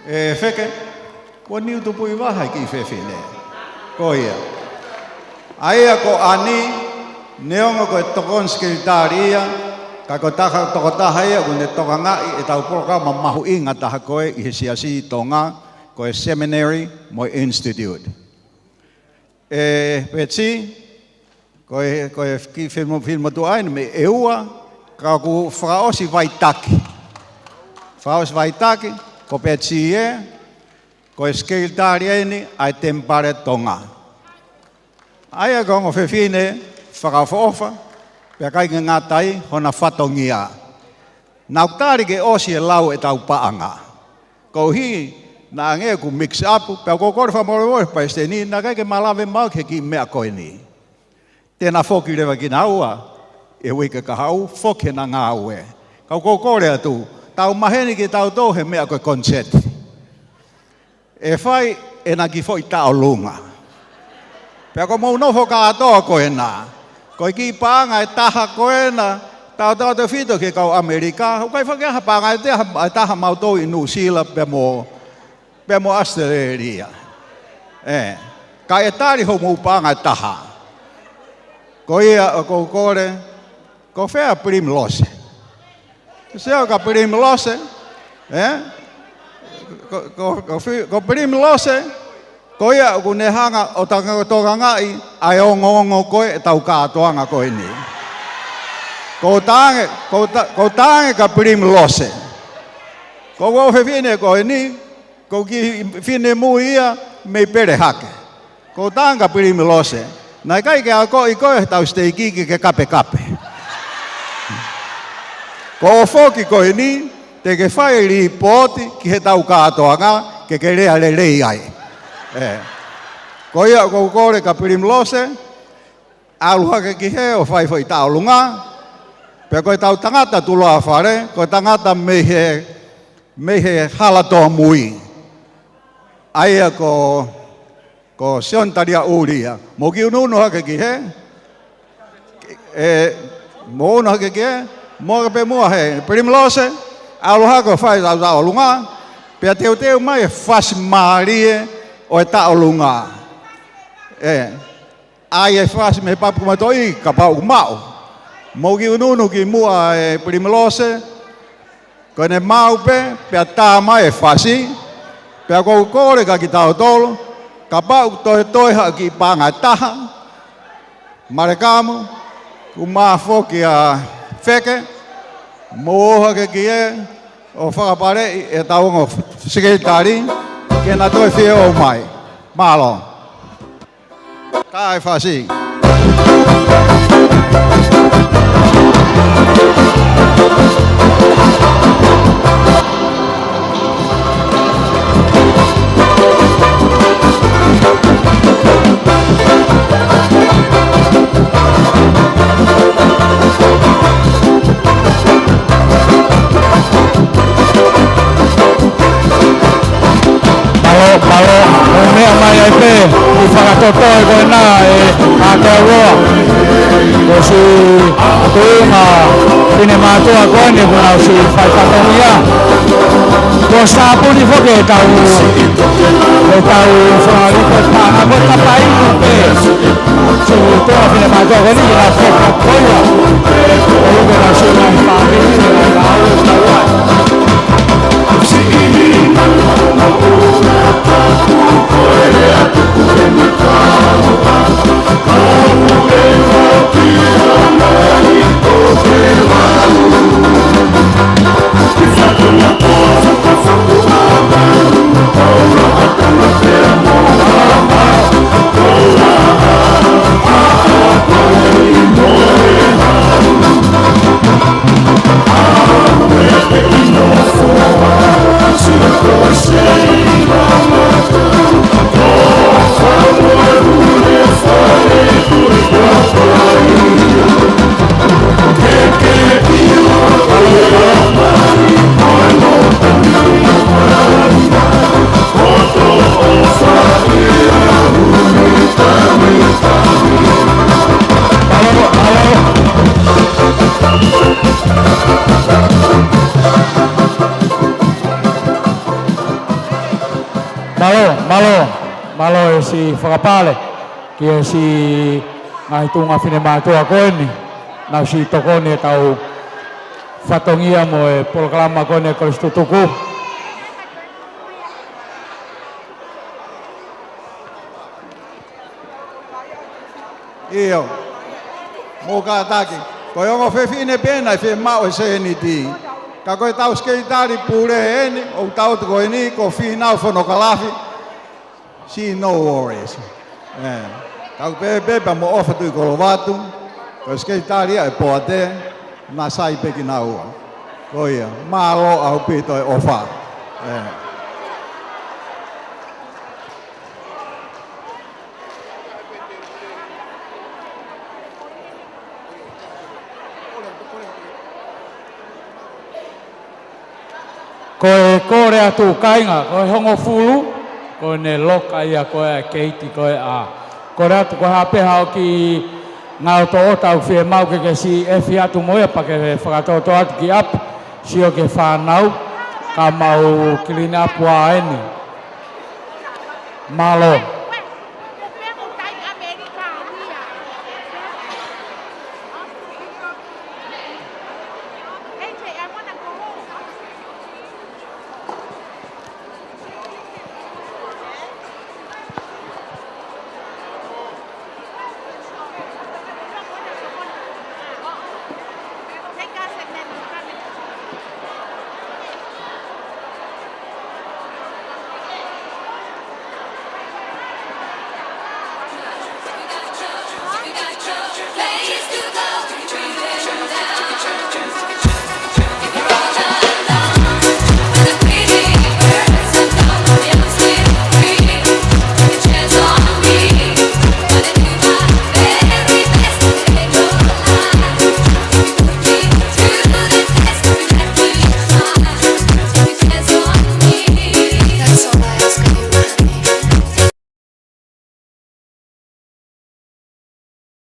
Feke, ko niu tupui waha ki whewhine. Ko ia. Aia ko ani, neongo koe tokon skiritaria, ka ko taha toko taha ia kune toka ngai e tau programa mahu inga taha koe i he siasi tonga koe seminary mo institute. Petsi koe ki filmo tu aina me eua ka ku whakaosi vaitaki. Whakaosi vaitaki ko petsi koe skeiltari eni ai tempare tonga. Aia kongo whewhine whakawhaofa pea kai ke ngātai hona whatongia. Nau tāri ke osi e lau e tau paanga. Ko hi na nge ku mix up, pea ko kore whamore pa este ni, na kai ke malawe mau ke ki mea koe ni. Tēnā whoki rewa ki na ua, e wika ka hau, whoke na ngā ue. Kau ko kore atu, tau maheni ki tau tō he mea koe concert. E whai e na ki whoi tau lunga. Pea ko mau nofo ka atoa koe nā. Koe ki pānga e taha koe na, tau te whito ke kau Amerika, hau kai whakeha pānga e taha mautou i New Zealand pe mo Australia. Ka e tari hou mou pānga e taha. Ko ia ko kore, ko whea prim lose. Seo ka prim lose, ko prim lose, ko ia ku ne hanga o toka ngai ai o ngongo koe e tau kātoanga koe ni. Ko tānge ka prim lose. Ko whine koe ni, ko ki whine mu ia mei pere hake. Ko tānge ka prim lose. Nai kai ke a koe i koe tau steiki ke kape. Ko o whoki koe ni, te ke whai ri pōti ki he tau kātoanga ke rea le rei ai. Ko ia ko kore ka prim lose, aluha ke ki he o whai tau lunga, pe koe tau tangata tuloa whare, koe tangata me he halatoa mui. Aia ko siontaria uria, mo ki ununo hake ki he, mo uno hake ki he, mo ke pe mua he, prim lose, aluha ko whai tau lunga, pe teu mai whas marie, o e taolunga. Ai e whasi me papu matoi ka pau mau. Mo ki ununu ki mua e prim lose, Ko ne mau pe ta mai e fasi. Pe ko kore ka ki tau tolo. Ka pa toi ha ki panga taha. Marekamu ku ma foki a feke. Moha ke ki e o whakapare e tau ngo sekretari ke na toi fie o mai. Malo. Ka e fasi. Malo mea mai ai pe i whakatoto e koe nā e ātea roa. Ko si tuinga pine mātua koe ni kuna o si whai whatongia. Ko sāpuni whoke e tau whangariko tāna koe tapai no pe. Si tuinga pine mātua koe ni kina wheka koia. O uke na si mai whāpini ni mai kāu e tauai. Malo e si whakapale ki e si ngai tunga whine mātua koe ni nau si tokone e tau whatongia mo e polokalama koe ne Kristo tuku. Iyo, mo ka taki. Koe ongo whine pena i whi mau e se ni ti. Ka koe tau skeitari pure e ni, o tau te koe ni, ko whinau whanokalafi. See, no worries. Kau pepe mo ofa tu ko watu. Ko sketaria e poate na sai pe ki na ua. Ko ia, malo au pito e ofa. Ko e kore atu kainga, ko e hongo fulu. Ko ne loka ia koe a keiti koe a. Ko ratu ko hapeha o ki ngau to o tau whie mau ke si e whi atu moia pa ke whakatoto atu ki ap. Si o ke whanau ka mau kilina apua eni. Malo.